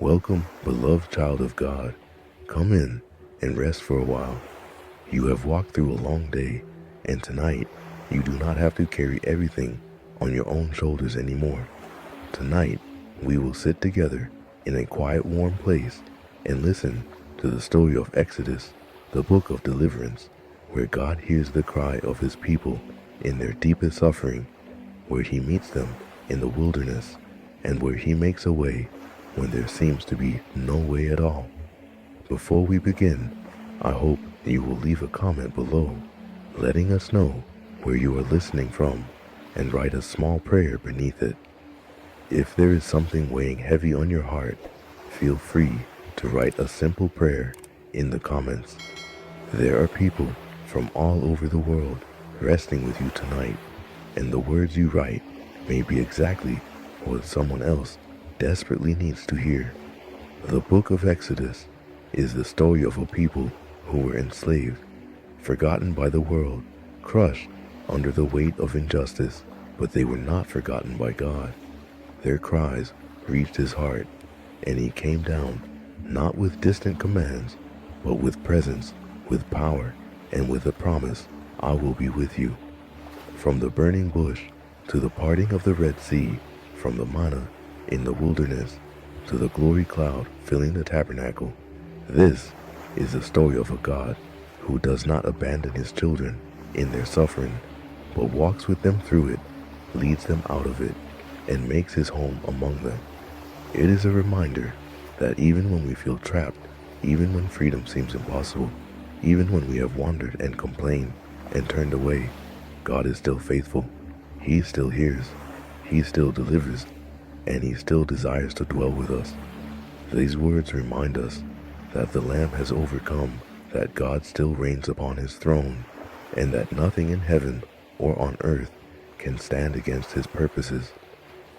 Welcome, beloved child of God. Come in and rest for a while. You have walked through a long day, and tonight you do not have to carry everything on your own shoulders anymore. Tonight, we will sit together in a quiet, warm place and listen to the story of Exodus, the book of deliverance, where God hears the cry of his people in their deepest suffering, where he meets them in the wilderness, and where he makes a way when there seems to be no way at all. Before we begin, I hope you will leave a comment below, letting us know where you are listening from, and write a small prayer beneath it. If there is something weighing heavy on your heart, feel free to write a simple prayer in the comments. There are people from all over the world resting with you tonight, and the words you write may be exactly what someone else desperately needs to hear. The book of Exodus is the story of a people who were enslaved, forgotten by the world, crushed under the weight of injustice, but they were not forgotten by God. Their cries reached his heart, and he came down, not with distant commands, but with presence, with power, and with the promise, I will be with you. From the burning bush to the parting of the Red Sea, from the manna in the wilderness to the glory cloud filling the tabernacle, this is the story of a God who does not abandon his children in their suffering, but walks with them through it, leads them out of it, and makes his home among them. It is a reminder that even when we feel trapped, even when freedom seems impossible, even when we have wandered and complained and turned away, God is still faithful. He still hears, he still delivers, and he still desires to dwell with us. These words remind us that the Lamb has overcome, that God still reigns upon his throne, and that nothing in heaven or on earth can stand against his purposes.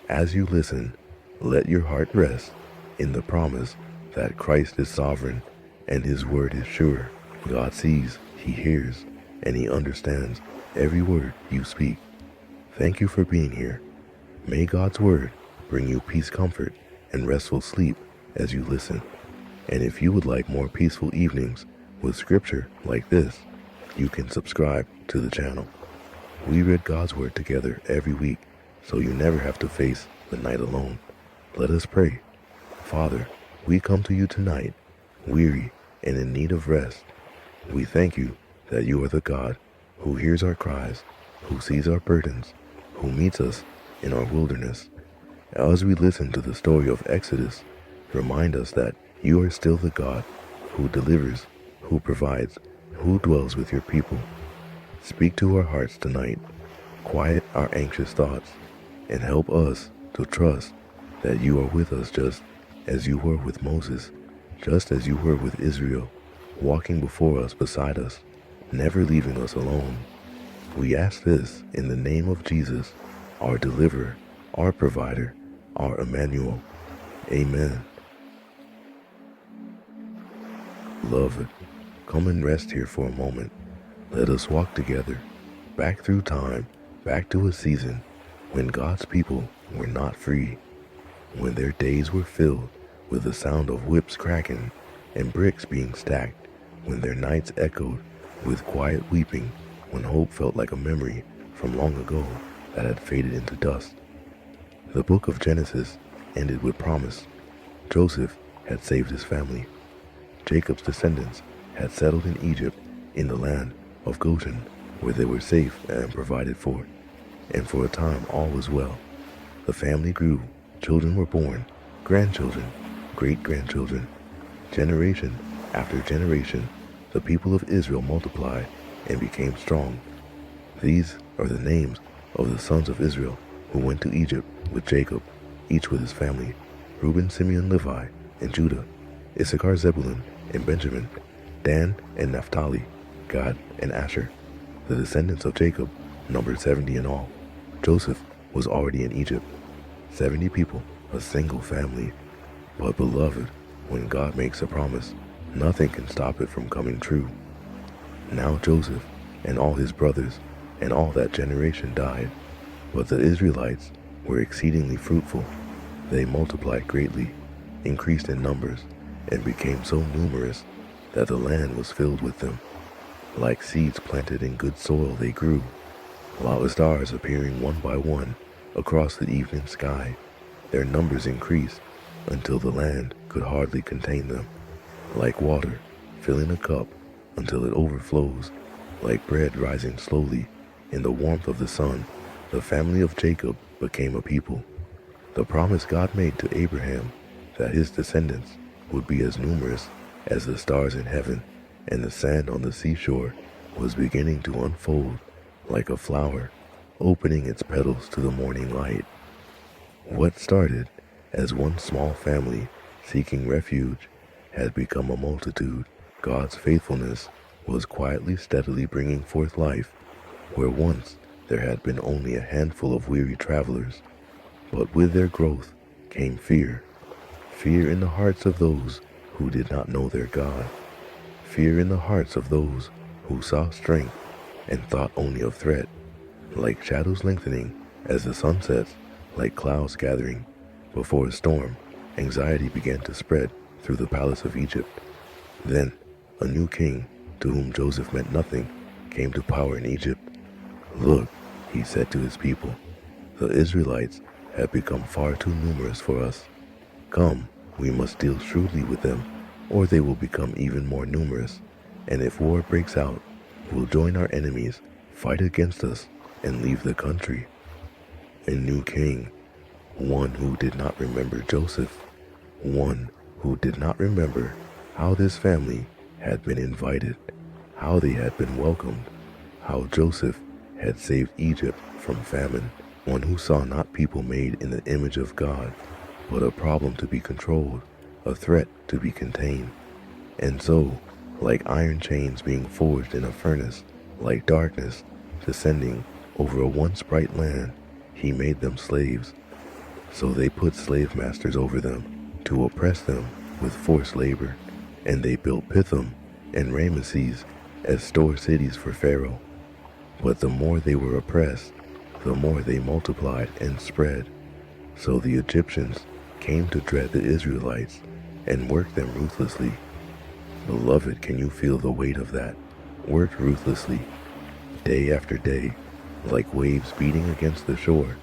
As you listen, let your heart rest in the promise that Christ is sovereign and his word is sure. God sees, he hears, and he understands every word you speak. Thank you for being here. May God's word bring you peace, comfort, and restful sleep as you listen. And if you would like more peaceful evenings with scripture like this, you can subscribe to the channel. We read God's word together every week, so you never have to face the night alone. Let us pray. Father, we come to you tonight, weary and in need of rest. We thank you that you are the God who hears our cries, who sees our burdens, who meets us in our wilderness. As we listen to the story of Exodus, remind us that you are still the God who delivers, who provides, who dwells with your people. Speak to our hearts tonight, quiet our anxious thoughts, and help us to trust that you are with us just as you were with Moses, just as you were with Israel, walking before us, beside us, never leaving us alone. We ask this in the name of Jesus, our deliverer, our provider, our Emmanuel. Amen. Beloved, come and rest here for a moment. Let us walk together, back through time, back to a season when God's people were not free, when their days were filled with the sound of whips cracking and bricks being stacked, when their nights echoed with quiet weeping, when hope felt like a memory from long ago that had faded into dust. The book of Genesis ended with promise. Joseph had saved his family. Jacob's descendants had settled in Egypt, in the land of Goshen, where they were safe and provided for. And for a time all was well. The family grew, children were born, grandchildren, great-grandchildren. Generation after generation, the people of Israel multiplied and became strong. These are the names of the sons of Israel who went to Egypt with Jacob, each with his family: Reuben, Simeon, Levi, and Judah, Issachar, Zebulun, and Benjamin, Dan and Naphtali, Gad and Asher. The descendants of Jacob numbered 70 in all. Joseph was already in Egypt. 70 people, a single family. But beloved, when God makes a promise, nothing can stop it from coming true. Now Joseph and all his brothers and all that generation died, but the Israelites were exceedingly fruitful. They multiplied greatly. increased in numbers and became so numerous that the land was filled with them. Like seeds planted in good soil they grew, while the stars appearing one by one across the evening sky, their numbers increased until the land could hardly contain them. Like water filling a cup until it overflows, like bread rising slowly in the warmth of the sun, the family of Jacob became a people. The promise God made to Abraham that his descendants would be as numerous as the stars in heaven and the sand on the seashore was beginning to unfold like a flower opening its petals to the morning light. What started as one small family seeking refuge had become a multitude. God's faithfulness was quietly, steadily bringing forth life where once there had been only a handful of weary travelers. But with their growth came fear. Fear in the hearts of those who did not know their God. Fear in the hearts of those who saw strength and thought only of threat. Like shadows lengthening as the sun sets, like clouds gathering before a storm, anxiety began to spread through the palace of Egypt. Then a new king, to whom Joseph meant nothing, came to power in Egypt. "Look," he said to his people, "the Israelites have become far too numerous for us. Come, we must deal shrewdly with them, or they will become even more numerous, and if war breaks out, we'll join our enemies, fight against us, and leave the country." A new king, one who did not remember Joseph, one who did not remember how this family had been invited, how they had been welcomed, how Joseph had saved Egypt from famine, one who saw not people made in the image of God, but a problem to be controlled, a threat to be contained. And so, like iron chains being forged in a furnace, like darkness descending over a once bright land, he made them slaves. So they put slave masters over them to oppress them with forced labor, and they built Pithom and Ramesses as store cities for Pharaoh. But the more they were oppressed, the more they multiplied and spread. So the Egyptians came to dread the Israelites and worked them ruthlessly. Beloved, can you feel the weight of that? Worked ruthlessly, day after day, like waves beating against the shore,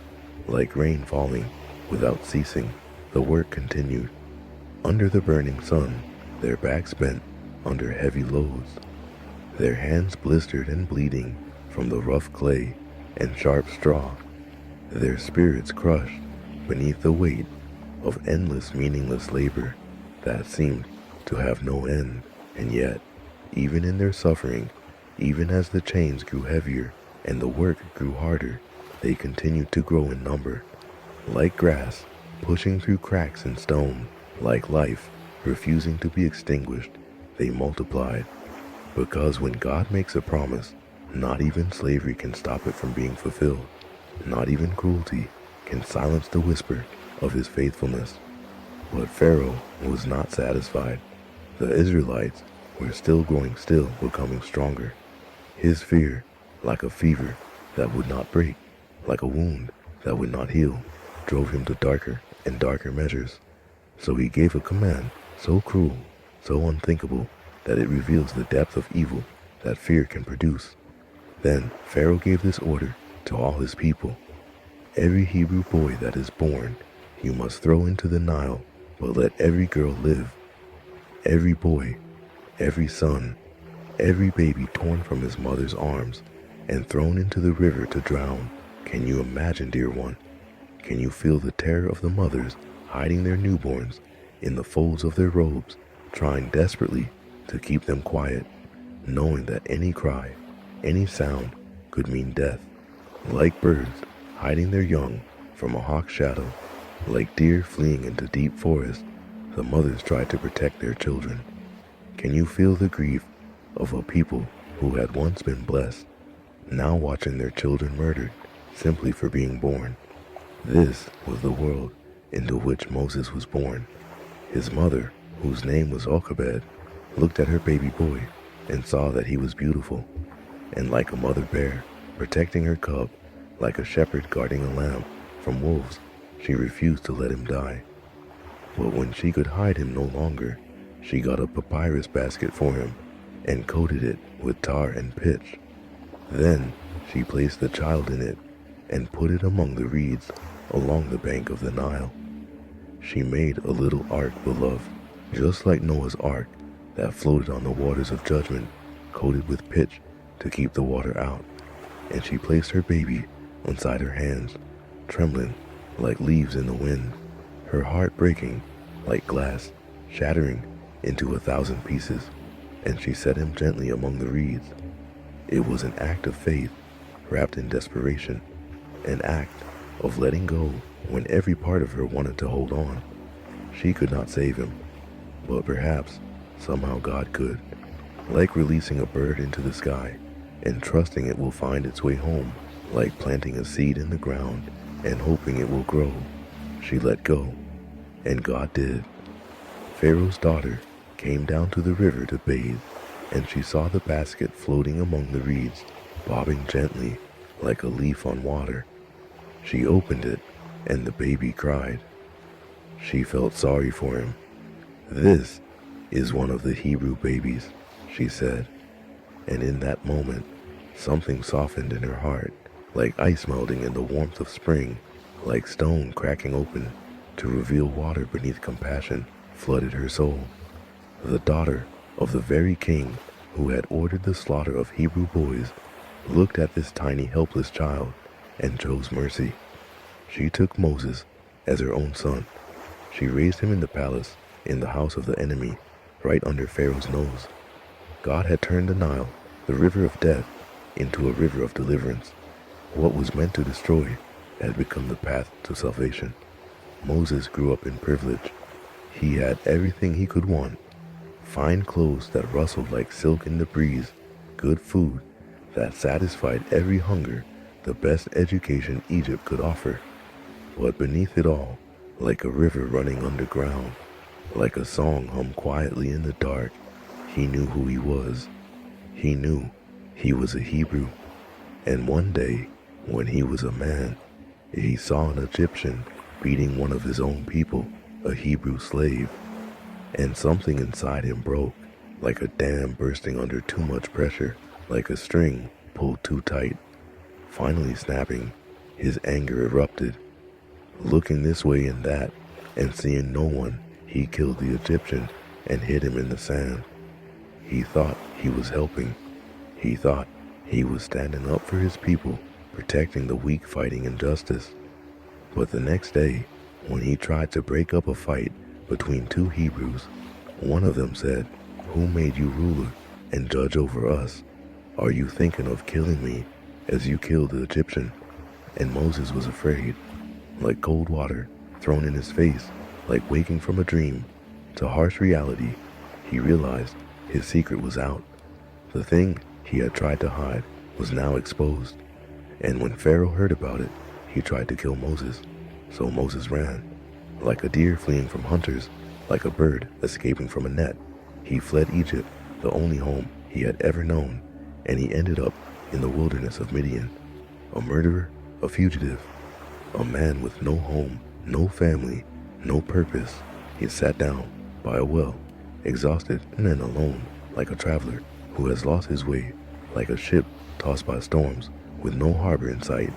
like rain falling without ceasing. The work continued. Under the burning sun, their backs bent under heavy loads, their hands blistered and bleeding from the rough clay and sharp straw, their spirits crushed beneath the weight of endless meaningless labor that seemed to have no end. And yet, even in their suffering, even as the chains grew heavier and the work grew harder, they continued to grow in number. Like grass, pushing through cracks in stone, like life, refusing to be extinguished, they multiplied. Because when God makes a promise, not even slavery can stop it from being fulfilled. Not even cruelty can silence the whisper of his faithfulness. But Pharaoh was not satisfied. The Israelites were still growing, still becoming stronger. His fear, like a fever that would not break, like a wound that would not heal, drove him to darker and darker measures. So he gave a command so cruel, so unthinkable, that it reveals the depth of evil that fear can produce. Then Pharaoh gave this order to all his people: "Every Hebrew boy that is born you must throw into the Nile, but let every girl live. Every boy, every son, every baby torn from his mother's arms and thrown into the river to drown." Can you imagine, dear one? Can you feel the terror of the mothers hiding their newborns in the folds of their robes, trying desperately to keep them quiet, knowing that any cry, any sound could mean death? Like birds hiding their young from a hawk's shadow, like deer fleeing into deep forest, the mothers tried to protect their children. Can you feel the grief of a people who had once been blessed, now watching their children murdered simply for being born? This was the world into which Moses was born. His mother, whose name was Jochebed, looked at her baby boy and saw that he was beautiful. And like a mother bear protecting her cub, like a shepherd guarding a lamb from wolves, she refused to let him die. But when she could hide him no longer, she got a papyrus basket for him and coated it with tar and pitch. Then she placed the child in it and put it among the reeds along the bank of the Nile. She made a little ark, beloved, just like Noah's ark, that floated on the waters of judgment, coated with pitch to keep the water out. And she placed her baby inside her hands, trembling like leaves in the wind, her heart breaking like glass, shattering into 1,000 pieces. And she set him gently among the reeds. It was an act of faith wrapped in desperation, an act of letting go when every part of her wanted to hold on. She could not save him, but perhaps somehow God could, like releasing a bird into the sky and trusting it will find its way home, like planting a seed in the ground and hoping it will grow. She let go, and God did. Pharaoh's daughter came down to the river to bathe, and she saw the basket floating among the reeds, bobbing gently like a leaf on water. She opened it, and the baby cried. She felt sorry for him. "This is one of the Hebrew babies," she said. And in that moment, something softened in her heart, like ice melting in the warmth of spring, like stone cracking open to reveal water beneath compassion flooded her soul. The daughter of the very king who had ordered the slaughter of Hebrew boys looked at this tiny helpless child and chose mercy. She took Moses as her own son. She raised him in the palace, in the house of the enemy, right under Pharaoh's nose. God had turned the Nile, the river of death, into a river of deliverance. What was meant to destroy had become the path to salvation. Moses grew up in privilege. He had everything he could want: fine clothes that rustled like silk in the breeze, good food that satisfied every hunger, the best education Egypt could offer. But beneath it all, like a river running underground, like a song hummed quietly in the dark, he knew who he was. He knew he was a Hebrew. And one day, when he was a man, he saw an Egyptian beating one of his own people, a Hebrew slave. And something inside him broke, like a dam bursting under too much pressure, like a string pulled too tight. Finally snapping, his anger erupted. Looking this way and that, and seeing no one, he killed the Egyptian and hid him in the sand. He thought he was helping. He thought he was standing up for his people, protecting the weak fighting injustice. But the next day, when he tried to break up a fight between two Hebrews, one of them said, "Who made you ruler and judge over us? Are you thinking of killing me as you killed the Egyptian?" And Moses was afraid, like cold water thrown in his face, like waking from a dream to harsh reality. He realized his secret was out. The thing he had tried to hide was now exposed. And when Pharaoh heard about it, he tried to kill Moses. So Moses ran, like a deer fleeing from hunters, like a bird escaping from a net. He fled Egypt, the only home he had ever known, and he ended up in the wilderness of Midian, a murderer, a fugitive, a man with no home, no family, no purpose. He sat down by a well, exhausted and then alone, like a traveler who has lost his way, like a ship tossed by storms with no harbor in sight,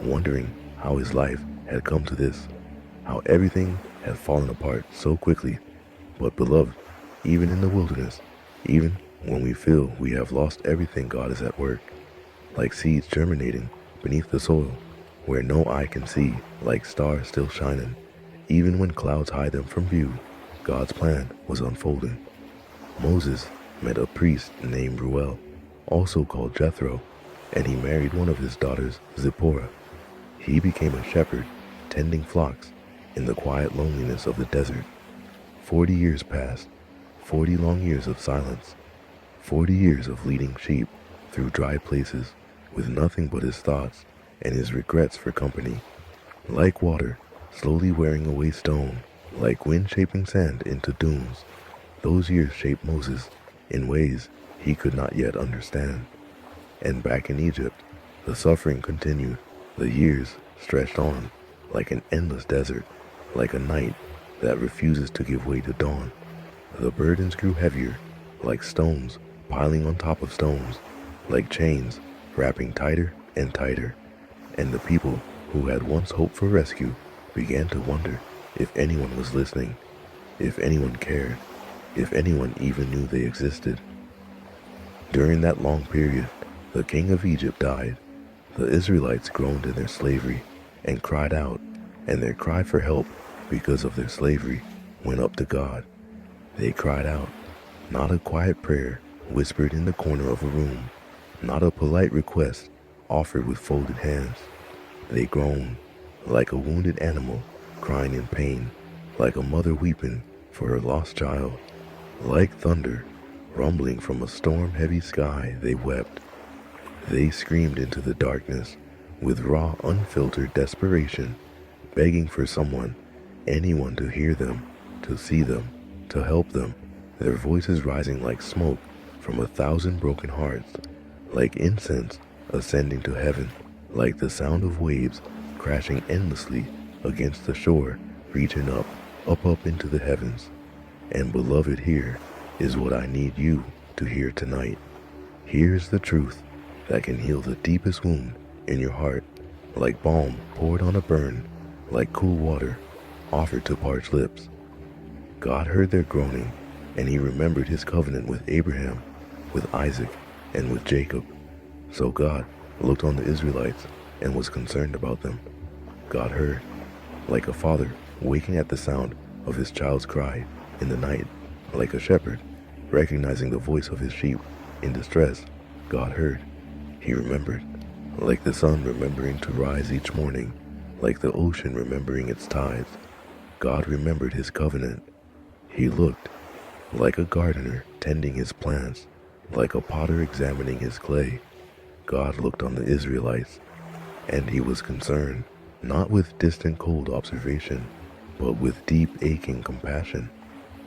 wondering how his life had come to this, how everything had fallen apart so quickly. But beloved, even in the wilderness, even when we feel we have lost everything, God is at work, like seeds germinating beneath the soil, where no eye can see, like stars still shining. Even when clouds hide them from view, God's plan was unfolding. Moses met a priest named Ruel, also called Jethro, and he married one of his daughters, Zipporah. He became a shepherd, tending flocks in the quiet loneliness of the desert. 40 years passed, 40 long years of silence, 40 years of leading sheep through dry places with nothing but his thoughts and his regrets for company. Like water, slowly wearing away stone, like wind shaping sand into dunes, those years shaped Moses in ways he could not yet understand. And back in Egypt, the suffering continued. The years stretched on like an endless desert, like a night that refuses to give way to dawn. The burdens grew heavier, like stones piling on top of stones, like chains wrapping tighter and tighter. And the people who had once hoped for rescue began to wonder if anyone was listening, if anyone cared, if anyone even knew they existed. During that long period, the king of Egypt died. The Israelites groaned in their slavery and cried out, and their cry for help because of their slavery went up to God. They cried out, not a quiet prayer whispered in the corner of a room, not a polite request offered with folded hands. They groaned like a wounded animal crying in pain, like a mother weeping for her lost child. Like thunder rumbling from a storm-heavy sky, they wept. They screamed into the darkness with raw, unfiltered desperation, begging for someone, anyone to hear them, to see them, to help them, their voices rising like smoke from 1,000 broken hearts, like incense ascending to heaven, like the sound of waves crashing endlessly against the shore, reaching up into the heavens. And beloved, here is what I need you to hear tonight. Here's the truth that can heal the deepest wound in your heart, like balm poured on a burn, like cool water offered to parched lips. God heard their groaning, and he remembered his covenant with Abraham, with Isaac, and with Jacob. So God looked on the Israelites and was concerned about them. God heard, like a father waking at the sound of his child's cry in the night, like a shepherd recognizing the voice of his sheep in distress. God heard. He remembered, like the sun remembering to rise each morning, like the ocean remembering its tides. God remembered his covenant. He looked, like a gardener tending his plants, like a potter examining his clay. God looked on the Israelites, and he was concerned, not with distant cold observation, but with deep aching compassion,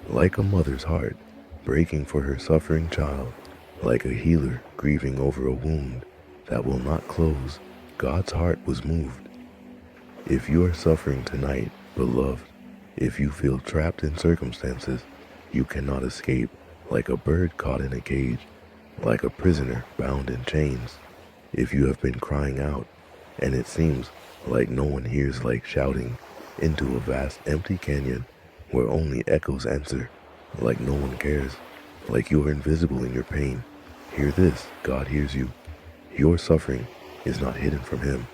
like a mother's heart breaking for her suffering child, like a healer grieving over a wound that will not close. God's heart was moved. If you are suffering tonight, beloved, if you feel trapped in circumstances you cannot escape, like a bird caught in a cage, like a prisoner bound in chains, if you have been crying out, and it seems like no one hears, like shouting into a vast empty canyon where only echoes answer, like no one cares, like you are invisible in your pain, hear this: God hears you. Your suffering is not hidden from him.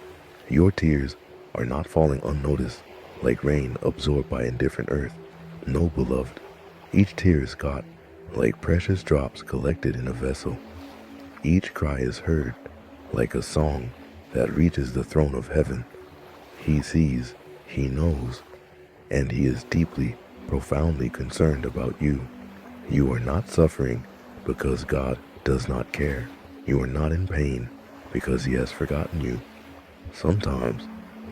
Your tears are not falling unnoticed, like rain absorbed by indifferent earth. No, beloved, each tear is caught, like precious drops collected in a vessel. Each cry is heard, like a song that reaches the throne of heaven. He sees, he knows, and he is deeply, profoundly concerned about you. You are not suffering because God does not care. You are not in pain because he has forgotten you. Sometimes,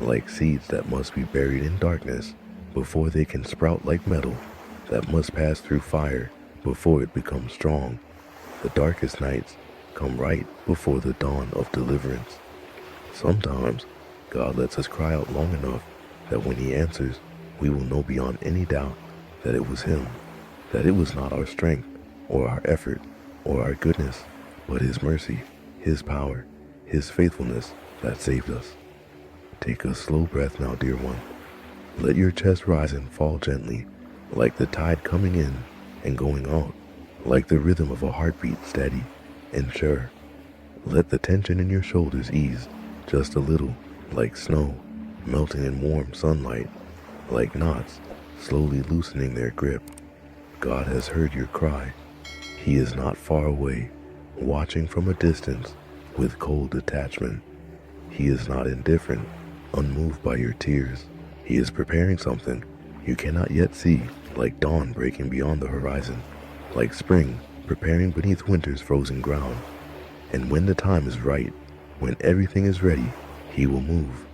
like seeds that must be buried in darkness before they can sprout like metal, that must pass through fire before it becomes strong, the darkest nights come right before the dawn of deliverance. Sometimes, God lets us cry out long enough that when he answers, we will know beyond any doubt that it was him, that it was not our strength or our effort or our goodness, but his mercy, his power, his faithfulness that saved us. Take a slow breath now, dear one. Let your chest rise and fall gently, like the tide coming in and going out, like the rhythm of a heartbeat, steady and sure. Let the tension in your shoulders ease just a little, like snow melting in warm sunlight, like knots slowly loosening their grip. God has heard your cry. He is not far away, watching from a distance with cold detachment. He is not indifferent, unmoved by your tears. He is preparing something you cannot yet see, like dawn breaking beyond the horizon, like spring preparing beneath winter's frozen ground. And when the time is right, when everything is ready, he will move.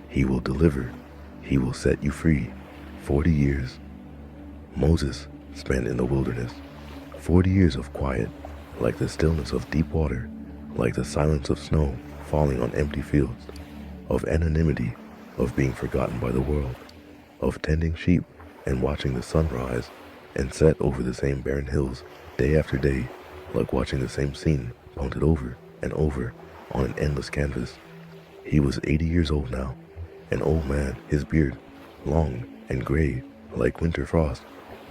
He will deliver. He will set you free. 40 years. Moses spent in the wilderness. 40 years of quiet, like the stillness of deep water, like the silence of snow falling on empty fields, of anonymity, of being forgotten by the world, of tending sheep and watching the sun rise and set over the same barren hills day after day, like watching the same scene painted over and over on an endless canvas. He was 80 years old now, an old man, his beard long and gray like winter frost,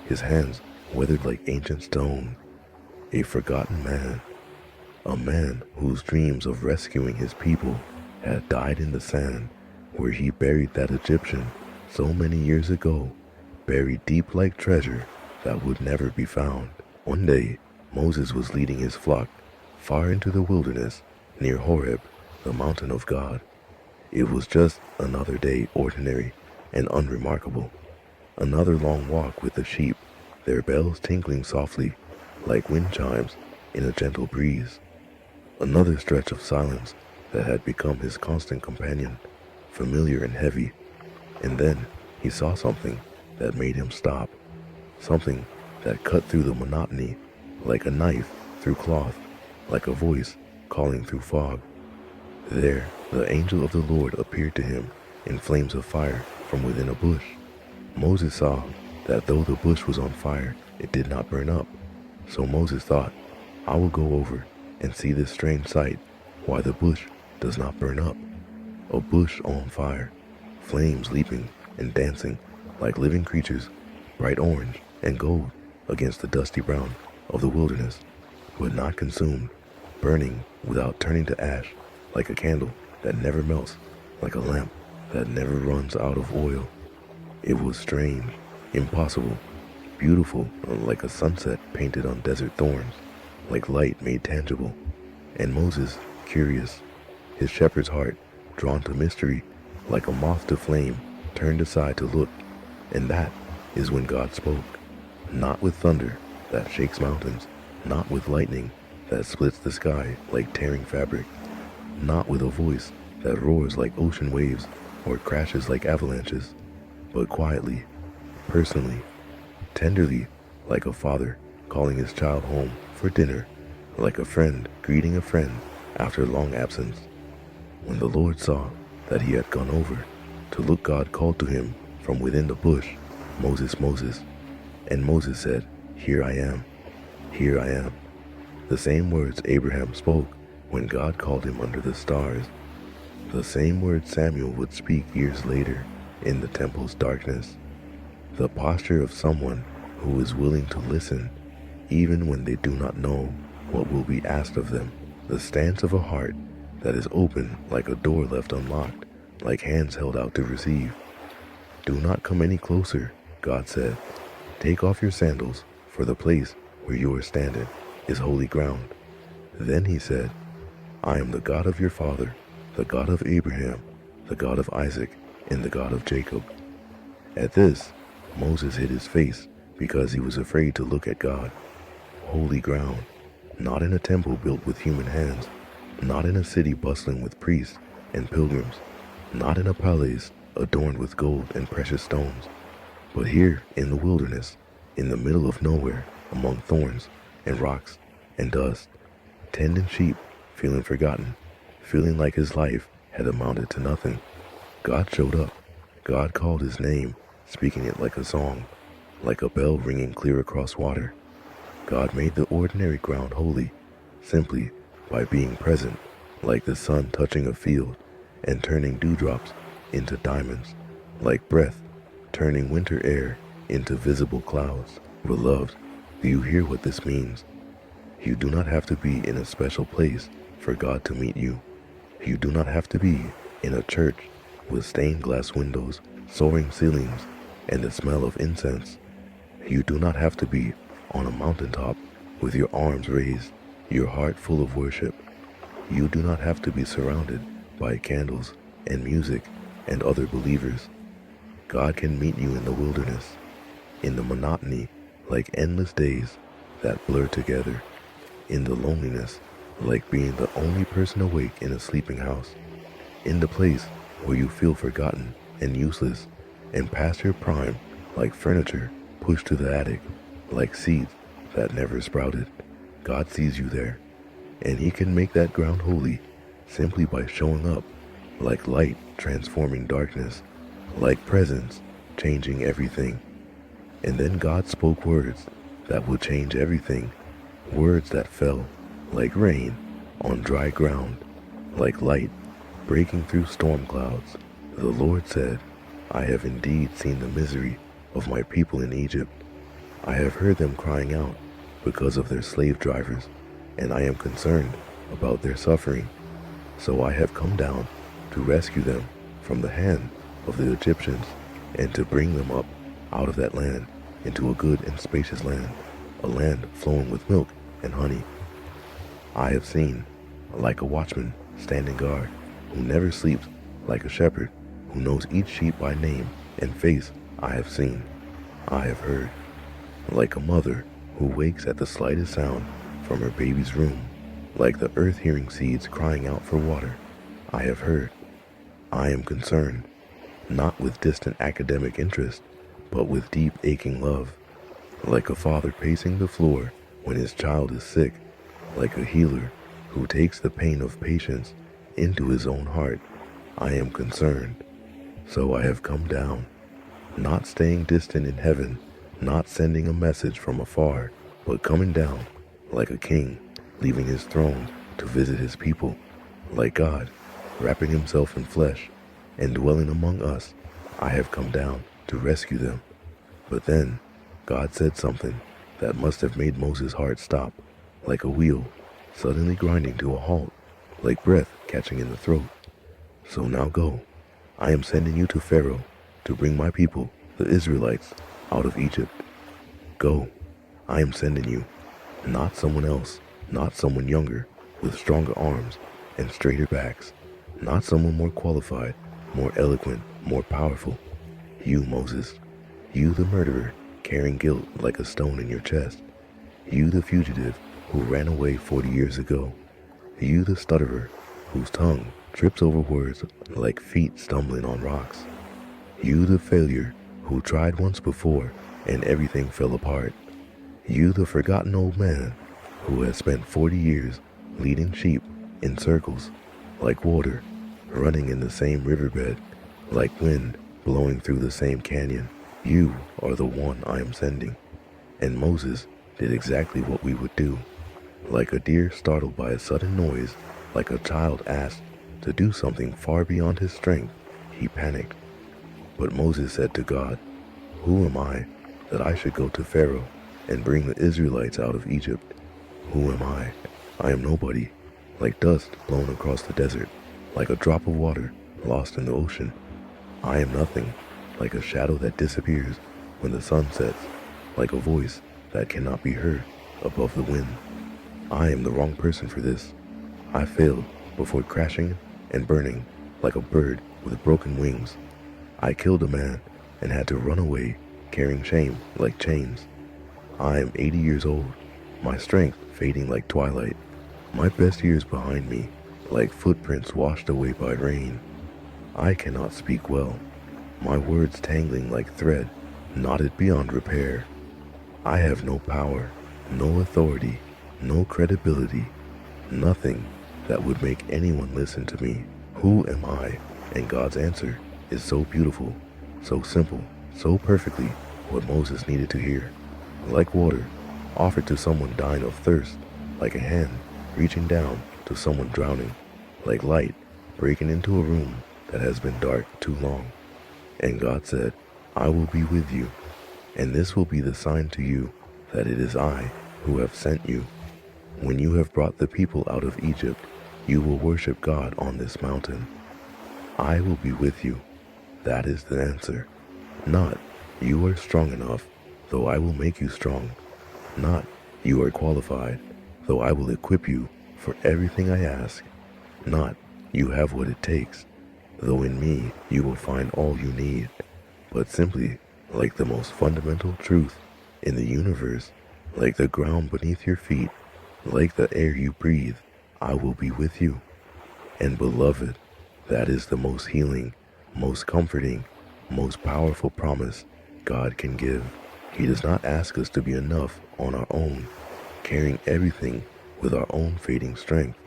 his hands weathered like ancient stone. A forgotten man, a man whose dreams of rescuing his people had died in the sand where he buried that Egyptian so many years ago, buried deep like treasure that would never be found. One day, Moses was leading his flock far into the wilderness near Horeb, the mountain of God. It was just another day, ordinary and unremarkable. Another long walk with the sheep, their bells tinkling softly like wind chimes in a gentle breeze. Another stretch of silence that had become his constant companion, familiar and heavy. And then he saw something that made him stop, something that cut through the monotony like a knife through cloth, like a voice calling through fog. There, the angel of the Lord appeared to him in flames of fire from within a bush. Moses saw that though the bush was on fire, it did not burn up. So Moses thought, I will go over and see this strange sight, why the bush does not burn up. A bush on fire, flames leaping and dancing like living creatures, bright orange and gold against the dusty brown of the wilderness, but not consumed, burning without turning to ash, like a candle that never melts, like a lamp that never runs out of oil. It was strange, impossible, beautiful, like a sunset painted on desert thorns, like light made tangible. And Moses, curious, his shepherd's heart drawn to mystery, like a moth to flame, turned aside to look. And that is when God spoke, not with thunder that shakes mountains, not with lightning that splits the sky like tearing fabric, not with a voice that roars like ocean waves or crashes like avalanches, but quietly, personally, tenderly, like a father calling his child home for dinner, like a friend greeting a friend after long absence. When the Lord saw that he had gone over to look, God called to him from within the bush, Moses, Moses. And Moses said, Here I am, here I am. The same words Abraham spoke when God called him under the stars. The same words Samuel would speak years later in the temple's darkness. The posture of someone who is willing to listen even when they do not know what will be asked of them. The stance of a heart that is open like a door left unlocked, like hands held out to receive. Do not come any closer, God said. Take off your sandals, for the place where you are standing is holy ground. Then he said, I am the God of your father, the God of Abraham, the God of Isaac, and the God of Jacob. At this, Moses hid his face because he was afraid to look at God. Holy ground, not in a temple built with human hands, not in a city bustling with priests and pilgrims, not in a palace adorned with gold and precious stones, but here in the wilderness, in the middle of nowhere, among thorns and rocks and dust, tending sheep, feeling forgotten, feeling like his life had amounted to nothing. God showed up. God called his name, speaking it like a song, like a bell ringing clear across water. God made the ordinary ground holy, simply by being present, like the sun touching a field and turning dewdrops into diamonds, like breath turning winter air into visible clouds. Beloved, do you hear what this means? You do not have to be in a special place for God to meet you. You do not have to be in a church with stained glass windows, soaring ceilings, and the smell of incense. You do not have to be on a mountaintop with your arms raised, your heart full of worship. You do not have to be surrounded by candles and music and other believers. God can meet you in the wilderness, in the monotony like endless days that blur together, in the loneliness like being the only person awake in a sleeping house, in the place where you feel forgotten and useless and past your prime like furniture pushed to the attic, like seeds that never sprouted. God sees you there, and he can make that ground holy simply by showing up, like light transforming darkness, like presence changing everything. And then God spoke words that would change everything, words that fell like rain on dry ground, like light breaking through storm clouds. The Lord said, I have indeed seen the misery of my people in Egypt. I have heard them crying out because of their slave drivers, and I am concerned about their suffering. So I have come down to rescue them from the hand of the Egyptians, and to bring them up out of that land into a good and spacious land, a land flowing with milk and honey. I have seen, like a watchman standing guard, who never sleeps, like a shepherd who knows each sheep by name and face. I have seen, I have heard, like a mother who wakes at the slightest sound from her baby's room, like the earth hearing seeds crying out for water. I have heard. I am concerned, not with distant academic interest, but with deep aching love, like a father pacing the floor when his child is sick, like a healer who takes the pain of patience into his own heart. I am concerned. So I have come down, not staying distant in heaven, not sending a message from afar, but coming down like a king, leaving his throne to visit his people, like God, wrapping himself in flesh and dwelling among us. I have come down to rescue them. But then God said something that must have made Moses' heart stop, like a wheel suddenly grinding to a halt, like breath catching in the throat. So now go. I am sending you to Pharaoh to bring my people, the Israelites, out of Egypt. Go. I am sending you, not someone else, not someone younger, with stronger arms and straighter backs, not someone more qualified, more eloquent, more powerful. You, Moses, you the murderer, carrying guilt like a stone in your chest. You the fugitive who ran away 40 years ago. You the stutterer whose tongue trips over words like feet stumbling on rocks. You the failure who tried once before and everything fell apart. You the forgotten old man who has spent 40 years leading sheep in circles, like water running in the same riverbed, like wind blowing through the same canyon. You are the one I am sending. And Moses did exactly what we would do. Like a deer startled by a sudden noise, like a child asked to do something far beyond his strength, he panicked. But Moses said to God, Who am I that I should go to Pharaoh and bring the Israelites out of Egypt? Who am I? I am nobody, like dust blown across the desert, like a drop of water lost in the ocean. I am nothing, like a shadow that disappears when the sun sets, like a voice that cannot be heard above the wind. I am the wrong person for this. I failed before crashing and burning like a bird with broken wings. I killed a man and had to run away, carrying shame like chains. I am 80 years old, my strength fading like twilight, my best years behind me, like footprints washed away by rain. I cannot speak well, my words tangling like thread, knotted beyond repair. I have no power, no authority, no credibility, nothing that would make anyone listen to me. Who am I? And God's answer is so beautiful, so simple, so perfectly what Moses needed to hear. Like water offered to someone dying of thirst, like a hand reaching down to someone drowning, like light breaking into a room that has been dark too long. And God said, I will be with you, and this will be the sign to you that it is I who have sent you. When you have brought the people out of Egypt, you will worship God on this mountain. I will be with you. That is the answer. Not, you are strong enough, though I will make you strong. Not, you are qualified, though I will equip you for everything I ask. Not, you have what it takes, though in me you will find all you need. But simply, like the most fundamental truth in the universe, like the ground beneath your feet, like the air you breathe, I will be with you. And beloved, that is the most healing, most comforting, most powerful promise God can give. He does not ask us to be enough on our own, carrying everything with our own fading strength.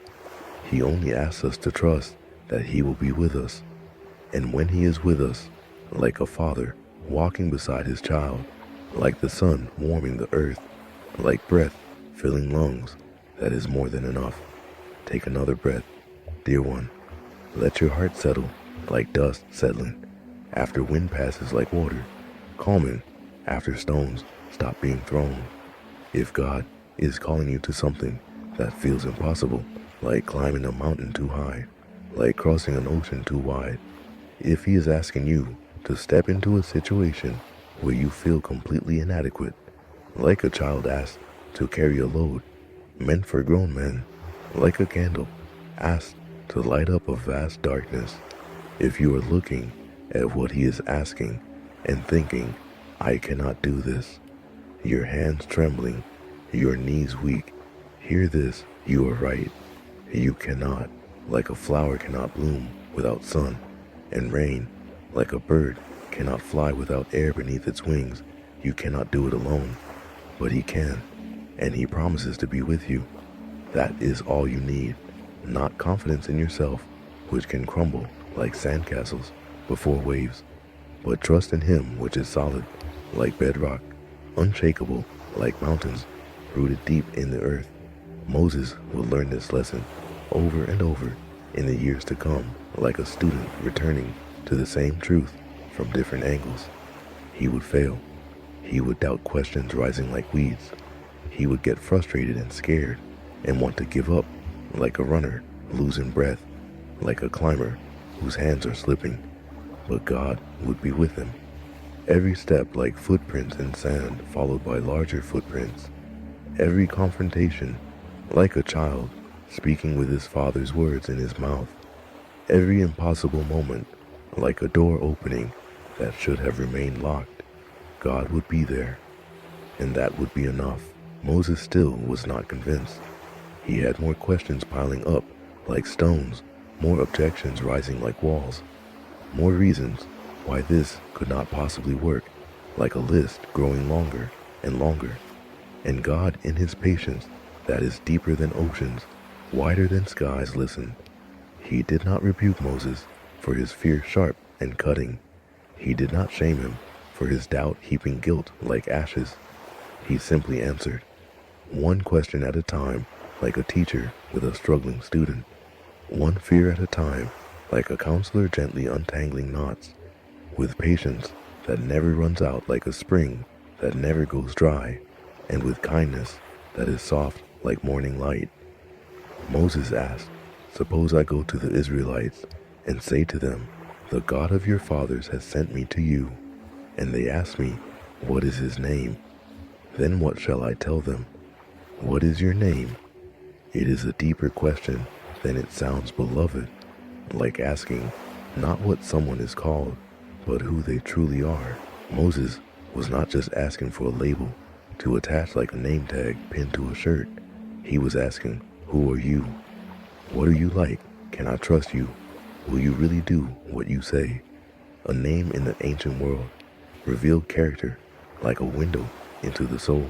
He only asks us to trust that He will be with us. And when He is with us, like a father walking beside his child, like the sun warming the earth, like breath filling lungs. That is more than enough. Take another breath, dear one. Let your heart settle like dust settling after wind passes like water, calming after stones stop being thrown. If God is calling you to something that feels impossible, like climbing a mountain too high, like crossing an ocean too wide, if he is asking you to step into a situation where you feel completely inadequate, like a child asked to carry a load meant for grown men, like a candle asked to light up a vast darkness, if you are looking at what he is asking and thinking, I cannot do this, your hands trembling, your knees weak, hear this, you are right. You cannot, like a flower cannot bloom without sun and rain, like a bird cannot fly without air beneath its wings. You cannot do it alone, but he can, and he promises to be with you. That is all you need, not confidence in yourself, which can crumble like sandcastles before waves, but trust in him which is solid, like bedrock, unshakable, like mountains, rooted deep in the earth. Moses will learn this lesson over and over in the years to come, like a student returning to the same truth from different angles. He would fail. He would doubt questions rising like weeds. He would get frustrated and scared and want to give up, like a runner losing breath, like a climber whose hands are slipping. But God would be with him. Every step like footprints in sand followed by larger footprints. Every confrontation like a child speaking with his father's words in his mouth. Every impossible moment like a door opening that should have remained locked. God would be there, and that would be enough. Moses still was not convinced. He had more questions piling up like stones, more objections rising like walls, more reasons why this could not possibly work, like a list growing longer and longer. And God, in his patience that is deeper than oceans, wider than skies, listened. He did not rebuke Moses for his fear sharp and cutting. He did not shame him for his doubt heaping guilt like ashes. He simply answered, one question at a time, like a teacher with a struggling student. One fear at a time, like a counselor gently untangling knots. With patience that never runs out, like a spring that never goes dry, and with kindness that is soft like morning light. Moses asked, suppose I go to the Israelites and say to them, the God of your fathers has sent me to you, and they ask me, what is his name? Then what shall I tell them? What is your name? It is a deeper question than it sounds, beloved, like asking not what someone is called, but who they truly are. Moses was not just asking for a label to attach like a name tag pinned to a shirt. He was asking, who are you? What are you like? Can I trust you? Will you really do what you say? A name in the ancient world revealed character like a window into the soul.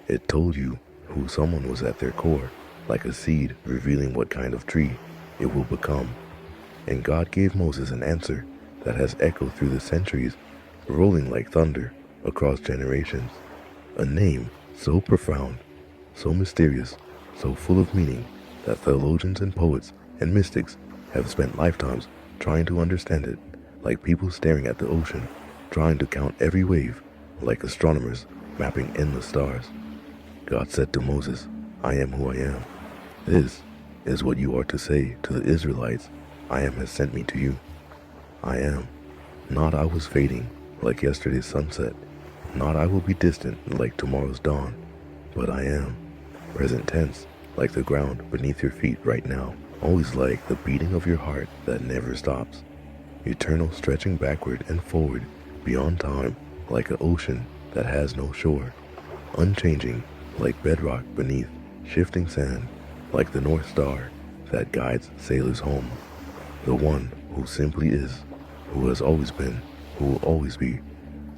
It told you who someone was at their core, like a seed revealing what kind of tree it will become. And God gave Moses an answer that has echoed through the centuries, rolling like thunder across generations. A name so profound, so mysterious, so full of meaning that theologians and poets and mystics have spent lifetimes trying to understand it, like people staring at the ocean, trying to count every wave, like astronomers mapping endless stars. God said to Moses, I am who I am. This is what you are to say to the Israelites. I am has sent me to you. I am. Not I was fading like yesterday's sunset. Not I will be distant like tomorrow's dawn. But I am. Present tense, like the ground beneath your feet right now. Always like the beating of your heart that never stops. Eternal, stretching backward and forward beyond time, like an ocean that has no shore. Unchanging, like bedrock beneath shifting sand, like the North Star that guides sailors home. The one who simply is, who has always been, who will always be.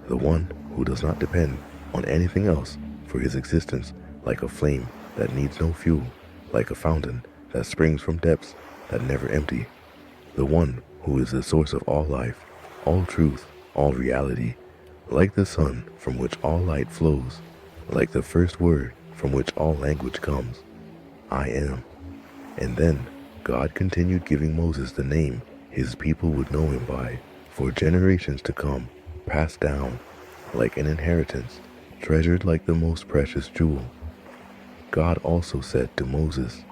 The one who does not depend on anything else for his existence, like a flame that needs no fuel, like a fountain that springs from depths that never empty. The one who is the source of all life, all truth, all reality, like the sun from which all light flows, like the first word from which all language comes. I am. And then God continued giving Moses the name his people would know him by for generations to come, passed down like an inheritance, treasured like the most precious jewel. God also said to Moses,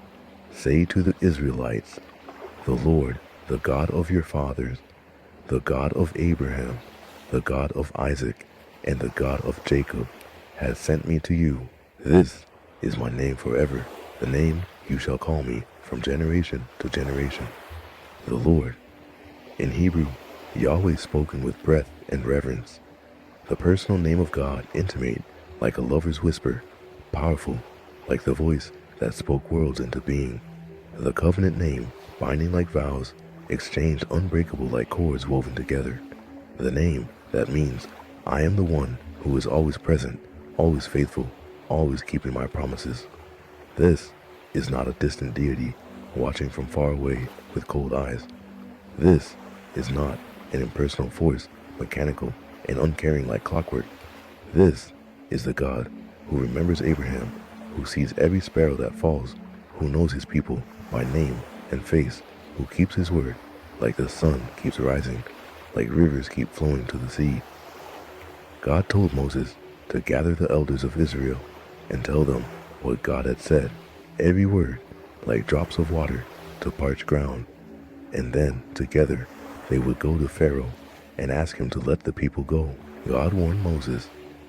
"Say to the Israelites, the Lord, the God of your fathers, the God of Abraham, the God of Isaac, and the God of Jacob, has sent me to you. This is my name forever, the name you shall call me from generation to generation. The Lord." In Hebrew, Yahweh spoken with breath and reverence. The personal name of God, intimate like a lover's whisper, powerful like the voice that spoke worlds into being. The covenant name, binding like vows, exchanged unbreakable like cords woven together. The name that means, I am the one who is always present, always faithful, always keeping my promises. This is not a distant deity watching from far away with cold eyes. This is not an impersonal force, mechanical and uncaring like clockwork. This is the God who remembers Abraham, who sees every sparrow that falls, who knows his people by name and face, who keeps his word like the sun keeps rising, like rivers keep flowing to the sea. God told Moses to gather the elders of Israel and tell them what God had said, every word like drops of water to parched ground. And then, together, they would go to Pharaoh and ask him to let the people go. God warned Moses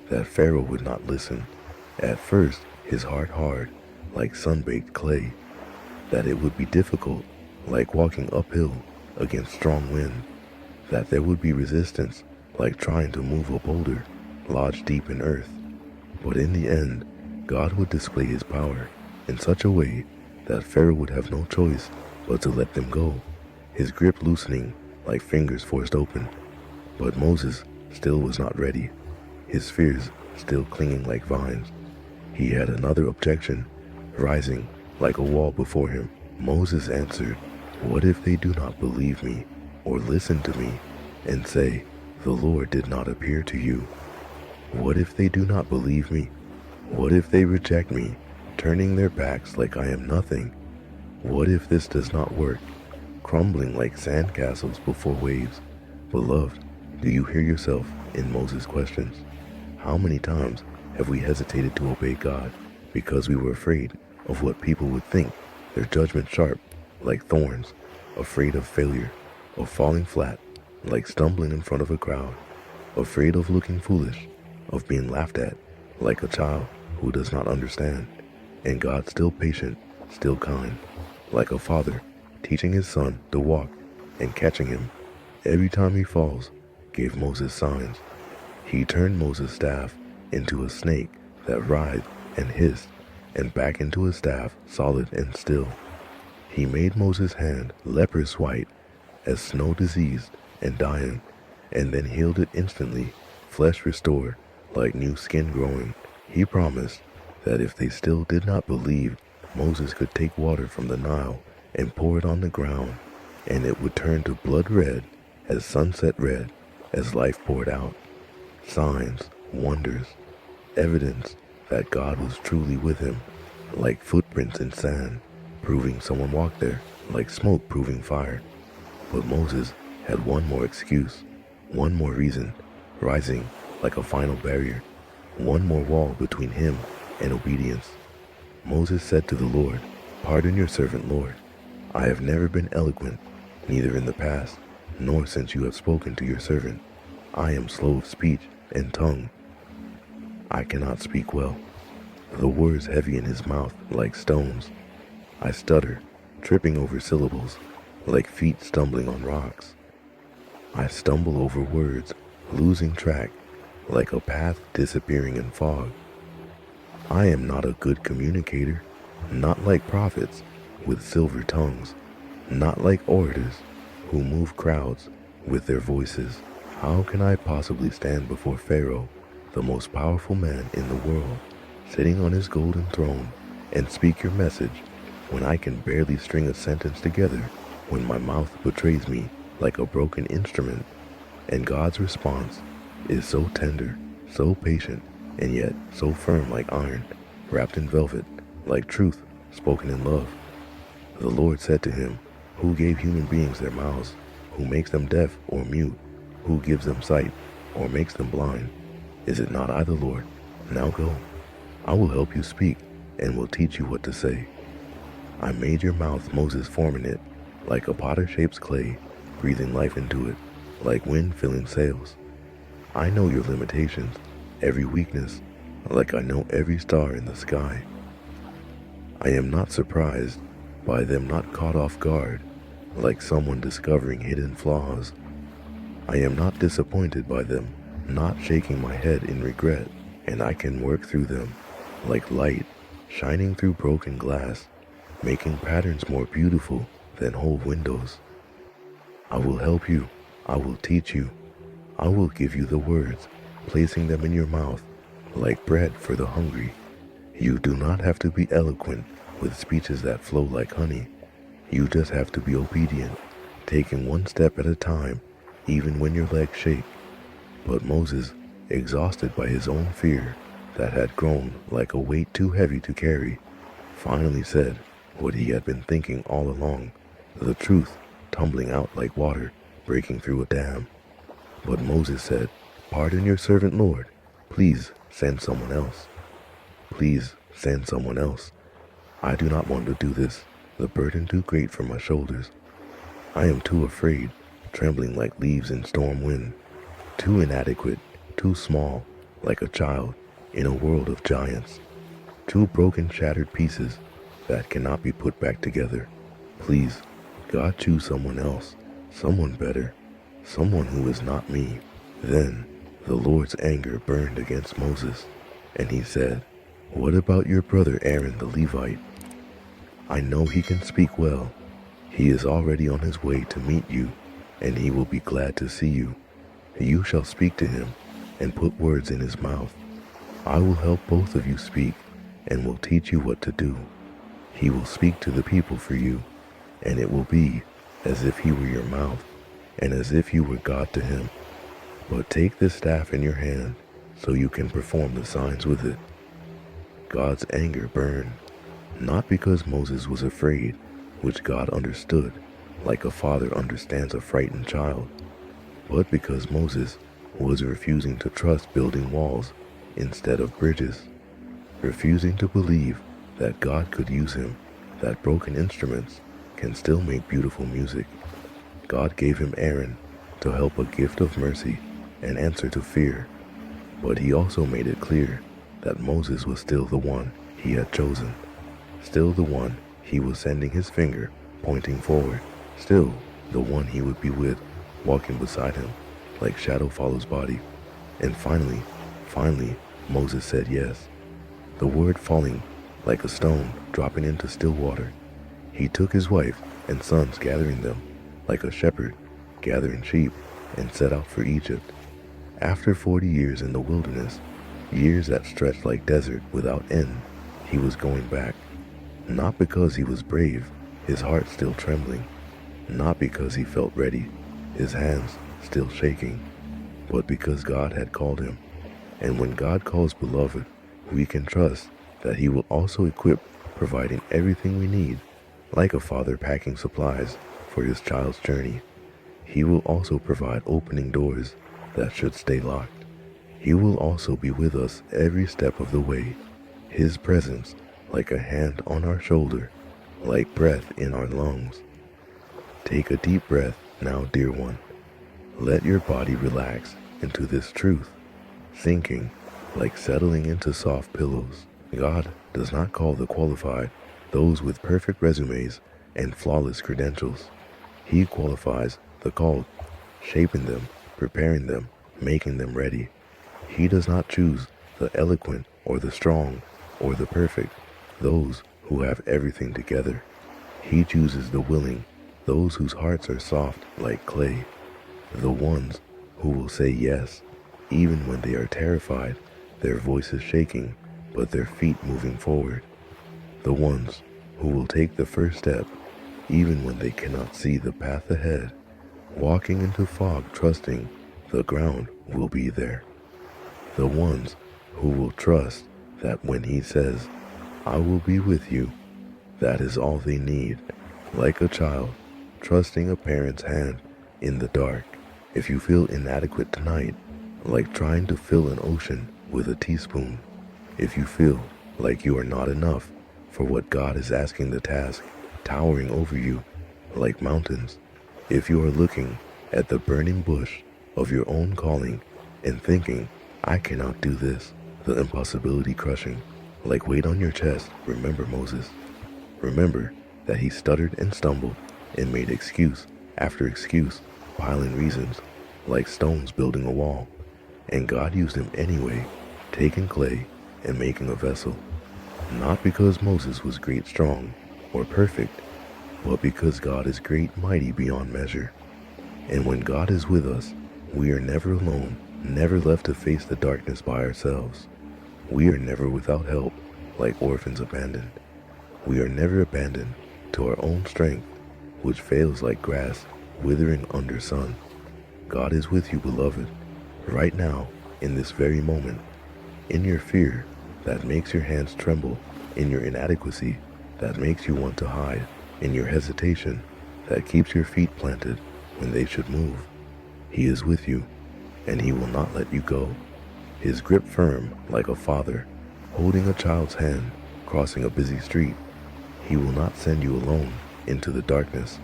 that Pharaoh would not listen. At first, his heart hard, like sun-baked clay, that it would be difficult, like walking uphill against strong wind, that there would be resistance, like trying to move a boulder lodged deep in earth. But in the end, God would display his power in such a way that Pharaoh would have no choice but to let them go, his grip loosening like fingers forced open. But Moses still was not ready, his fears still clinging like vines. He had another objection, rising like a wall before him. Moses answered, "What if they do not believe me or listen to me and say, 'The Lord did not appear to you'? What if they do not believe me? What if they reject me, turning their backs like I am nothing? What if this does not work, crumbling like sandcastles before waves?" Beloved, do you hear yourself in Moses' questions? How many times have we hesitated to obey God because we were afraid of what people would think, their judgment sharp like thorns, afraid of failure, of falling flat like stumbling in front of a crowd, afraid of looking foolish, of being laughed at like a child who does not understand? And God, still patient, still kind, like a father teaching his son to walk and catching him every time he falls, gave Moses signs. He turned Moses' staff into a snake that writhed and hissed, and back into a staff solid and still. He made Moses' hand leprous white, as snow diseased and dying, and then healed it instantly, flesh restored, like new skin growing. He promised that if they still did not believe, Moses could take water from the Nile and pour it on the ground, and it would turn to blood red, as sunset red, as life poured out. Signs, wonders, evidence that God was truly with him, like footprints in sand, proving someone walked there, like smoke proving fire. But Moses had one more excuse, one more reason, rising like a final barrier, one more wall between him and obedience. Moses said to the Lord, "Pardon your servant, Lord. I have never been eloquent, neither in the past, nor since you have spoken to your servant. I am slow of speech and tongue. I cannot speak well. The words heavy in his mouth like stones. I stutter, tripping over syllables, like feet stumbling on rocks. I stumble over words, losing track, like a path disappearing in fog. I am not a good communicator, not like prophets with silver tongues, not like orators who move crowds with their voices. How can I possibly stand before Pharaoh, the most powerful man in the world, sitting on his golden throne, and speak your message when I can barely string a sentence together, when my mouth betrays me like a broken instrument?" And God's response is so tender, so patient, and yet so firm like iron, wrapped in velvet, like truth spoken in love. The Lord said to him, who gave human beings their mouths, who makes them deaf or mute, who gives them sight or makes them blind? Is it not I, the Lord? Now go. I will help you speak and will teach you what to say. I made your mouth, Moses, forming it, like a potter shapes clay, breathing life into it, like wind filling sails. I know your limitations, every weakness, like I know every star in the sky. I am not surprised by them, not caught off guard, like someone discovering hidden flaws. I am not disappointed by them, not shaking my head in regret, and I can work through them, like light shining through broken glass, making patterns more beautiful than whole windows. I will help you, I will teach you, I will give you the words, placing them in your mouth, like bread for the hungry. You do not have to be eloquent with speeches that flow like honey. You just have to be obedient, taking one step at a time, even when your legs shake. But Moses, exhausted by his own fear that had grown like a weight too heavy to carry, finally said what he had been thinking all along, the truth tumbling out like water breaking through a dam. But Moses said, pardon your servant, Lord. Please send someone else. Please send someone else. I do not want to do this, the burden too great for my shoulders. I am too afraid, trembling like leaves in storm wind, too inadequate, too small, like a child in a world of giants, too broken, shattered pieces that cannot be put back together. Please, God, choose someone else, someone better, someone who is not me. Then the Lord's anger burned against Moses, and he said, what about your brother Aaron the Levite? I know he can speak well. He is already on his way to meet you, and he will be glad to see you. You shall speak to him and put words in his mouth. I will help both of you speak and will teach you what to do. He will speak to the people for you, and it will be as if he were your mouth and as if you were God to him. But take this staff in your hand so you can perform the signs with it. God's anger burned, not because Moses was afraid, which God understood, like a father understands a frightened child, but because Moses was refusing to trust building walls instead of bridges, refusing to believe that God could use him, that broken instruments can still make beautiful music. God gave him Aaron to help, a gift of mercy, an answer to fear, but he also made it clear that Moses was still the one he had chosen, still the one he was sending his finger pointing forward, still the one he would be with, walking beside him like shadow follows body. And finally, Moses said yes, the word falling like a stone dropping into still water. He took his wife and sons, gathering them like a shepherd gathering sheep, and set out for Egypt. After 40 years in the wilderness, years that stretched like desert without end, he was going back. Not because he was brave, his heart still trembling. Not because he felt ready, his hands still shaking, but because God had called him. And when God calls, beloved, we can trust that he will also equip, providing everything we need, like a father packing supplies for his child's journey. He will also provide opening doors that should stay locked. He will also be with us every step of the way, his presence like a hand on our shoulder, like breath in our lungs. Take a deep breath now, dear one. Let your body relax into this truth, sinking like settling into soft pillows. God does not call the qualified, those with perfect resumes and flawless credentials. He qualifies the called, shaping them, preparing them, making them ready. He does not choose the eloquent or the strong or the perfect, those who have everything together. He chooses the willing, those whose hearts are soft like clay, the ones who will say yes, even when they are terrified, their voices shaking, but their feet moving forward, the ones who will take the first step, even when they cannot see the path ahead, walking into fog, trusting the ground will be there. The ones who will trust that when he says, I will be with you, that is all they need, like a child trusting a parent's hand in the dark. If you feel inadequate tonight, like trying to fill an ocean with a teaspoon, if you feel like you are not enough for what God is asking the task towering over you like mountains, if you are looking at the burning bush of your own calling and thinking, I cannot do this, the impossibility crushing, like weight on your chest, remember Moses. Remember that he stuttered and stumbled and made excuse after excuse, piling reasons like stones building a wall. And God used him anyway, taking clay and making a vessel. Not because Moses was great, strong, or perfect, but because God is great, mighty beyond measure. And when God is with us, we are never alone, never left to face the darkness by ourselves. We are never without help, like orphans abandoned. We are never abandoned to our own strength, which fails like grass withering under sun. God is with you, beloved, right now, in this very moment, in your fear that makes your hands tremble, in your inadequacy that makes you want to hide, in your hesitation that keeps your feet planted when they should move. He is with you, and he will not let you go. His grip firm like a father holding a child's hand crossing a busy street. He will not send you alone into the darkness.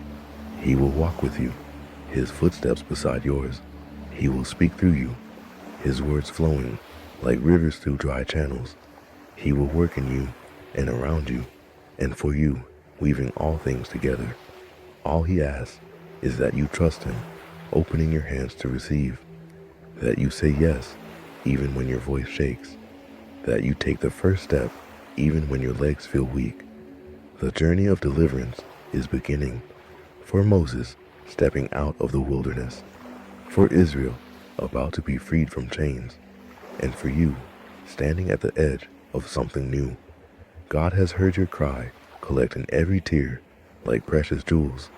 He will walk with you, his footsteps beside yours. He will speak through you, his words flowing like rivers through dry channels. He will work in you and around you and for you, weaving all things together. All he asks is that you trust him, opening your hands to receive, that you say yes even when your voice shakes, that you take the first step even when your legs feel weak. The journey of deliverance is beginning. For Moses, stepping out of the wilderness. For Israel, about to be freed from chains. And for you, standing at the edge of something new. God has heard your cry, collecting every tear like precious jewels.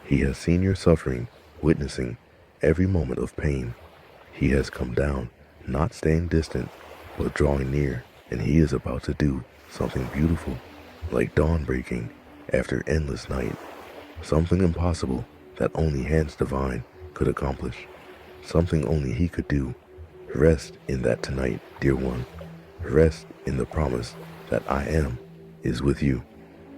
He has seen your suffering, witnessing every moment of pain. He has come down, not staying distant, but drawing near, and he is about to do something beautiful, like dawn breaking after endless night. Something impossible that only hands divine could accomplish. Something only he could do. Rest in that tonight, dear one. Rest in the promise that I am is with you.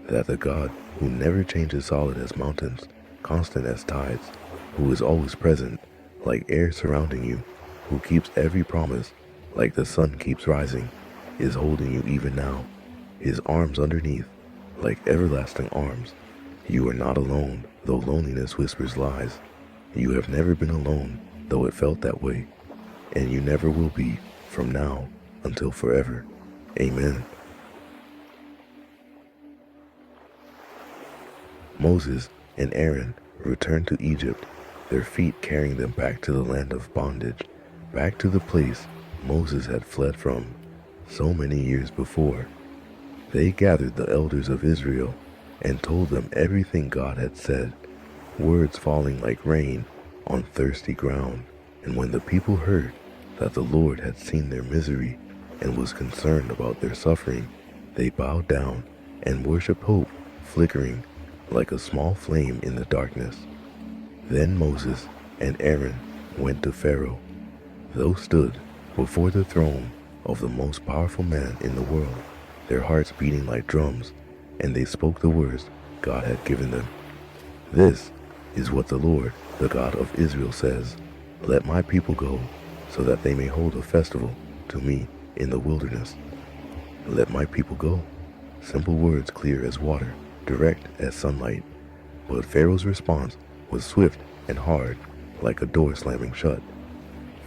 That the God who never changes, solid as mountains, constant as tides, who is always present, like air surrounding you, who keeps every promise, like the sun keeps rising, is holding you even now, his arms underneath, like everlasting arms. You are not alone, though loneliness whispers lies. You have never been alone, though it felt that way, and you never will be from now until forever. Amen. Moses and Aaron returned to Egypt, their feet carrying them back to the land of bondage, back to the place Moses had fled from so many years before. They gathered the elders of Israel and told them everything God had said, words falling like rain on thirsty ground. And when the people heard that the Lord had seen their misery and was concerned about their suffering, they bowed down and worshiped hope flickering like a small flame in the darkness. Then Moses and Aaron went to Pharaoh. Those stood before the throne of the most powerful man in the world, their hearts beating like drums, and they spoke the words God had given them. This is what the Lord, the God of Israel, says. Let my people go, so that they may hold a festival to me in the wilderness. Let my people go. Simple words clear as water, direct as sunlight. But Pharaoh's response was swift and hard, like a door slamming shut.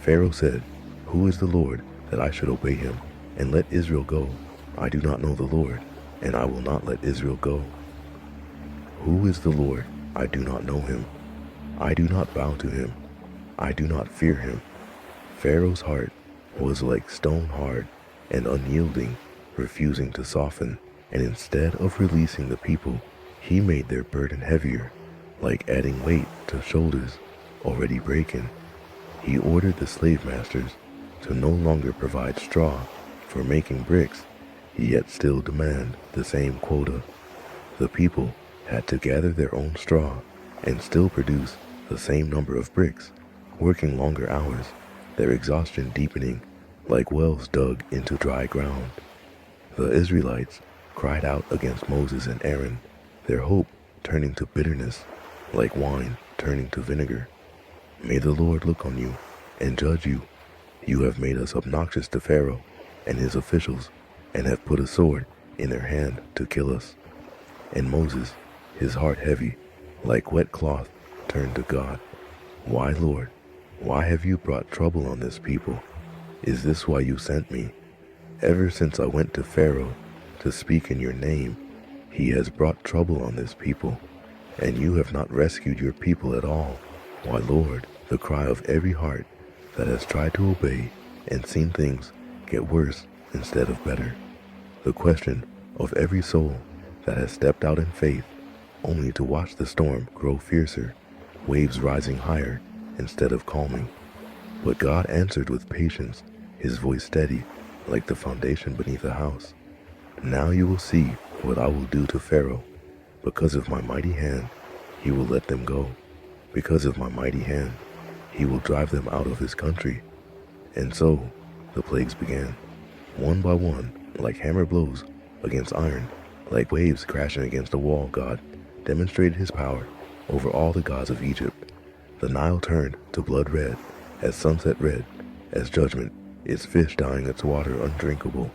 Pharaoh said, Who is the Lord that I should obey him and let Israel go? I do not know the Lord, and I will not let Israel go. Who is the Lord? I do not know him. I do not bow to him. I do not fear him. Pharaoh's heart was like stone hard and unyielding, refusing to soften, and instead of releasing the people, he made their burden heavier, like adding weight to shoulders already breaking. He ordered the slave masters to no longer provide straw for making bricks, yet still demand the same quota. The people had to gather their own straw and still produce the same number of bricks, working longer hours, their exhaustion deepening like wells dug into dry ground. The Israelites cried out against Moses and Aaron, their hope turning to bitterness, like wine turning to vinegar. May the Lord look on you and judge you. You have made us obnoxious to Pharaoh and his officials, and have put a sword in their hand to kill us. And Moses, his heart heavy, like wet cloth, turned to God. Why, Lord, why have you brought trouble on this people? Is this why you sent me? Ever since I went to Pharaoh to speak in your name, he has brought trouble on this people, and you have not rescued your people at all. Why, Lord, the cry of every heart that has tried to obey and seen things get worse instead of better. The question of every soul that has stepped out in faith only to watch the storm grow fiercer, waves rising higher instead of calming. But God answered with patience, his voice steady like the foundation beneath a house. Now you will see what I will do to Pharaoh. Because of my mighty hand, he will let them go. Because of my mighty hand, he will drive them out of his country. And so the plagues began, one by one, like hammer blows against iron, like waves crashing against a wall. God demonstrated his power over all the gods of Egypt. The Nile turned to blood red, as sunset red, as judgment, its fish dyeing its water undrinkable.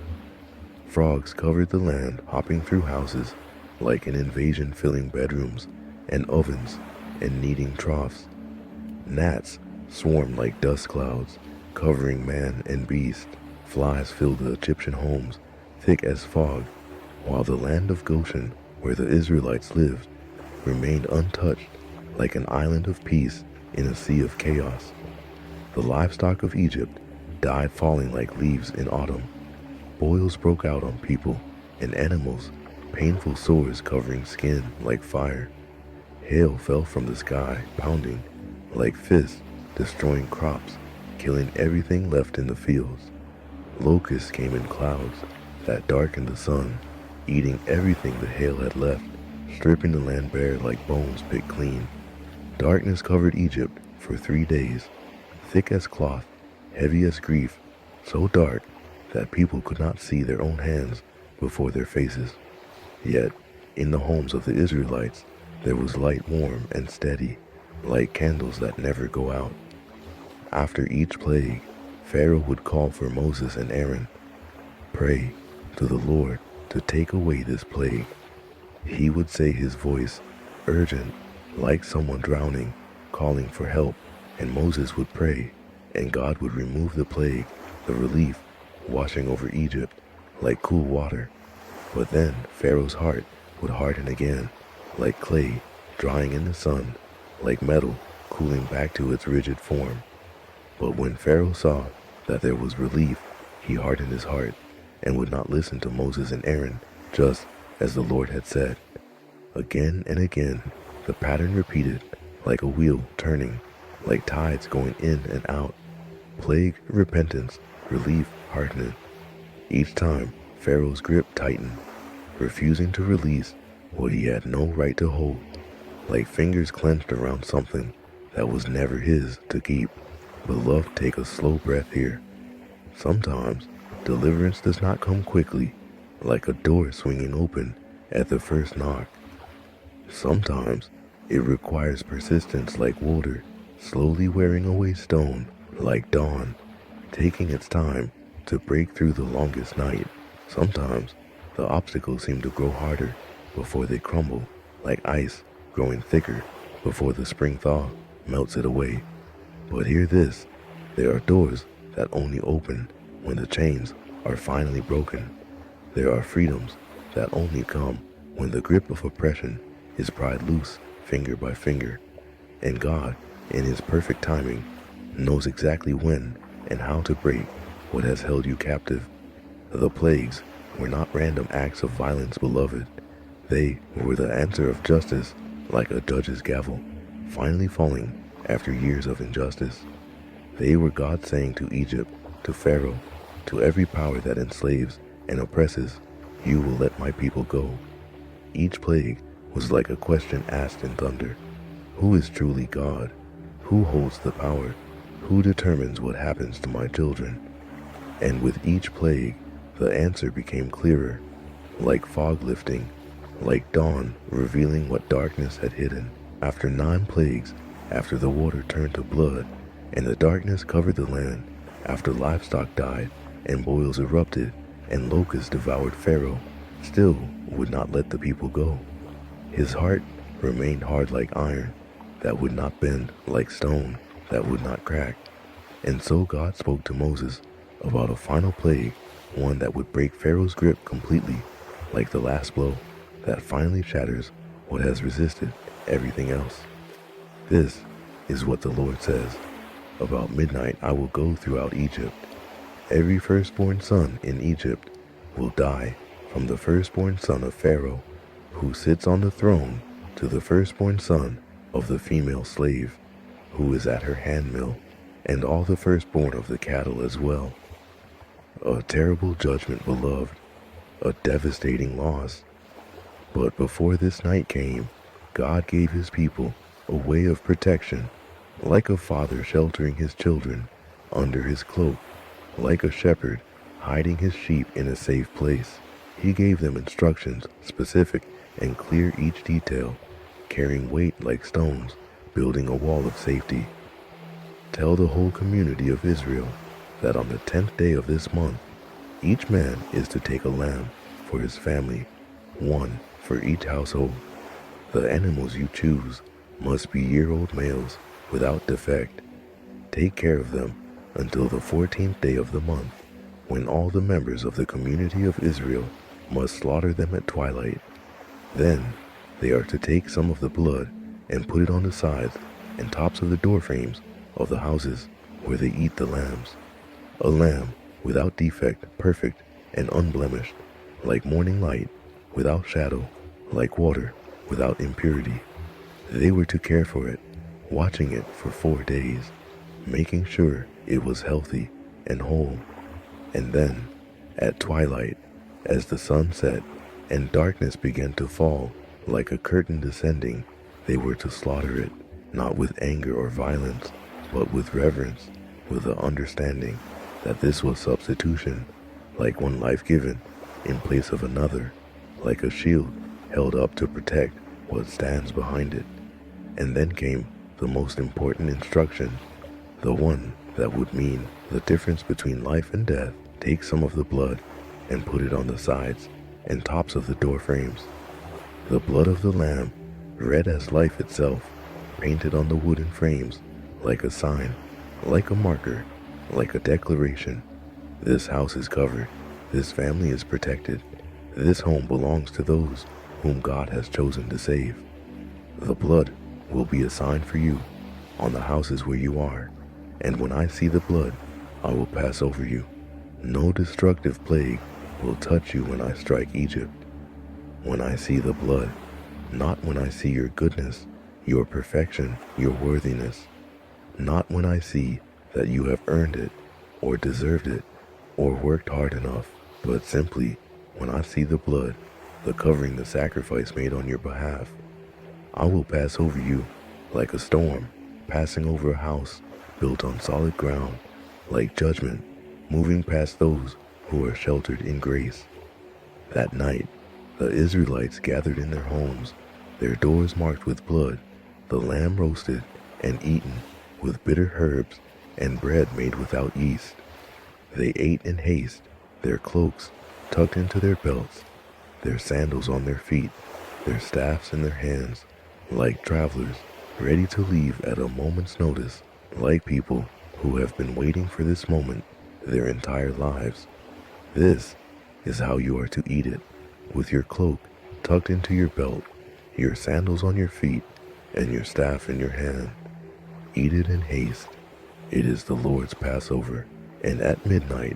Frogs covered the land, hopping through houses, like an invasion filling bedrooms and ovens and kneading troughs. Gnats swarmed like dust clouds, covering man and beast. Flies filled the Egyptian homes, thick as fog, while the land of Goshen, where the Israelites lived, remained untouched, like an island of peace in a sea of chaos. The livestock of Egypt died falling like leaves in autumn. Boils broke out on people and animals, painful sores covering skin like fire. Hail fell from the sky, pounding like fists, destroying crops, killing everything left in the fields. Locusts came in clouds that darkened the sun, eating everything the hail had left, stripping the land bare like bones picked clean. Darkness covered Egypt for 3 days, thick as cloth, heavy as grief, so dark that people could not see their own hands before their faces. Yet, in the homes of the Israelites, there was light warm and steady, like candles that never go out. After each plague, Pharaoh would call for Moses and Aaron. Pray to the Lord to take away this plague. He would say, his voice urgent, like someone drowning, calling for help, and Moses would pray, and God would remove the plague, the relief, washing over Egypt like cool water. But then Pharaoh's heart would harden again, like clay drying in the sun, like metal cooling back to its rigid form. But when Pharaoh saw that there was relief, he hardened his heart and would not listen to Moses and Aaron, just as the Lord had said. Again and again, the pattern repeated, like a wheel turning, like tides going in and out. Plague, repentance, relief, hardening. Each time, Pharaoh's grip tightened, refusing to release what he had no right to hold, like fingers clenched around something that was never his to keep. Beloved, take a slow breath here. Sometimes, deliverance does not come quickly, like a door swinging open at the first knock. Sometimes, it requires persistence like water, slowly wearing away stone, like dawn, taking its time to break through the longest night. Sometimes, the obstacles seem to grow harder before they crumble, like ice growing thicker before the spring thaw melts it away. But hear this, there are doors that only open when the chains are finally broken. There are freedoms that only come when the grip of oppression is pried loose finger by finger. And God, in his perfect timing, knows exactly when and how to break what has held you captive. The plagues were not random acts of violence, beloved. They were the answer of justice, like a judge's gavel, finally falling after years of injustice. They were God saying to Egypt, to Pharaoh, to every power that enslaves and oppresses, you will let my people go. Each plague was like a question asked in thunder. Who is truly God? Who holds the power? Who determines what happens to my children? And with each plague, the answer became clearer, like fog lifting, like dawn revealing what darkness had hidden. After 9 plagues, after the water turned to blood, and the darkness covered the land, after livestock died, and boils erupted, and locusts devoured Pharaoh, still would not let the people go. His heart remained hard like iron, that would not bend, like stone, that would not crack. And so God spoke to Moses about a final plague, one that would break Pharaoh's grip completely, like the last blow, that finally shatters what has resisted everything else. This is what the Lord says. About midnight I will go throughout Egypt. Every firstborn son in Egypt will die, from the firstborn son of Pharaoh, who sits on the throne, to the firstborn son of the female slave, who is at her handmill, and all the firstborn of the cattle as well. A terrible judgment, beloved, a devastating loss. But before this night came, God gave his people a way of protection, like a father sheltering his children under his cloak, like a shepherd hiding his sheep in a safe place. He gave them instructions, specific and clear each detail, carrying weight like stones, building a wall of safety. Tell the whole community of Israel that on the 10th day of this month, each man is to take a lamb for his family, one for each household. The animals you choose must be year-old males without defect. Take care of them until the 14th day of the month, when all the members of the community of Israel must slaughter them at twilight. Then they are to take some of the blood and put it on the sides and tops of the door frames of the houses where they eat the lambs. A lamb without defect, perfect and unblemished, like morning light, without shadow, like water, without impurity. They were to care for it, watching it for 4 days, making sure it was healthy and whole. And then, at twilight, as the sun set and darkness began to fall like a curtain descending, they were to slaughter it, not with anger or violence, but with reverence, with the understanding that this was substitution, like one life given in place of another, like a shield held up to protect what stands behind it. And then came the most important instruction, the one that would mean the difference between life and death. Take some of the blood and put it on the sides and tops of the door frames. The blood of the lamb, red as life itself, painted on the wooden frames, like a sign, like a marker, like a declaration. This house is covered. This family is protected. This home belongs to those whom God has chosen to save. The blood will be a sign for you on the houses where you are, and when I see the blood, I will pass over you. No destructive plague will touch you when I strike Egypt. When I see the blood, not when I see your goodness, your perfection, your worthiness, not when I see that you have earned it, or deserved it, or worked hard enough, but simply when I see the blood, the covering, the sacrifice made on your behalf. I will pass over you like a storm passing over a house built on solid ground, like judgment moving past those who are sheltered in grace. That night, the Israelites gathered in their homes, their doors marked with blood, the lamb roasted and eaten with bitter herbs and bread made without yeast. They ate in haste, their cloaks tucked into their belts, their sandals on their feet, their staffs in their hands, like travelers ready to leave at a moment's notice, like people who have been waiting for this moment their entire lives. This is how you are to eat it, with your cloak tucked into your belt, your sandals on your feet, and your staff in your hand. Eat it in haste. It is the Lord's Passover, and at midnight,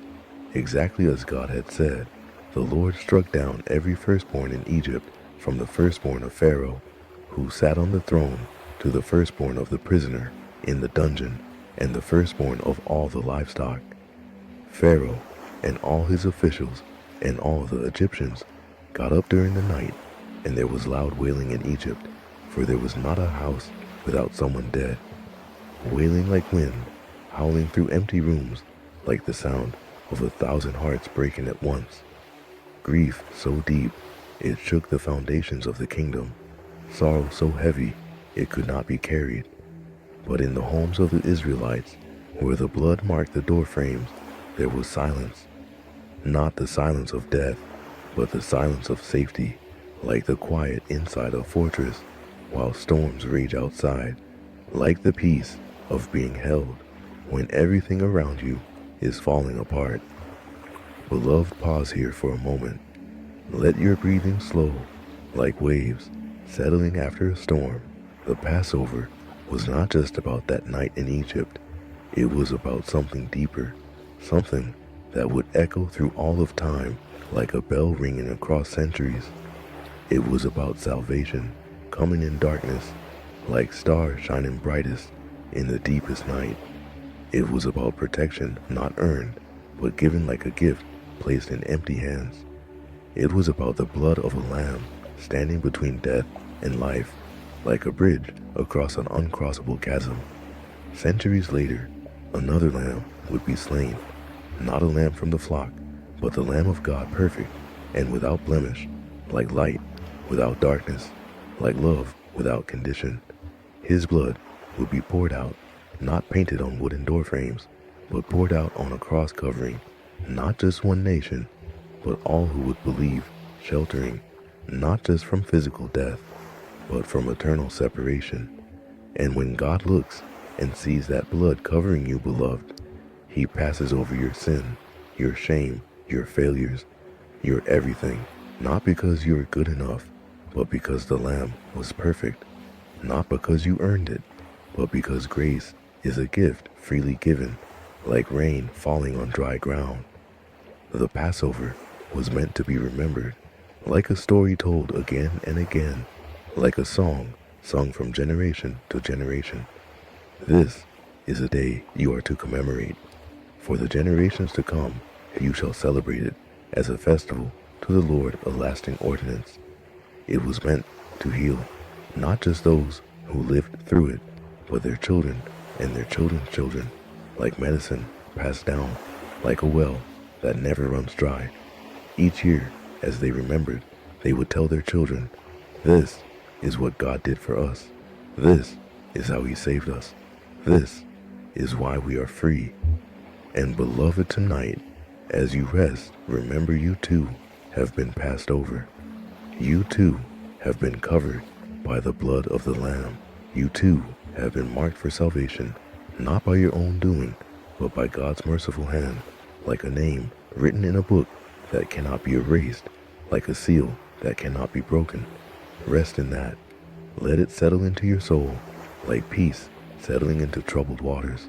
exactly as God had said, the Lord struck down every firstborn in Egypt, from the firstborn of Pharaoh, who sat on the throne, to the firstborn of the prisoner in the dungeon. and the firstborn of all the livestock. Pharaoh and all his officials and all the Egyptians got up during the night, and there was loud wailing in Egypt, for there was not a house without someone dead. Wailing like wind, howling through empty rooms, like the sound of 1,000 hearts breaking at once. Grief so deep, it shook the foundations of the kingdom. Sorrow so heavy, it could not be carried. But in the homes of the Israelites, where the blood marked the door frames, there was silence. Not the silence of death, but the silence of safety, like the quiet inside a fortress, while storms rage outside, like the peace of being held when everything around you is falling apart. Beloved, pause here for a moment. Let your breathing slow, like waves settling after a storm. The Passover was not just about that night in Egypt. It was about something deeper, something that would echo through all of time like a bell ringing across centuries. It was about salvation coming in darkness, like stars shining brightest in the deepest night. It was about protection not earned, but given like a gift placed in empty hands. It was about the blood of a lamb standing between death and life, like a bridge across an uncrossable chasm. Centuries later, another lamb would be slain, not a lamb from the flock, but the Lamb of God, perfect and without blemish, like light without darkness, like love without condition. His blood would be poured out, not painted on wooden door frames, but poured out on a cross covering not just one nation, but all who would believe, sheltering not just from physical death, but from eternal separation. And when God looks and sees that blood covering you, beloved, he passes over your sin, your shame, your failures, your everything, not because you are good enough, but because the Lamb was perfect, not because you earned it, but because grace is a gift freely given, like rain falling on dry ground. The Passover was meant to be remembered, like a story told again and again, like a song sung from generation to generation. This is a day you are to commemorate. For the generations to come, you shall celebrate it as a festival to the Lord, a lasting ordinance. It was meant to heal not just those who lived through it, but their children and their children's children, like medicine passed down, like a well that never runs dry. Each year, as they remembered, they would tell their children, "This is what God did for us. This is how he saved us. This is why we are free." And beloved, tonight, as you rest, remember you too have been passed over. You too have been covered by the blood of the Lamb. You too have been marked for salvation, not by your own doing, but by God's merciful hand, like a name written in a book that cannot be erased, like a seal that cannot be broken. Rest in that. Let it settle into your soul, like peace settling into troubled waters.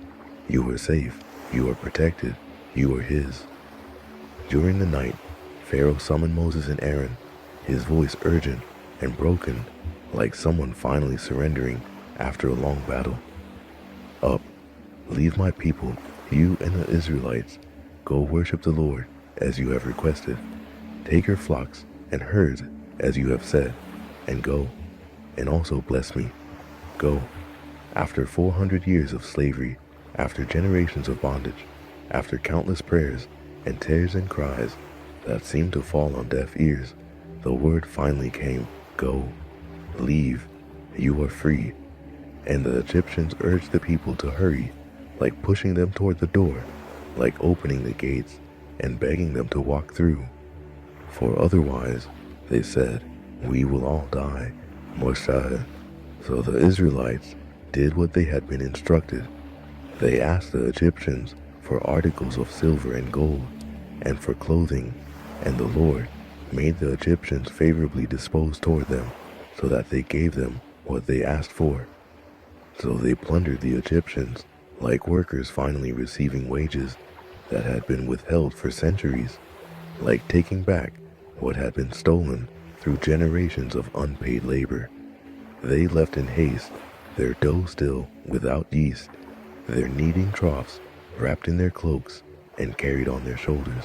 You are safe. You are protected. You are his. During the night, Pharaoh summoned Moses and Aaron, his voice urgent and broken, like someone finally surrendering after a long battle. "Up, leave my people, you and the Israelites. Go worship the Lord as you have requested. Take your flocks and herds as you have said, and go, and also bless me. Go." After 400 years of slavery, after generations of bondage, after countless prayers and tears and cries that seemed to fall on deaf ears, the word finally came, "Go, leave, you are free." And the Egyptians urged the people to hurry, like pushing them toward the door, like opening the gates and begging them to walk through. For otherwise, they said, "We will all die." Moshe. So the Israelites did what they had been instructed. They asked the Egyptians for articles of silver and gold, and for clothing, and the Lord made the Egyptians favorably disposed toward them, so that they gave them what they asked for. So they plundered the Egyptians, like workers finally receiving wages that had been withheld for centuries, like taking back what had been stolen through generations of unpaid labor. They left in haste, their dough still without yeast, their kneading troughs wrapped in their cloaks and carried on their shoulders.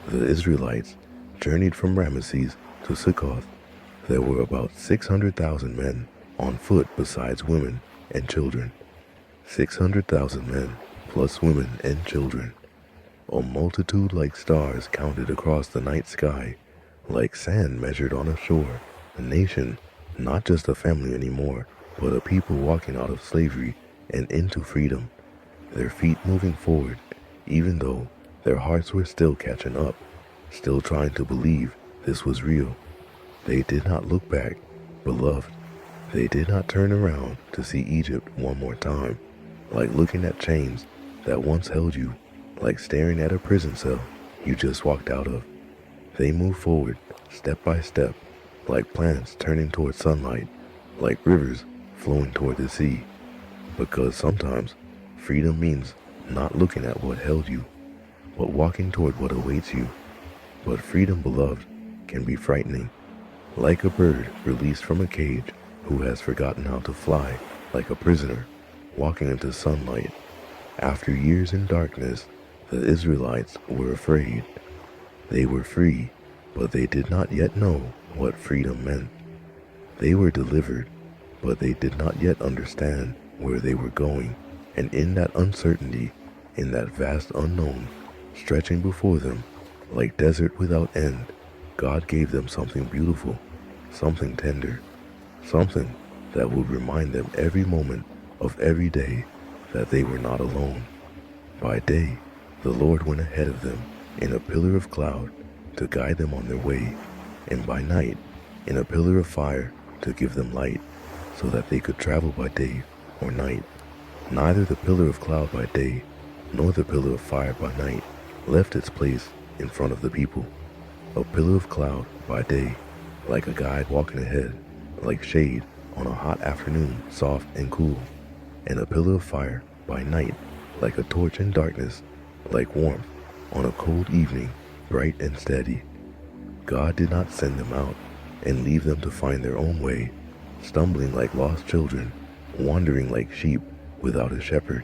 The Israelites journeyed from Ramesses to Succoth. There were about 600,000 men on foot besides women and children. 600,000 men plus women and children. A multitude like stars counted across the night sky, like sand measured on a shore. A nation, not just a family anymore, but a people walking out of slavery and into freedom. Their feet moving forward, even though their hearts were still catching up, still trying to believe this was real. They did not look back, beloved. They did not turn around to see Egypt one more time, like looking at chains that once held you, like staring at a prison cell you just walked out of. They moved forward, step by step, like plants turning toward sunlight, like rivers flowing toward the sea. Because sometimes freedom means not looking at what held you, but walking toward what awaits you. But freedom, beloved, can be frightening, like a bird released from a cage who has forgotten how to fly, like a prisoner walking into sunlight. After years in darkness, the Israelites were afraid. They were free, but they did not yet know what freedom meant. They were delivered, but they did not yet understand where they were going. And in that uncertainty, in that vast unknown, stretching before them, like desert without end, God gave them something beautiful, something tender, something that would remind them every moment of every day that they were not alone. By day, the Lord went ahead of them in a pillar of cloud to guide them on their way, and by night, in a pillar of fire to give them light, so that they could travel by day or night. Neither the pillar of cloud by day, nor the pillar of fire by night left its place in front of the people. A pillar of cloud by day, like a guide walking ahead, like shade on a hot afternoon, soft and cool. And a pillar of fire by night, like a torch in darkness, like warmth on a cold evening, bright and steady. God did not send them out and leave them to find their own way, stumbling like lost children, wandering like sheep without a shepherd.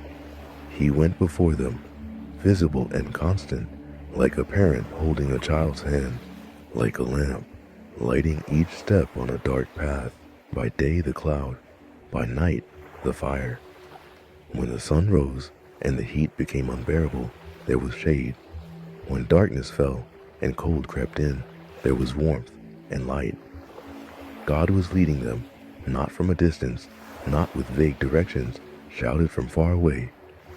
He went before them, visible and constant, like a parent holding a child's hand, like a lamp, lighting each step on a dark path. By day the cloud, by night the fire. When the sun rose and the heat became unbearable, there was shade. When darkness fell and cold crept in, there was warmth and light. God was leading them, not from a distance, not with vague directions shouted from far away,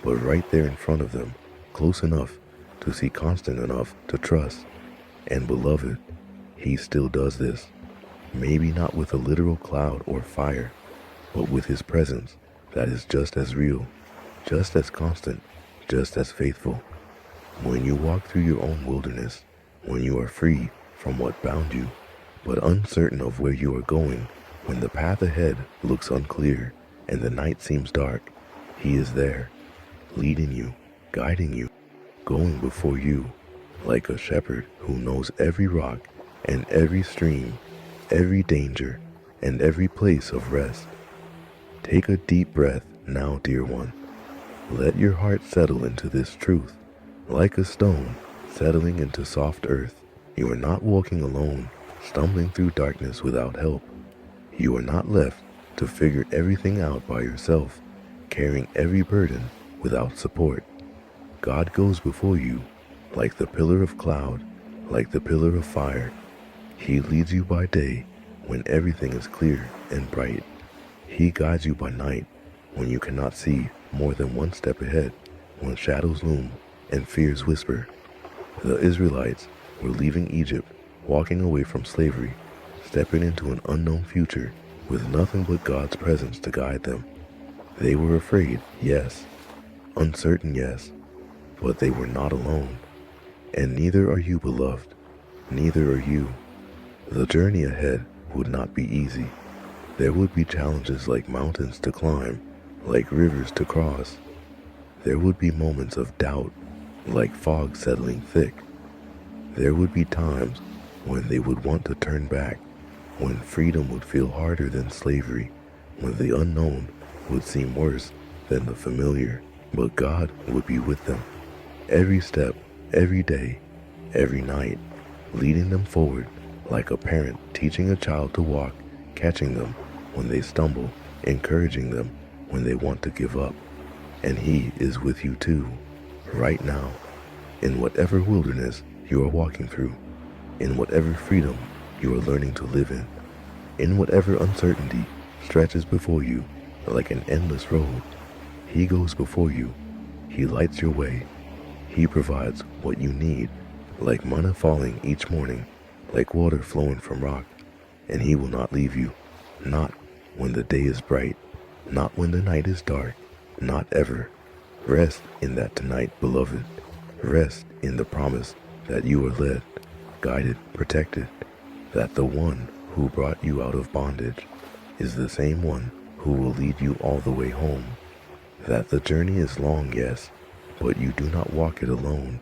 but right there in front of them, close enough to see, constant enough to trust. And beloved, he still does this. Maybe not with a literal cloud or fire, but with his presence that is just as real, just as constant, just as faithful. When you walk through your own wilderness, when you are free from what bound you, but uncertain of where you are going, when the path ahead looks unclear and the night seems dark, he is there, leading you, guiding you, going before you, like a shepherd who knows every rock and every stream, every danger, and every place of rest. Take a deep breath now, dear one. Let your heart settle into this truth, like a stone settling into soft earth. You are not walking alone, stumbling through darkness without help. You are not left to figure everything out by yourself, carrying every burden without support. God goes before you, like the pillar of cloud, like the pillar of fire. He leads you by day when everything is clear and bright. He guides you by night when you cannot see more than one step ahead, when shadows loom and fears whisper. The Israelites were leaving Egypt, walking away from slavery, stepping into an unknown future with nothing but God's presence to guide them. They were afraid, yes, uncertain, yes, but they were not alone. And neither are you, beloved, neither are you. The journey ahead would not be easy. There would be challenges like mountains to climb, like rivers to cross. There would be moments of doubt, like fog settling thick. There would be times when they would want to turn back, when freedom would feel harder than slavery, when the unknown would seem worse than the familiar. but God would be with them every step, every day, every night, leading them forward like a parent teaching a child to walk, catching them when they stumble, encouraging them when they want to give up. And He is with you too, right now, in whatever wilderness you are walking through, in whatever freedom you are learning to live in whatever uncertainty stretches before you like an endless road. He goes before you. He lights your way. He provides what you need, like manna falling each morning, like water flowing from rock. And He will not leave you, not when the day is bright, not when the night is dark, not ever. Rest in that tonight, beloved. Rest in the promise that you are led, guided, protected, that the one who brought you out of bondage is the same one who will lead you all the way home, that the journey is long, yes, but you do not walk it alone.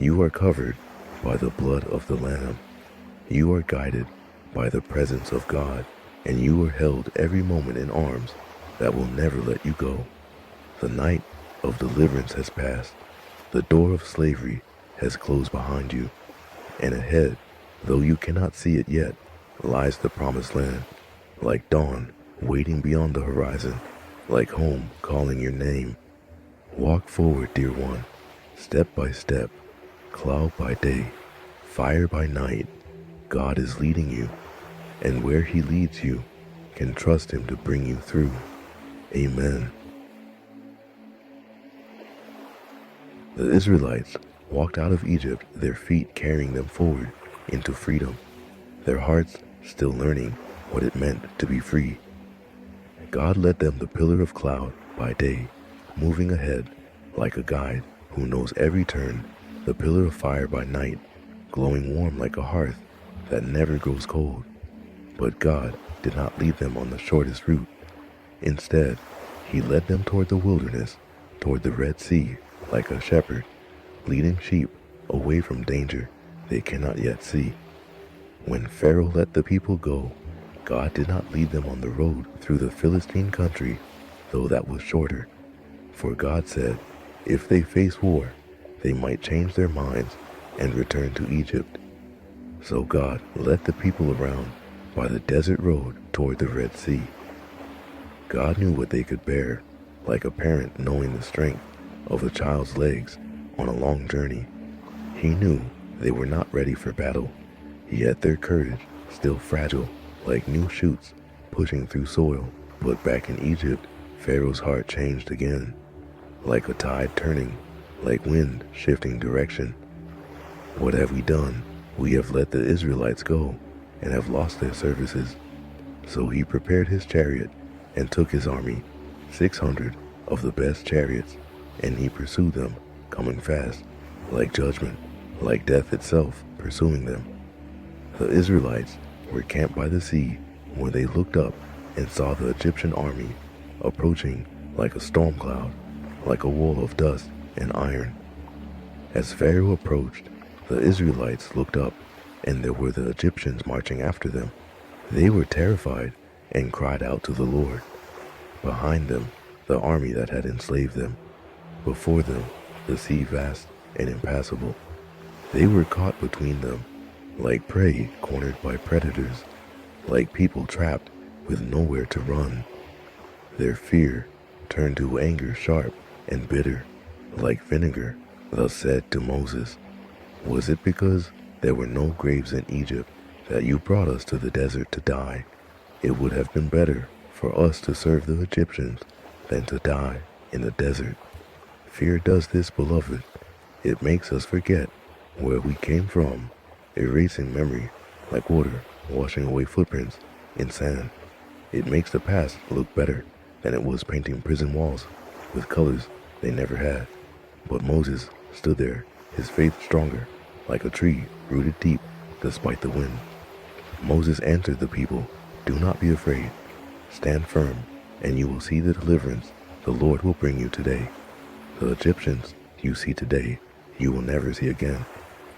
You are covered by the blood of the Lamb. You are guided by the presence of God, and you are held every moment in arms that will never let you go. The night of deliverance has passed. The door of slavery has closed behind you, and ahead, though you cannot see it yet, lies the promised land, like dawn waiting beyond the horizon, like home calling your name. Walk forward, dear one, step by step, cloud by day, fire by night. God is leading you, and where He leads you, can trust Him to bring you through. Amen. The Israelites walked out of Egypt, their feet carrying them forward into freedom, their hearts still learning what it meant to be free. God led them the pillar of cloud by day, moving ahead like a guide who knows every turn, the pillar of fire by night, glowing warm like a hearth that never grows cold. But God did not lead them on the shortest route. Instead, He led them toward the wilderness, toward the Red Sea, like a shepherd, leading sheep away from danger they cannot yet see. When Pharaoh let the people go, God did not lead them on the road through the Philistine country, though that was shorter. For God said, if they face war, they might change their minds and return to Egypt. So God led the people around by the desert road toward the Red Sea. God knew what they could bear, like a parent knowing the strength of a child's legs on a long journey. He knew they were not ready for battle, yet their courage still fragile, like new shoots pushing through soil. But back in Egypt, Pharaoh's heart changed again, like a tide turning, like wind shifting direction. What have we done? We have let the Israelites go and have lost their services. So he prepared his chariot and took his army, 600 of the best chariots, and he pursued them, coming fast, like judgment, like death itself pursuing them. The Israelites were camped by the sea when they looked up and saw the Egyptian army approaching like a storm cloud, like a wall of dust and iron. As Pharaoh approached, the Israelites looked up, and there were the Egyptians marching after them. They were terrified and cried out to the Lord. Behind them, the army that had enslaved them. Before them, the sea vast and impassable. They were caught between them, like prey cornered by predators, like people trapped with nowhere to run. Their fear turned to anger sharp and bitter, like vinegar. Thus said to Moses, was it because there were no graves in Egypt that you brought us to the desert to die? It would have been better for us to serve the Egyptians than to die in the desert. Fear does this, beloved. It makes us forget where we came from, erasing memory like water washing away footprints in sand. It makes the past look better than it was painting prison walls with colors they never had. But Moses stood there, his faith stronger, like a tree rooted deep despite the wind. Moses answered the people, do not be afraid. Stand firm, and you will see the deliverance the Lord will bring you today. The Egyptians you see today, you will never see again.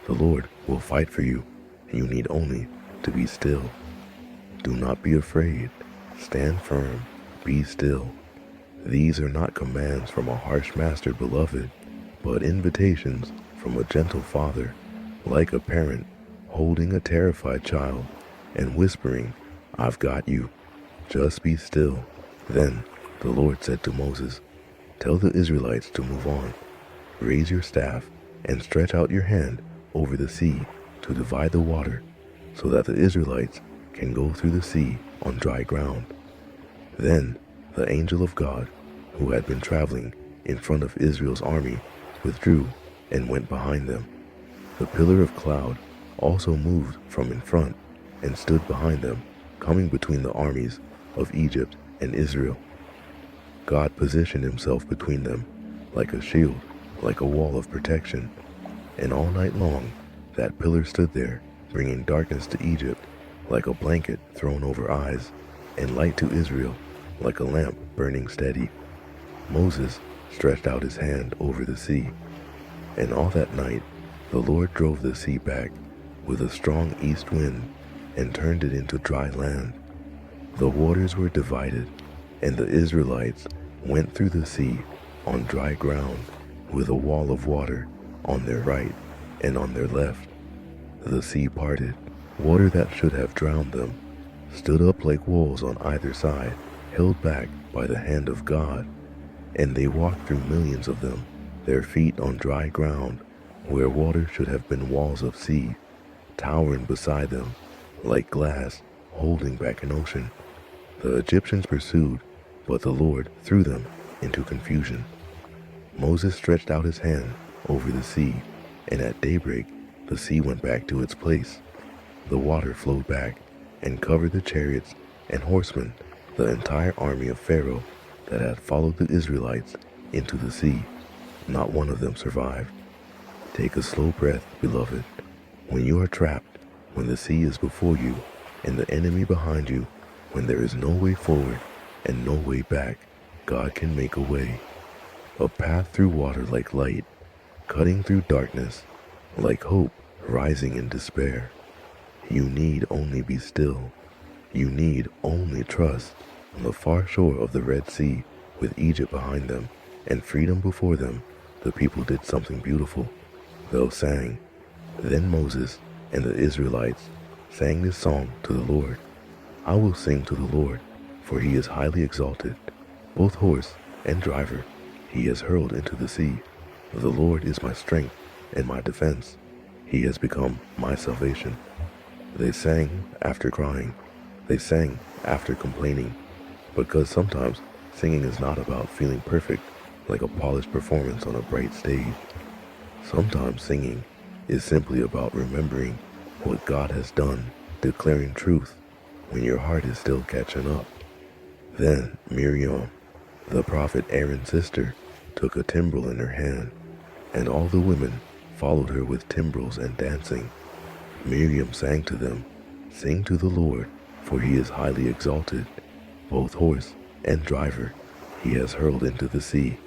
The Lord will fight for you, and you need only to be still. Do not be afraid. Stand firm. Be still. These are not commands from a harsh master, beloved, but invitations from a gentle father, like a parent holding a terrified child and whispering, "I've got you. Just be still." Then the Lord said to Moses, "Tell the Israelites to move on. Raise your staff and stretch out your hand over the sea to divide the water, so that the Israelites can go through the sea on dry ground." Then the angel of God, who had been traveling in front of Israel's army, withdrew and went behind them. The pillar of cloud also moved from in front and stood behind them, coming between the armies of Egypt and Israel. God positioned himself between them like a shield, like a wall of protection. And all night long that pillar stood there, bringing darkness to Egypt like a blanket thrown over eyes, and light to Israel like a lamp burning steady. Moses stretched out his hand over the sea, and all that night the Lord drove the sea back with a strong east wind and turned it into dry land. The waters were divided, and the Israelites went through the sea on dry ground with a wall of water on their right and on their left. The sea parted. Water that should have drowned them stood up like walls on either side, held back by the hand of God, and they walked through millions of them, their feet on dry ground, where water should have been walls of sea, towering beside them like glass holding back an ocean. The Egyptians pursued, but the Lord threw them into confusion. Moses stretched out his hand over the sea, and at daybreak the sea went back to its place. The water flowed back and covered the chariots and horsemen, the entire army of Pharaoh that had followed the Israelites into the sea. Not one of them survived. Take a slow breath, beloved. When you are trapped, when the sea is before you and the enemy behind you, when there is no way forward and no way back, God can make a way. A path through water like light, cutting through darkness, like hope rising in despair. You need only be still. You need only trust. On the far shore of the Red Sea, with Egypt behind them and freedom before them, the people did something beautiful. They sang. Then Moses and the Israelites sang this song to the Lord. "I will sing to the Lord, for he is highly exalted. Both horse and driver he has hurled into the sea. The Lord is my strength and my defense. He has become my salvation." They sang after crying. They sang after complaining, because sometimes singing is not about feeling perfect like a polished performance on a bright stage. Sometimes singing is simply about remembering what God has done, declaring truth when your heart is still catching up. Then Miriam, the prophet Aaron's sister, took a timbrel in her hand, and all the women followed her with timbrels and dancing. Miriam sang to them, "Sing to the Lord, for he is highly exalted. Both horse and driver he has hurled into the sea."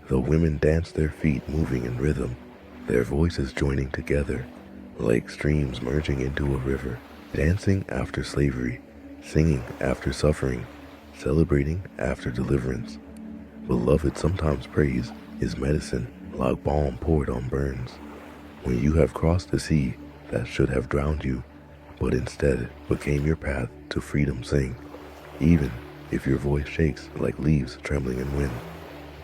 The women danced, their feet moving in rhythm, their voices joining together like streams merging into a river, dancing after slavery, singing after suffering, celebrating after deliverance. Beloved, sometimes praise is medicine like balm poured on burns. When you have crossed the sea that should have drowned you, but instead became your path to freedom, sing. Even if your voice shakes like leaves trembling in wind,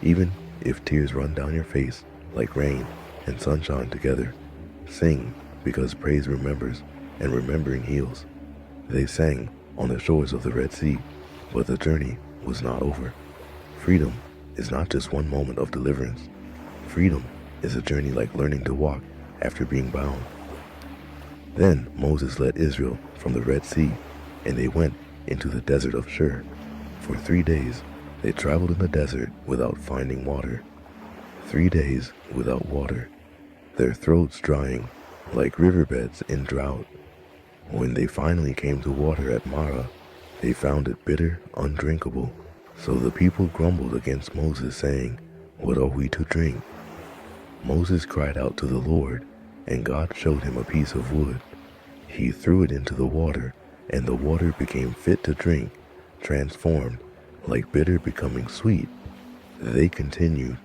even if tears run down your face like rain and sunshine together, sing, because praise remembers and remembering heals. They sang on the shores of the Red Sea, but the journey was not over. Freedom is not just one moment of deliverance. Freedom is a journey like learning to walk after being bound. Then Moses led Israel from the Red Sea, and they went into the desert of Shur. For 3 days they traveled in the desert without finding water. 3 days without water, their throats drying like riverbeds in drought. When they finally came to water at Marah, they found it bitter, undrinkable. So the people grumbled against Moses, saying, "What are we to drink?" Moses cried out to the Lord, and God showed him a piece of wood. He threw it into the water, and the water became fit to drink, transformed, like bitter becoming sweet. They continued,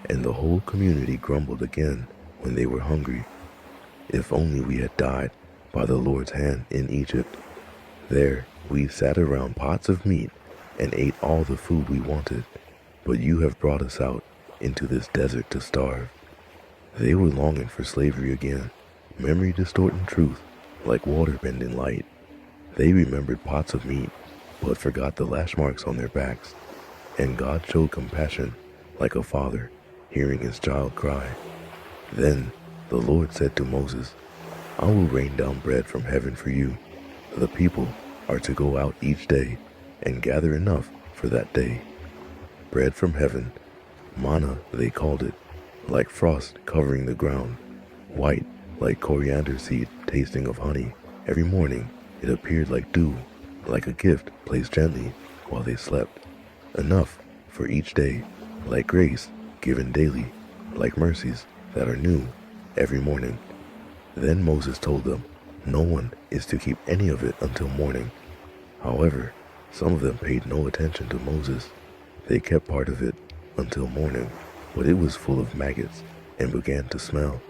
and the whole community grumbled again when they were hungry. If only we had died by the Lord's hand in Egypt. There we sat around pots of meat and ate all the food we wanted, but you have brought us out into this desert to starve. They were longing for slavery again, memory distorting truth like water bending light. They remembered pots of meat, but forgot the lash marks on their backs. And God showed compassion like a father hearing his child cry. Then the Lord said to Moses, I will rain down bread from heaven for you. The people are to go out each day and gather enough for that day. Bread from heaven, manna they called it, like frost covering the ground, white like coriander seed tasting of honey. Every morning it appeared like dew, like a gift placed gently while they slept. Enough for each day, like grace given daily, like mercies that are new every morning. Then Moses told them, no one is to keep any of it until morning. However, some of them paid no attention to Moses. They kept part of it until morning, but it was full of maggots and began to smell.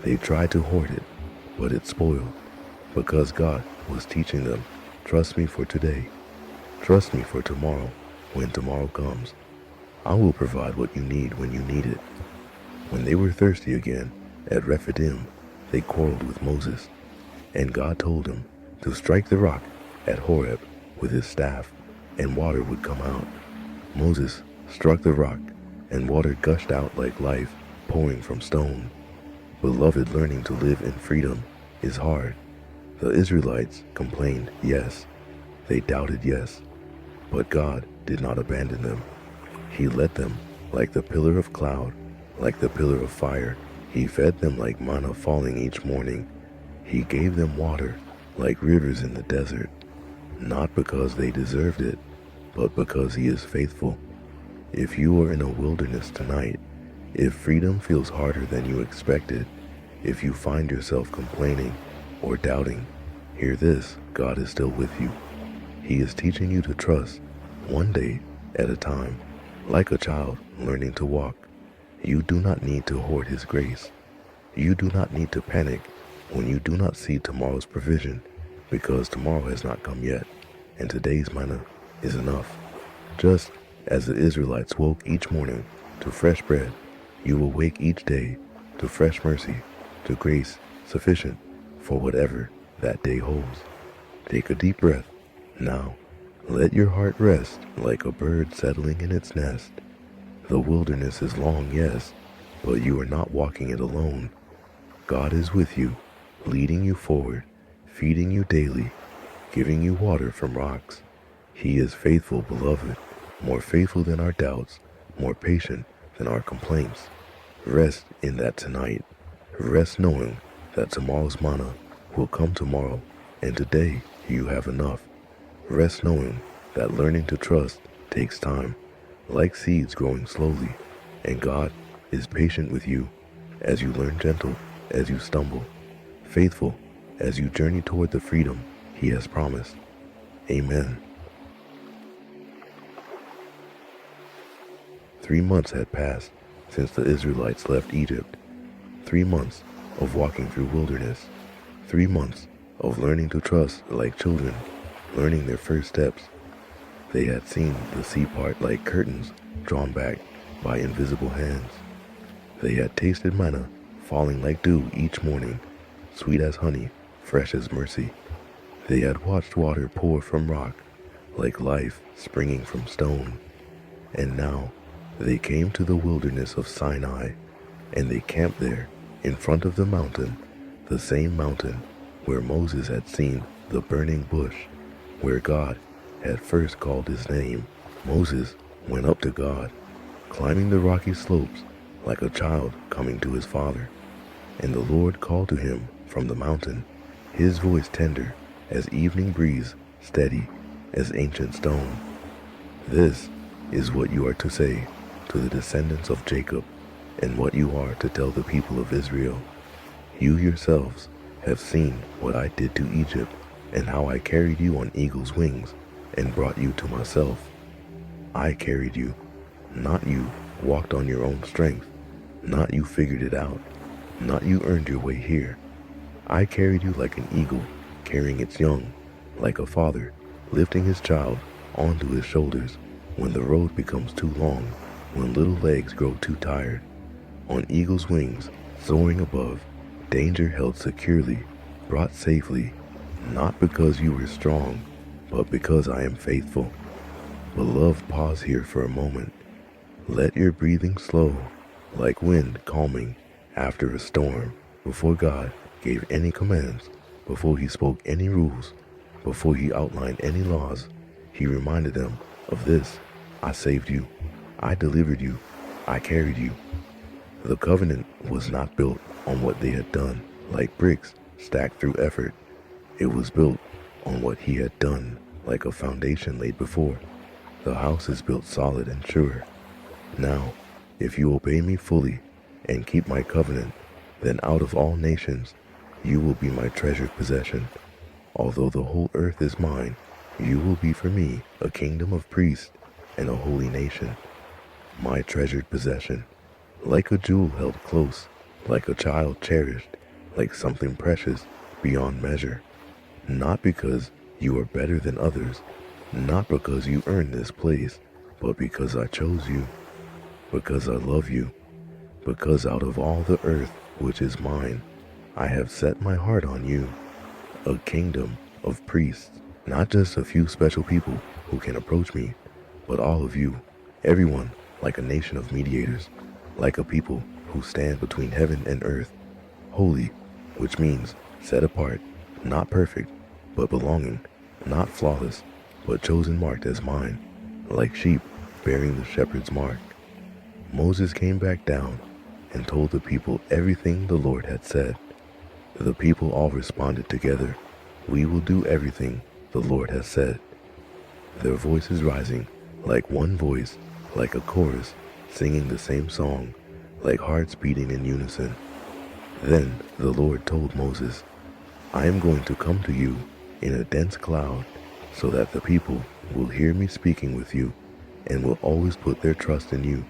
They tried to hoard it, but it spoiled, because God was teaching them, trust me for today. Trust me for tomorrow, when tomorrow comes. I will provide what you need when you need it. When they were thirsty again at Rephidim, they quarreled with Moses, and God told him to strike the rock at Horeb with his staff, and water would come out. Moses struck the rock, and water gushed out like life pouring from stone. Beloved, learning to live in freedom is hard. The Israelites complained, yes. They doubted, yes. But God did not abandon them. He led them like the pillar of cloud, like the pillar of fire. He fed them like manna falling each morning. He gave them water like rivers in the desert, not because they deserved it, but because he is faithful. If you are in a wilderness tonight, if freedom feels harder than you expected, if you find yourself complaining or doubting, hear this, God is still with you. He is teaching you to trust one day at a time, like a child learning to walk. You do not need to hoard his grace. You do not need to panic when you do not see tomorrow's provision, because tomorrow has not come yet, and today's manna is enough. Just as the Israelites woke each morning to fresh bread, you will wake each day to fresh mercy, to grace sufficient for whatever that day holds. Take a deep breath. Now, let your heart rest like a bird settling in its nest. The wilderness is long, yes, but you are not walking it alone. God is with you, leading you forward, feeding you daily, giving you water from rocks. He is faithful, beloved, more faithful than our doubts, more patient than our complaints. Rest in that tonight. Rest knowing that tomorrow's manna will come tomorrow, and today you have enough. Rest knowing that learning to trust takes time, like seeds growing slowly, and God is patient with you as you learn, gentle as you stumble, faithful as you journey toward the freedom he has promised. Amen. 3 months had passed since the Israelites left Egypt. 3 months of walking through wilderness. 3 months of learning to trust like children, learning their first steps. They had seen the sea part like curtains drawn back by invisible hands. They had tasted manna falling like dew each morning, sweet as honey, fresh as mercy. They had watched water pour from rock, like life springing from stone. And now they came to the wilderness of Sinai, and they camped there in front of the mountain, the same mountain where Moses had seen the burning bush, where God had first called his name. Moses went up to God, climbing the rocky slopes like a child coming to his father. And the Lord called to him from the mountain, his voice tender as evening breeze, steady as ancient stone. This is what you are to say to the descendants of Jacob, and what you are to tell the people of Israel. You yourselves have seen what I did to Egypt, and how I carried you on eagle's wings and brought you to myself. I carried you. Not you walked on your own strength. Not you figured it out. Not you earned your way here. I carried you like an eagle carrying its young, like a father lifting his child onto his shoulders when the road becomes too long, when little legs grow too tired. On eagle's wings, soaring above, danger held securely, brought safely, not because you were strong, but because I am faithful. Beloved, pause here for a moment. Let your breathing slow, like wind calming after a storm, before God gave any commands, before he spoke any rules, before he outlined any laws. He reminded them of this: I saved you, I delivered you, I carried you. The covenant was not built on what they had done, like bricks stacked through effort. It was built on what he had done, like a foundation laid before. The house is built solid and sure. Now, if you obey me fully and keep my covenant, then out of all nations you will be my treasured possession. Although the whole earth is mine, you will be for me a kingdom of priests and a holy nation. My treasured possession, like a jewel held close, like a child cherished, like something precious beyond measure. Not because you are better than others, not because you earned this place, but because I chose you, because I love you, because out of all the earth which is mine, I have set my heart on you, a kingdom of priests, not just a few special people who can approach me, but all of you, everyone, like a nation of mediators, like a people who stand between heaven and earth, holy, which means set apart, not perfect, but belonging, not flawless, but chosen, marked as mine, like sheep bearing the shepherd's mark. Moses came back down and told the people everything the Lord had said. The people all responded together, "We will do everything the Lord has said." Their voices rising like one voice, like a chorus, singing the same song, like hearts beating in unison. Then the Lord told Moses, "I am going to come to you in a dense cloud, so that the people will hear me speaking with you and will always put their trust in you."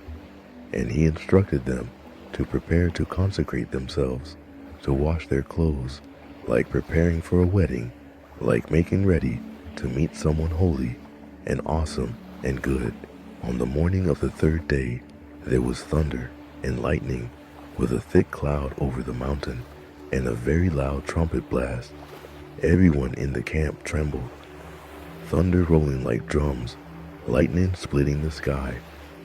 And he instructed them to prepare to consecrate themselves, to wash their clothes, like preparing for a wedding, like making ready to meet someone holy and awesome and good. On the morning of the third day, there was thunder and lightning, with a thick cloud over the mountain, and a very loud trumpet blast. Everyone in the camp trembled. Thunder rolling like drums, lightning splitting the sky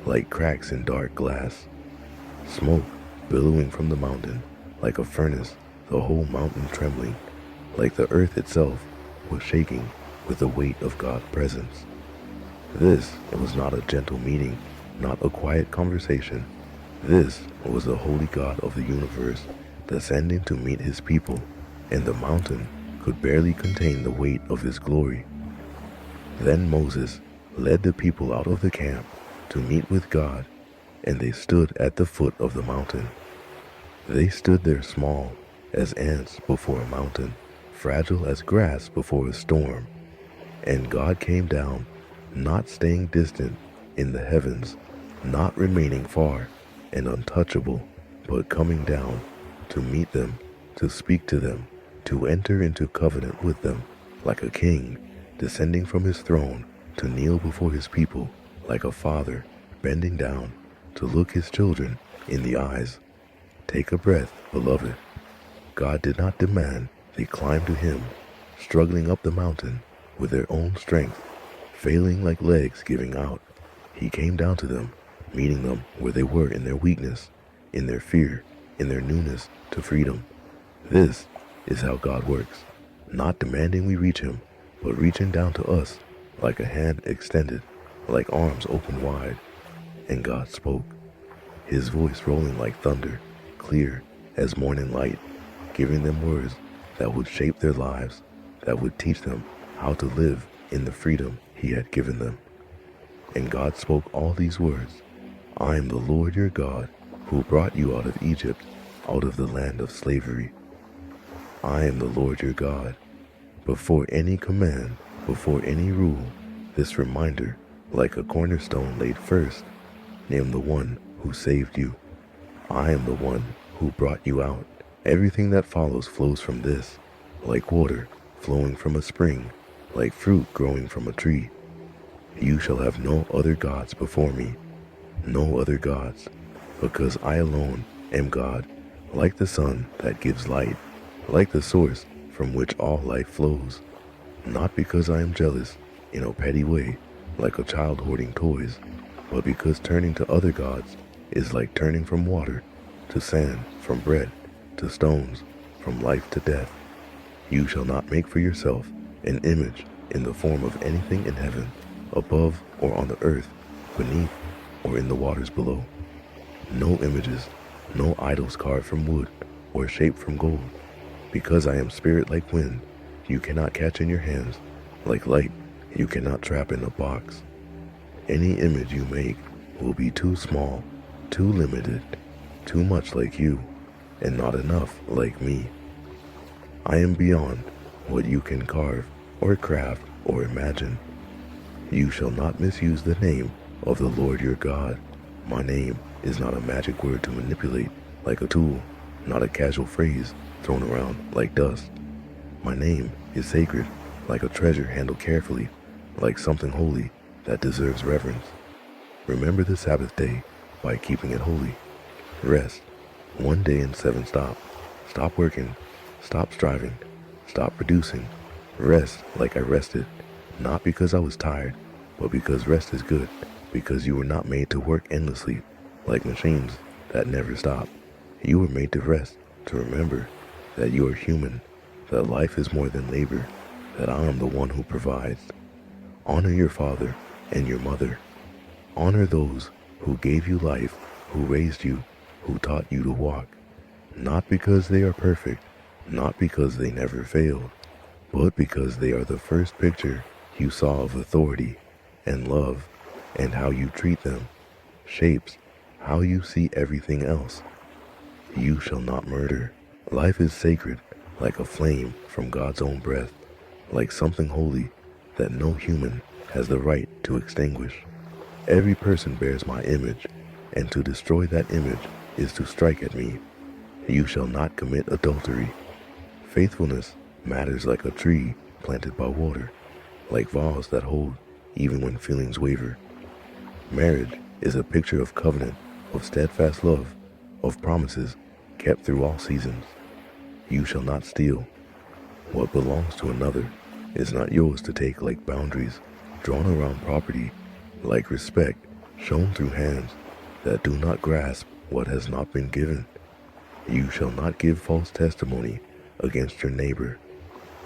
like cracks in dark glass. Smoke billowing from the mountain like a furnace, the whole mountain trembling, like the earth itself was shaking with the weight of God's presence. This was not a gentle meeting, not a quiet conversation. This was the holy God of the universe descending to meet his people, and the mountain could barely contain the weight of his glory. Then Moses led the people out of the camp to meet with God, and they stood at the foot of the mountain. They stood there small as ants before a mountain, fragile as grass before a storm. And God came down, not staying distant in the heavens, not remaining far and untouchable, but coming down to meet them, to speak to them, to enter into covenant with them, like a king descending from his throne to kneel before his people, like a father bending down to look his children in the eyes. Take a breath, beloved. God did not demand they climb to him, struggling up the mountain with their own strength, failing like legs giving out. He came down to them, meeting them where they were in their weakness, in their fear, in their newness to freedom. This is how God works, not demanding we reach him, but reaching down to us like a hand extended, like arms open wide. And God spoke, his voice rolling like thunder, clear as morning light, giving them words that would shape their lives, that would teach them how to live in the freedom he had given them. And God spoke all these words: "I am the Lord your God, who brought you out of Egypt, out of the land of slavery. I am the Lord your God." Before any command, before any rule, this reminder like a cornerstone laid first. Name the one who saved you. I am the one who brought you out. Everything that follows flows from this, like water flowing from a spring, like fruit growing from a tree. You shall have no other gods before me, no other gods, because I alone am God, like the sun that gives light, like the source from which all life flows. Not because I am jealous in a petty way, like a child hoarding toys, but because turning to other gods is like turning from water to sand, from bread to stones, from life to death. You shall not make for yourself an image in the form of anything in heaven, above or on the earth, beneath or in the waters below. No images, no idols carved from wood or shaped from gold. Because I am spirit like wind, you cannot catch in your hands, like light you cannot trap in a box. Any image you make will be too small, too limited, too much like you, and not enough like me. I am beyond what you can carve or craft or imagine. You shall not misuse the name of the Lord your God. My name is not a magic word to manipulate like a tool, not a casual phrase thrown around like dust. My name is sacred, like a treasure handled carefully, like something holy that deserves reverence. Remember the Sabbath day by keeping it holy. Rest. 1 day and 7 stop. Stop working. Stop striving. Stop producing. Rest like I rested, not because I was tired, but because rest is good, because you were not made to work endlessly, like machines that never stop. You were made to rest, to remember that you are human, that life is more than labor, that I am the one who provides. Honor your father and your mother. Honor those who gave you life, who raised you, who taught you to walk, not because they are perfect, not because they never failed, but because they are the first picture you saw of authority and love, and how you treat them shapes how you see everything else. You shall not murder. Life is sacred, like a flame from God's own breath, like something holy that no human has the right to extinguish. Every person bears my image, and to destroy that image is to strike at me. You shall not commit adultery. Faithfulness matters like a tree planted by water, like vows that hold even when feelings waver. Marriage is a picture of covenant, of steadfast love, of promises kept through all seasons. You shall not steal. What belongs to another is not yours to take, like boundaries drawn around property, like respect shown through hands that do not grasp what has not been given. You shall not give false testimony against your neighbor.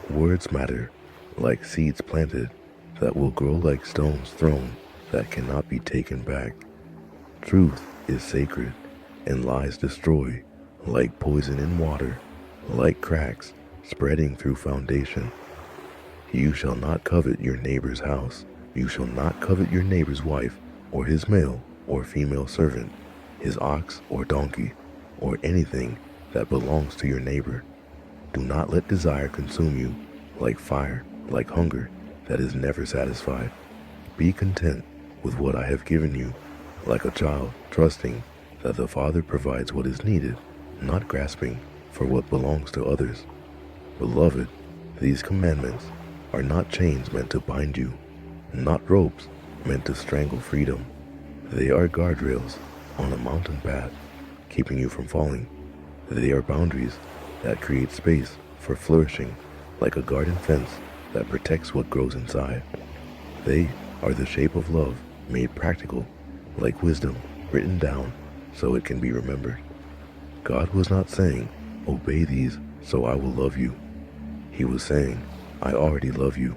Words matter, like seeds planted that will grow like stones thrown that cannot be taken back. Truth is sacred, and lies destroy, like poison in water, like cracks spreading through foundation. You shall not covet your neighbor's house. You shall not covet your neighbor's wife, or his male or female servant, his ox or donkey, or anything that belongs to your neighbor. Do not let desire consume you, like fire, like hunger that is never satisfied. Be content with what I have given you, like a child trusting that the Father provides what is needed, not grasping for what belongs to others. Beloved, these commandments are not chains meant to bind you, not ropes meant to strangle freedom. They are guardrails on a mountain path, keeping you from falling. They are boundaries that create space for flourishing, like a garden fence that protects what grows inside. They are the shape of love made practical, like wisdom written down so it can be remembered. God was not saying, obey these so I will love you. He was saying, I already love you.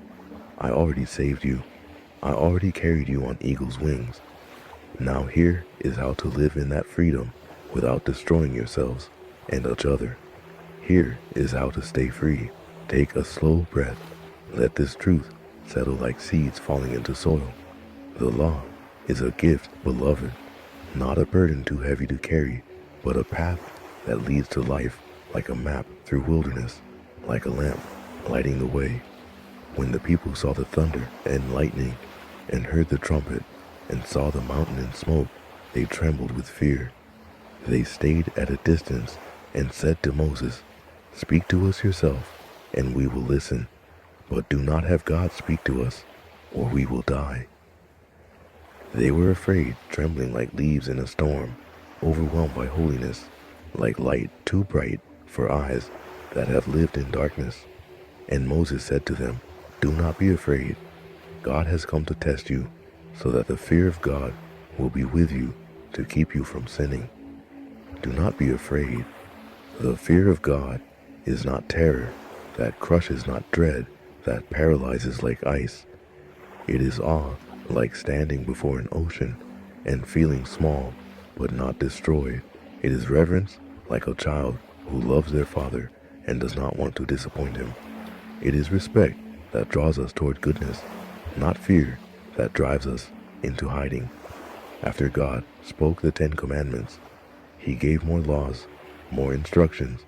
I already saved you. I already carried you on eagle's wings. Now here is how to live in that freedom without destroying yourselves and each other. Here is how to stay free. Take a slow breath. Let this truth settle like seeds falling into soil. The law is a gift, beloved, not a burden too heavy to carry, but a path that leads to life, like a map through wilderness, like a lamp lighting the way. When the people saw the thunder and lightning, and heard the trumpet, and saw the mountain in smoke, they trembled with fear. They stayed at a distance and said to Moses, "Speak to us yourself, and we will listen, but do not have God speak to us, or we will die." They were afraid, trembling like leaves in a storm, overwhelmed by holiness, like light too bright for eyes that have lived in darkness. And Moses said to them, "Do not be afraid. God has come to test you, so that the fear of God will be with you to keep you from sinning. Do not be afraid. The fear of God is not terror that crushes, not dread that paralyzes like ice. It is awe like standing before an ocean and feeling small but not destroyed. It is reverence like a child who loves their father and does not want to disappoint him. It is respect that draws us toward goodness, not fear that drives us into hiding." After God spoke the 10 Commandments, he gave more laws, more instructions,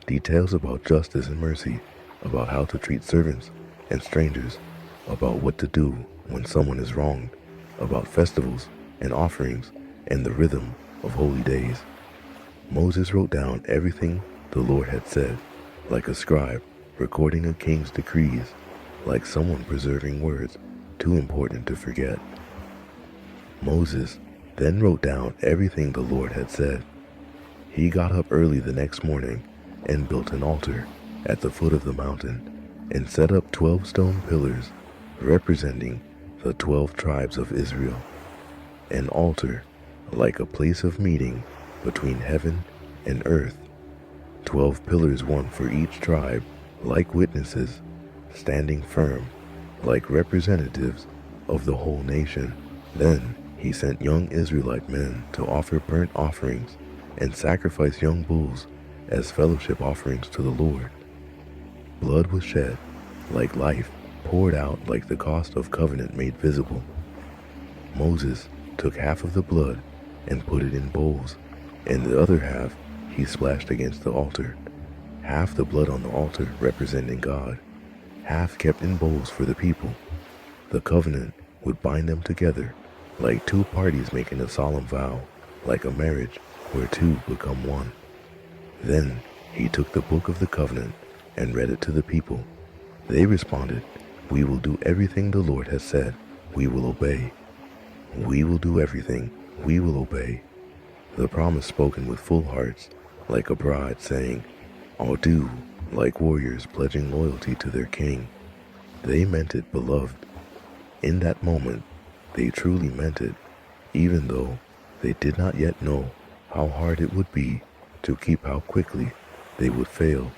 details about justice and mercy, about how to treat servants and strangers, about what to do when someone is wronged, about festivals and offerings, and the rhythm of holy days. Moses wrote down everything the Lord had said, like a scribe recording a king's decrees, like someone preserving words too important to forget. Moses then wrote down everything the Lord had said. He got up early the next morning and built an altar at the foot of the mountain and set up 12 stone pillars representing the 12 tribes of Israel. An altar like a place of meeting between heaven and earth. 12 pillars, one for each tribe, like witnesses, standing firm, like representatives of the whole nation. Then he sent young Israelite men to offer burnt offerings and sacrifice young bulls as fellowship offerings to the Lord. Blood was shed, like life, poured out like the cost of covenant made visible. Moses took half of the blood and put it in bowls, and the other half he splashed against the altar. Half the blood on the altar representing God, half kept in bowls for the people. The covenant would bind them together, like two parties making a solemn vow, like a marriage where two become one. Then he took the book of the covenant and read it to the people. They responded, "We will do everything the Lord has said. We will obey. We will do everything. We will obey." The promise spoken with full hearts, like a bride saying, "I'll do," like warriors pledging loyalty to their king. They meant it, beloved. In that moment, they truly meant it, even though they did not yet know how hard it would be to keep, how quickly they would fail,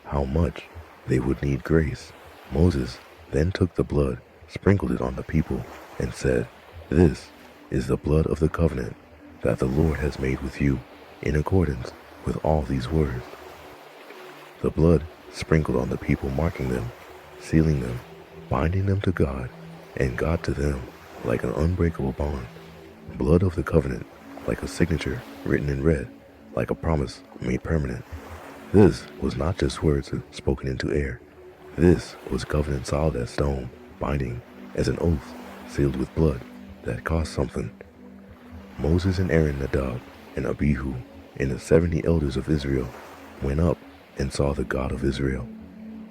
how much they would need grace. Moses then took the blood, sprinkled it on the people, and said, "This is the blood of the covenant that the Lord has made with you, in accordance with all these words." The blood sprinkled on the people, marking them, sealing them, binding them to God, and God to them, like an unbreakable bond. Blood of the covenant, like a signature written in red, like a promise made permanent. This was not just words spoken into air. This was covenant solid as stone, binding as an oath, sealed with blood that cost something. Moses and Aaron, Nadab and Abihu, and the 70 elders of Israel went up and saw the God of Israel.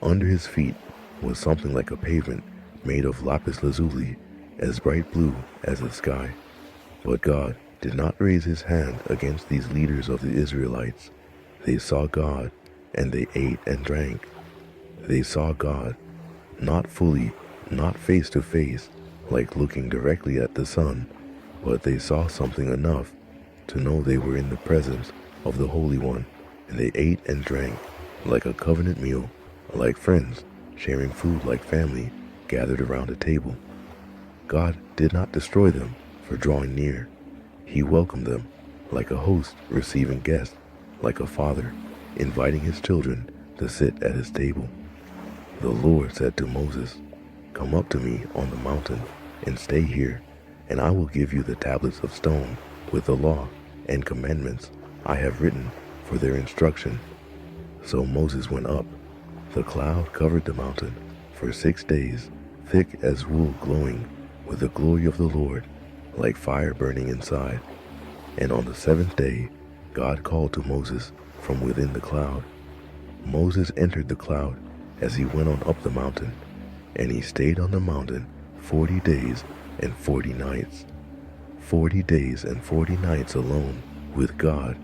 Under his feet was something like a pavement made of lapis lazuli, as bright blue as the sky. But God did not raise his hand against these leaders of the Israelites. They saw God, and they ate and drank. They saw God, not fully, not face to face, like looking directly at the sun, but they saw something enough to know they were in the presence of the Holy One, and they ate and drank like a covenant meal, like friends, sharing food like family, gathered around a table. God did not destroy them for drawing near. He welcomed them like a host receiving guests, like a father inviting his children to sit at his table. The Lord said to Moses, "Come up to me on the mountain and stay here, and I will give you the tablets of stone with the law and commandments I have written for their instruction." So Moses went up. The cloud covered the mountain for 6 days, thick as wool glowing, with the glory of the Lord, like fire burning inside. And on the seventh day, God called to Moses from within the cloud. Moses entered the cloud as he went on up the mountain, and he stayed on the mountain 40 days and 40 nights. 40 days and 40 nights alone with God,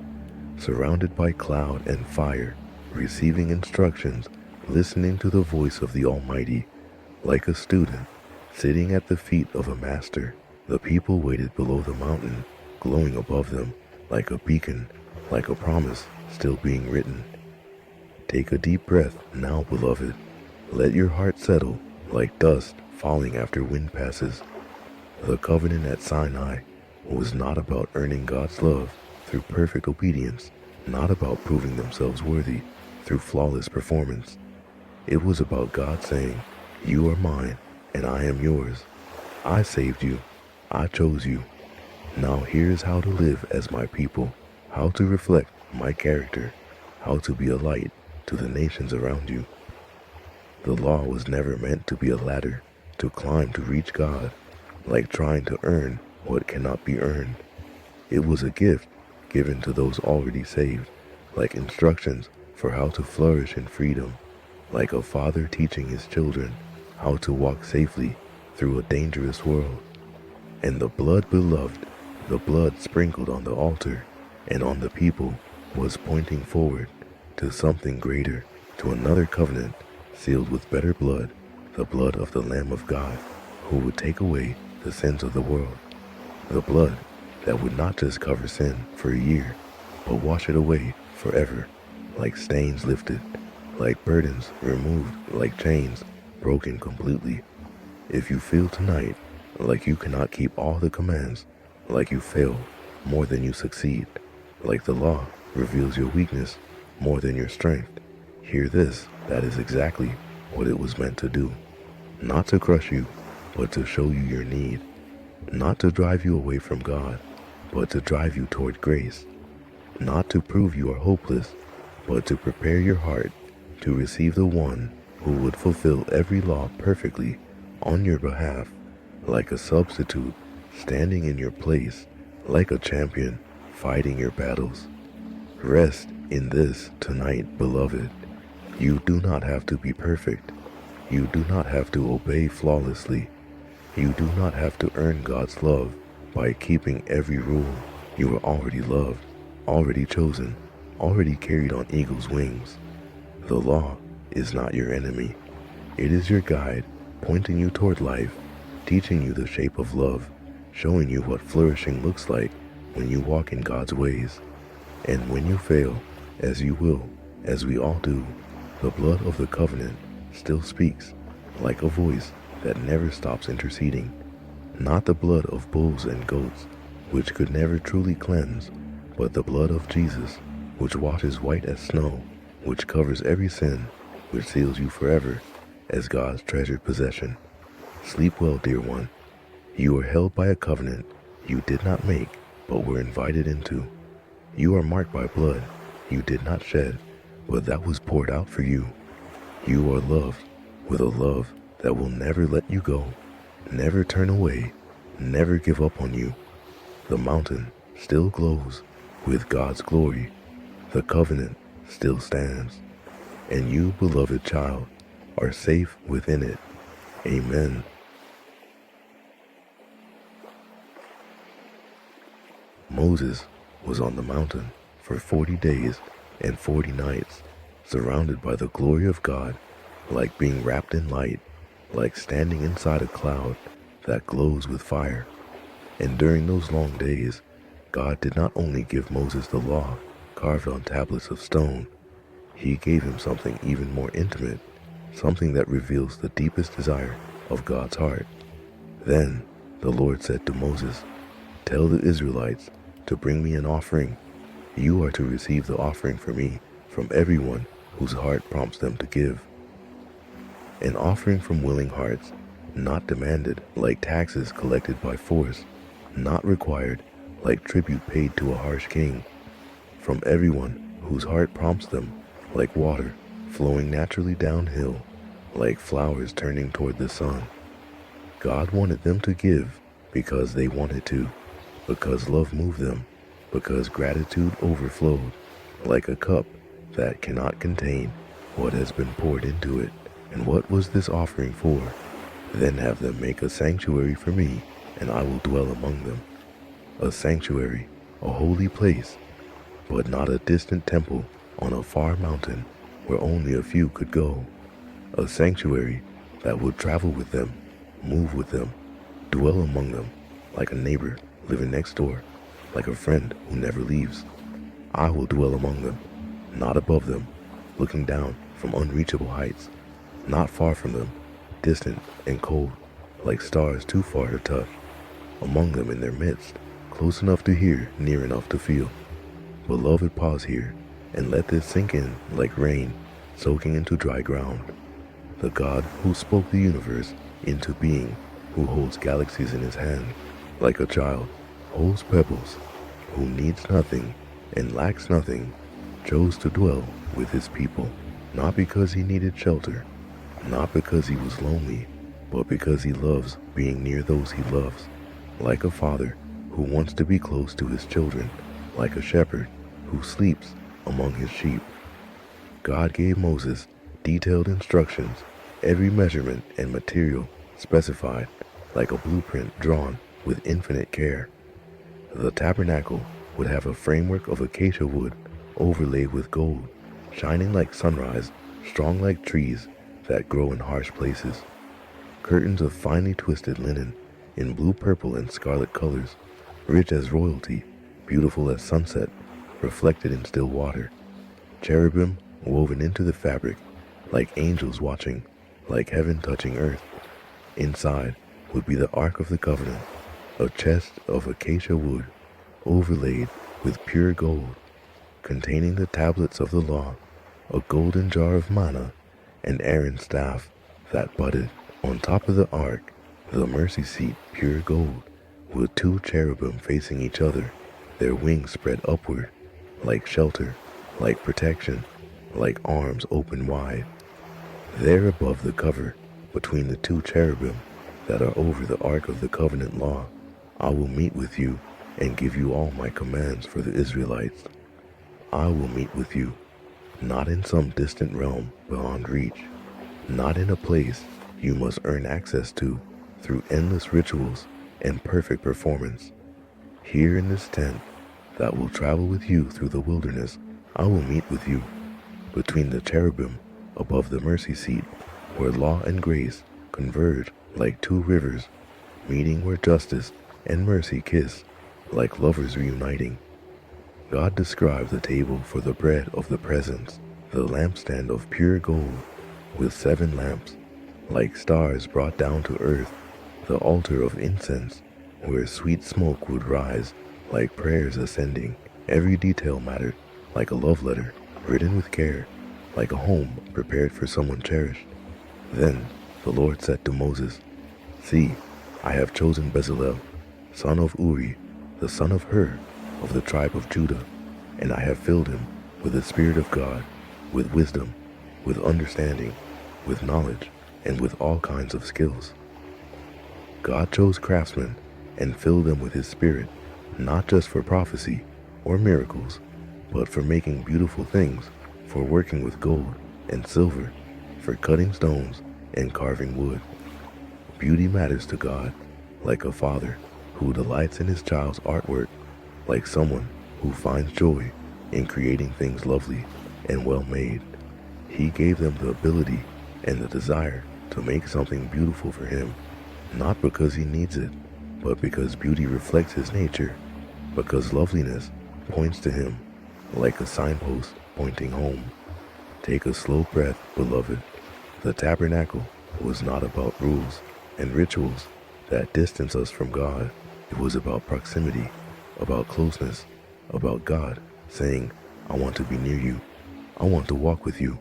surrounded by cloud and fire, receiving instructions, listening to the voice of the Almighty. Like a student, sitting at the feet of a master, the people waited below the mountain, glowing above them, like a beacon, like a promise still being written. Take a deep breath now, beloved. Let your heart settle like dust falling after wind passes. The covenant at Sinai was not about earning God's love through perfect obedience, not about proving themselves worthy through flawless performance. It was about God saying, "You are mine, and I am yours. I saved you. I chose you. Now here's how to live as my people, how to reflect my character, how to be a light to the nations around you." The law was never meant to be a ladder to climb to reach God, like trying to earn what cannot be earned. It was a gift given to those already saved, like instructions for how to flourish in freedom, like a father teaching his children how to walk safely through a dangerous world. And the blood, beloved, the blood sprinkled on the altar and on the people, was pointing forward to something greater, to another covenant sealed with better blood, the blood of the Lamb of God, who would take away the sins of the world. The blood that would not just cover sin for a year, but wash it away forever, like stains lifted, like burdens removed, like chains broken completely. If you feel tonight like you cannot keep all the commands, like you fail more than you succeed, like the law reveals your weakness more than your strength, hear this: that is exactly what it was meant to do. Not to crush you, but to show you your need. Not to drive you away from God, but to drive you toward grace. Not to prove you are hopeless, but to prepare your heart to receive the one who would fulfill every law perfectly on your behalf, like a substitute standing in your place, like a champion fighting your battles. Rest in this tonight, beloved. You do not have to be perfect. You do not have to obey flawlessly. You do not have to earn God's love by keeping every rule. You are already loved, already chosen, already carried on eagle's wings. The law is not your enemy. It is your guide, pointing you toward life, teaching you the shape of love, showing you what flourishing looks like when you walk in God's ways. And when you fail, as you will, as we all do, the blood of the covenant still speaks, like a voice that never stops interceding. Not the blood of bulls and goats, which could never truly cleanse, but the blood of Jesus, which washes white as snow, which covers every sin, which seals you forever as God's treasured possession. Sleep well, dear one. You are held by a covenant you did not make, but were invited into. You are marked by blood you did not shed, but that was poured out for you. You are loved with a love that will never let you go, never turn away, never give up on you. The mountain still glows with God's glory. The covenant still stands, and you, beloved child, are safe within it. Amen. Moses was on the mountain for 40 days and 40 nights, surrounded by the glory of God, like being wrapped in light, like standing inside a cloud that glows with fire. And during those long days, God did not only give Moses the law carved on tablets of stone, he gave him something even more intimate, something that reveals the deepest desire of God's heart. Then the Lord said to Moses, "Tell the Israelites to bring me an offering. You are to receive the offering for me from everyone whose heart prompts them to give. An offering from willing hearts, not demanded like taxes collected by force, not required like tribute paid to a harsh king. From everyone whose heart prompts them, like water flowing naturally downhill, like flowers turning toward the sun. God wanted them to give because they wanted to, because love moved them, because gratitude overflowed, like a cup that cannot contain what has been poured into it. And what was this offering for? Then have them make a sanctuary for me, and I will dwell among them. A sanctuary, a holy place, but not a distant temple on a far mountain where only a few could go. A sanctuary that would travel with them, move with them, dwell among them, like a neighbor living next door, like a friend who never leaves. I will dwell among them, not above them, looking down from unreachable heights, not far from them, distant and cold, like stars too far to touch, among them in their midst, close enough to hear, near enough to feel. Beloved, pause here, and let this sink in like rain, soaking into dry ground. The God who spoke the universe into being, who holds galaxies in his hand, like a child, holds pebbles, who needs nothing and lacks nothing, chose to dwell with his people, not because he needed shelter, not because he was lonely, but because he loves being near those he loves, like a father who wants to be close to his children, like a shepherd who sleeps among his sheep. God gave Moses detailed instructions, every measurement and material specified, like a blueprint drawn with infinite care. The tabernacle would have a framework of acacia wood overlaid with gold, shining like sunrise, strong like trees that grow in harsh places. Curtains of finely twisted linen in blue, purple, and scarlet colors, rich as royalty, beautiful as sunset, reflected in still water. Cherubim woven into the fabric, like angels watching, like heaven touching earth. Inside would be the Ark of the Covenant, a chest of acacia wood, overlaid with pure gold, containing the tablets of the law, a golden jar of manna, and Aaron's staff that budded. On top of the ark, the mercy seat, pure gold, with two cherubim facing each other, their wings spread upward, like shelter, like protection, like arms open wide. There above the cover, between the two cherubim that are over the ark of the covenant law, I will meet with you and give you all my commands for the Israelites. I will meet with you, not in some distant realm beyond reach, not in a place you must earn access to through endless rituals and perfect performance. Here in this tent that will travel with you through the wilderness, I will meet with you, between the cherubim above the mercy seat, where law and grace converge like two rivers, meeting where justice and mercy kiss, like lovers reuniting. God described the table for the bread of the presence, the lampstand of pure gold, with 7 lamps, like stars brought down to earth, the altar of incense, where sweet smoke would rise, like prayers ascending. Every detail mattered, like a love letter, written with care, like a home prepared for someone cherished. Then the Lord said to Moses, "See, I have chosen Bezalel, son of Uri, the son of Hur, of the tribe of Judah, and I have filled him with the Spirit of God, with wisdom, with understanding, with knowledge, and with all kinds of skills." God chose craftsmen and filled them with his Spirit, not just for prophecy or miracles, but for making beautiful things, for working with gold and silver, for cutting stones and carving wood. Beauty matters to God, like a father who delights in his child's artwork, like someone who finds joy in creating things lovely and well made. He gave them the ability and the desire to make something beautiful for him, not because he needs it, but because beauty reflects his nature, because loveliness points to him, like a signpost pointing home. Take a slow breath, beloved. The tabernacle was not about rules and rituals that distance us from God. It was about proximity, about closeness, about God saying, "I want to be near you. I want to walk with you.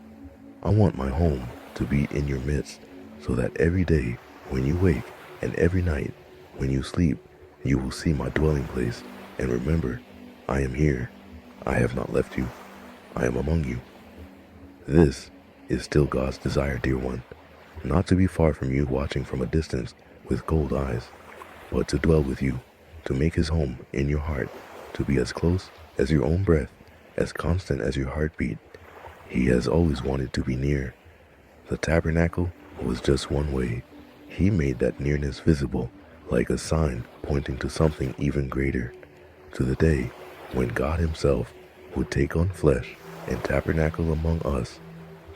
I want my home to be in your midst, so that every day when you wake and every night when you sleep, you will see my dwelling place and remember, I am here. I have not left you. I am among you." This is still God's desire, dear one, not to be far from you watching from a distance with gold eyes, but to dwell with you, to make his home in your heart, to be as close as your own breath, as constant as your heartbeat. He has always wanted to be near. The tabernacle was just one way. He made that nearness visible, like a sign pointing to something even greater, to the day when God himself would take on flesh and tabernacle among us,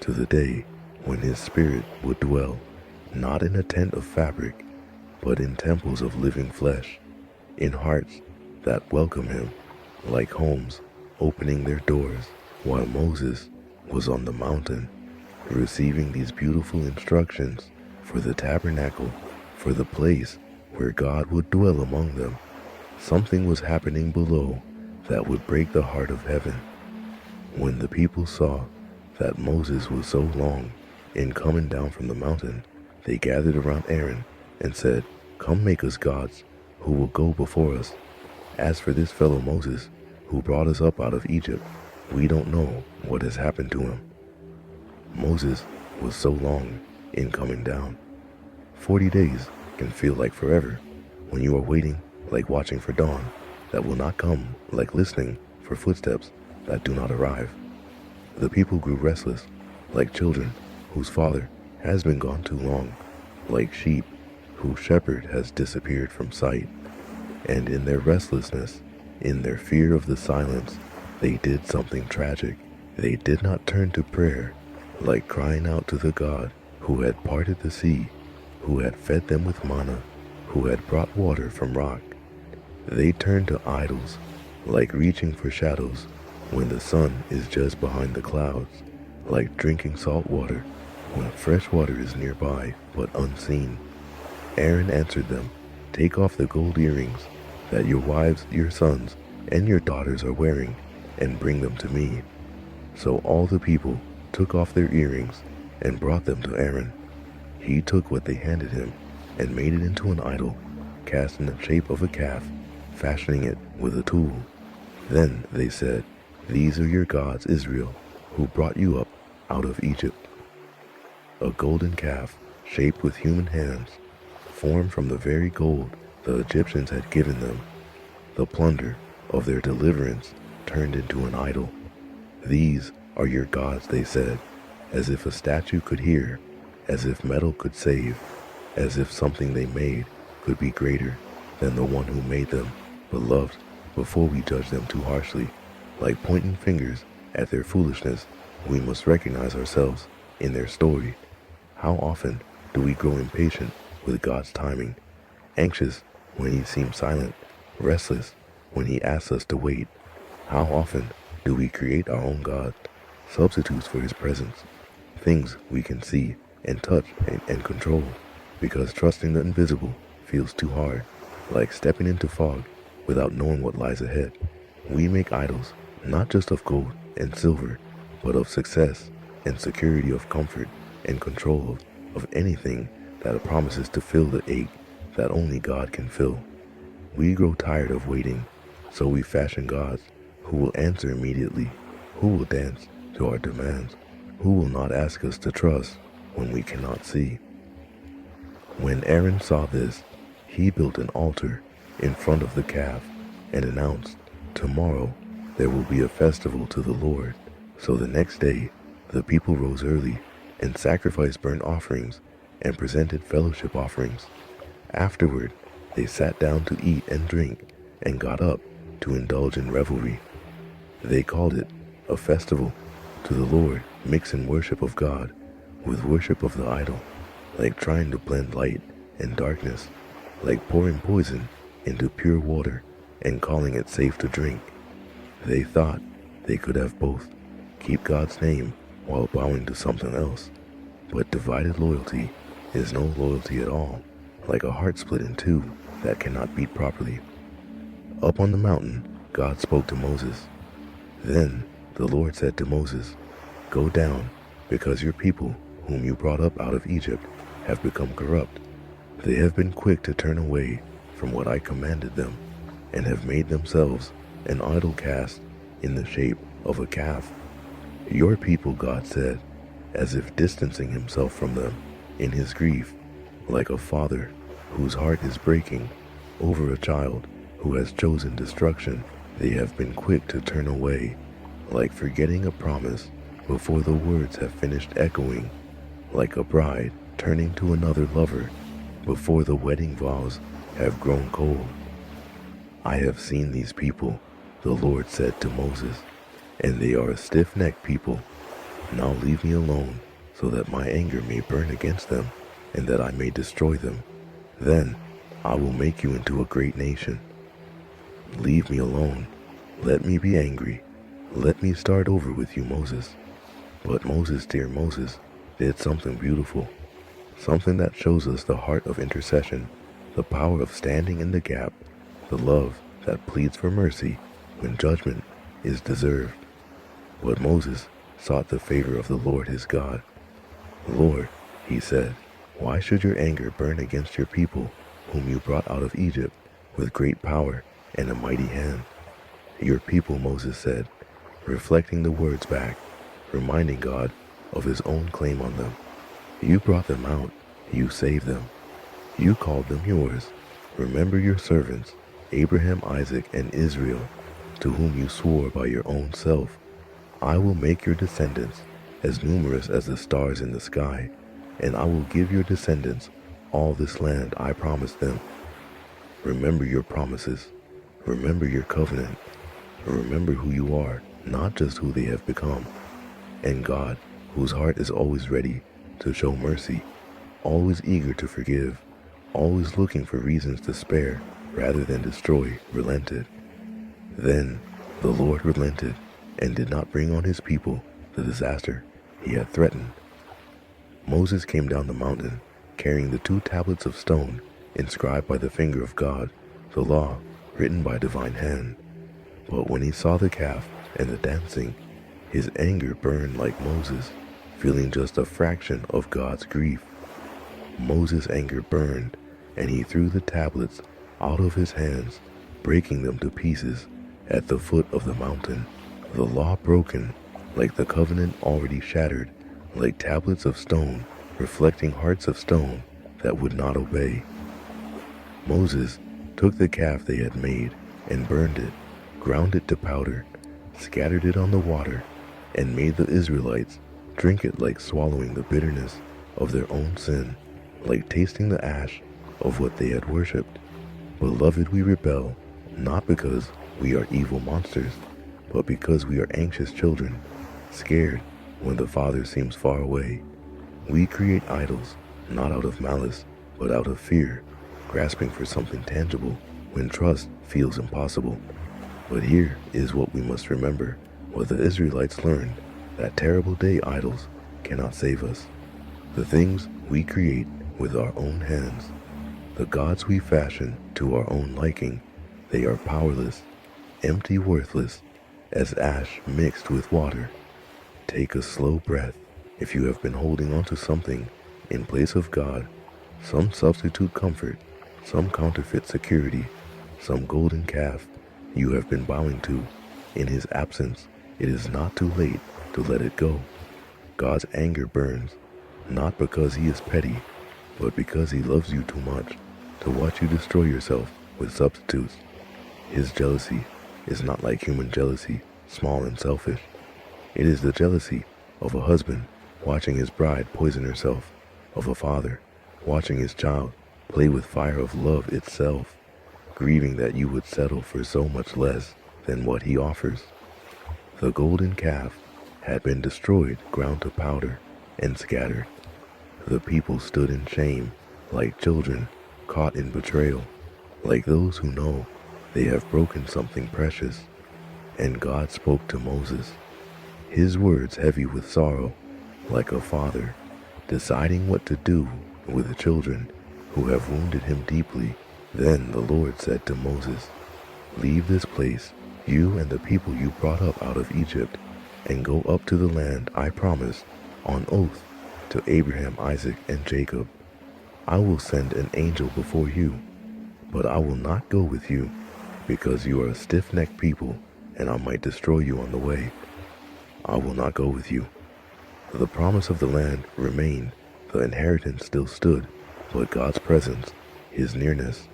to the day when his spirit would dwell, not in a tent of fabric, but in temples of living flesh, in hearts that welcome him, like homes opening their doors, while Moses was on the mountain, receiving these beautiful instructions for the tabernacle, for the place where God would dwell among them. Something was happening below that would break the heart of heaven. When the people saw that Moses was so long in coming down from the mountain, they gathered around Aaron and said, "Come make us gods who will go before us. As for this fellow Moses, who brought us up out of Egypt, we don't know what has happened to him." Moses was so long in coming down. 40 days can feel like forever when you are waiting, like watching for dawn that will not come, like listening for footsteps that do not arrive. The people grew restless, like children whose father has been gone too long, like sheep whose shepherd has disappeared from sight. And in their restlessness, in their fear of the silence, they did something tragic. They did not turn to prayer, like crying out to the God who had parted the sea, who had fed them with manna, who had brought water from rock. They turned to idols, like reaching for shadows when the sun is just behind the clouds, like drinking salt water when fresh water is nearby but unseen. Aaron answered them, "Take off the gold earrings that your wives, your sons, and your daughters are wearing, and bring them to me." So all the people took off their earrings and brought them to Aaron. He took what they handed him and made it into an idol, cast in the shape of a calf, fashioning it with a tool. Then they said, "These are your gods, Israel, who brought you up out of Egypt." A golden calf, shaped with human hands, formed from the very gold the Egyptians had given them. The plunder of their deliverance turned into an idol. "These are your gods," they said, as if a statue could hear, as if metal could save, as if something they made could be greater than the one who made them. Beloved, before we judge them too harshly, like pointing fingers at their foolishness, we must recognize ourselves in their story. How often do we grow impatient with God's timing, anxious when he seems silent, restless when he asks us to wait? How often do we create our own God, substitutes for his presence, things we can see and touch and control, because trusting the invisible feels too hard, like stepping into fog without knowing what lies ahead. We make idols, not just of gold and silver, but of success and security, of comfort and control, of anything that promises to fill the ache that only God can fill. We grow tired of waiting, so we fashion gods who will answer immediately, who will dance to our demands, who will not ask us to trust when we cannot see. When Aaron saw this, he built an altar in front of the calf and announced, "Tomorrow there will be a festival to the Lord." So the next day, the people rose early and sacrificed burnt offerings and presented fellowship offerings. Afterward, they sat down to eat and drink and got up to indulge in revelry. They called it a festival to the Lord, mixing worship of God with worship of the idol, like trying to blend light and darkness, like pouring poison into pure water and calling it safe to drink. They thought they could have both, keep God's name while bowing to something else. But divided loyalty is no loyalty at all, like a heart split in two that cannot beat properly. Up on the mountain, God spoke to Moses. Then the Lord said to Moses, "Go down, because your people, whom you brought up out of Egypt, have become corrupt. They have been quick to turn away from what I commanded them, and have made themselves an idol cast in the shape of a calf." Your people, God said, as if distancing himself from them in his grief, like a father whose heart is breaking over a child who has chosen destruction. They have been quick to turn away, like forgetting a promise before the words have finished echoing, like a bride turning to another lover before the wedding vows have grown cold. I have seen these people, the Lord said to Moses, and they are a stiff-necked people. Now leave me alone, so that my anger may burn against them, and that I may destroy them. Then I will make you into a great nation. Leave me alone. Let me be angry. Let me start over with you, Moses. But Moses, dear Moses, did something beautiful, something that shows us the heart of intercession, the power of standing in the gap, the love that pleads for mercy when judgment is deserved. But Moses sought the favor of the Lord his God. Lord, he said, why should your anger burn against your people, whom you brought out of Egypt with great power and a mighty hand? Your people, Moses said, reflecting the words back, reminding God of his own claim on them. You brought them out, you saved them. You called them yours. Remember your servants, Abraham, Isaac, and Israel, to whom you swore by your own self, I will make your descendants as numerous as the stars in the sky, and I will give your descendants all this land I promised them. Remember your promises. Remember your covenant. Remember who you are, not just who they have become. And God, whose heart is always ready to show mercy, always eager to forgive, always looking for reasons to spare rather than destroy, relented. Then the Lord relented and did not bring on his people the disaster he had threatened. Moses came down the mountain carrying the 2 tablets of stone inscribed by the finger of God, the law written by divine hand. But when he saw the calf and the dancing, his anger burned like Moses, feeling just a fraction of God's grief. Moses' anger burned, and he threw the tablets out of his hands, breaking them to pieces at the foot of the mountain. The law broken, like the covenant already shattered, like tablets of stone reflecting hearts of stone that would not obey. Moses took the calf they had made and burned it, ground it to powder, scattered it on the water, and made the Israelites drink it like swallowing the bitterness of their own sin, like tasting the ash of what they had worshipped. Beloved, we rebel, not because we are evil monsters, but because we are anxious children, scared when the Father seems far away. We create idols, not out of malice, but out of fear, grasping for something tangible when trust feels impossible. But here is what we must remember, what the Israelites learned, that terrible day idols cannot save us. The things we create with our own hands, the gods we fashion to our own liking, they are powerless, empty, worthless, as ash mixed with water. Take a slow breath. If you have been holding on to something in place of God, some substitute comfort, some counterfeit security, some golden calf you have been bowing to in his absence, it is not too late to let it go. God's anger burns, not because he is petty, but because he loves you too much to watch you destroy yourself with substitutes. His jealousy is not like human jealousy, small and selfish. It is the jealousy of a husband watching his bride poison herself, of a father watching his child play with fire of love itself, grieving that you would settle for so much less than what he offers. The golden calf had been destroyed, ground to powder, and scattered. The people stood in shame, like children caught in betrayal, like those who know they have broken something precious. And God spoke to Moses, his words heavy with sorrow, like a father deciding what to do with the children who have wounded him deeply. Then the Lord said to Moses, leave this place, you and the people you brought up out of Egypt, and go up to the land I promised on oath to Abraham, Isaac, and Jacob. I will send an angel before you, but I will not go with you, because you are a stiff-necked people, and I might destroy you on the way. I will not go with you. The promise of the land remained, the inheritance still stood, but God's presence, his nearness.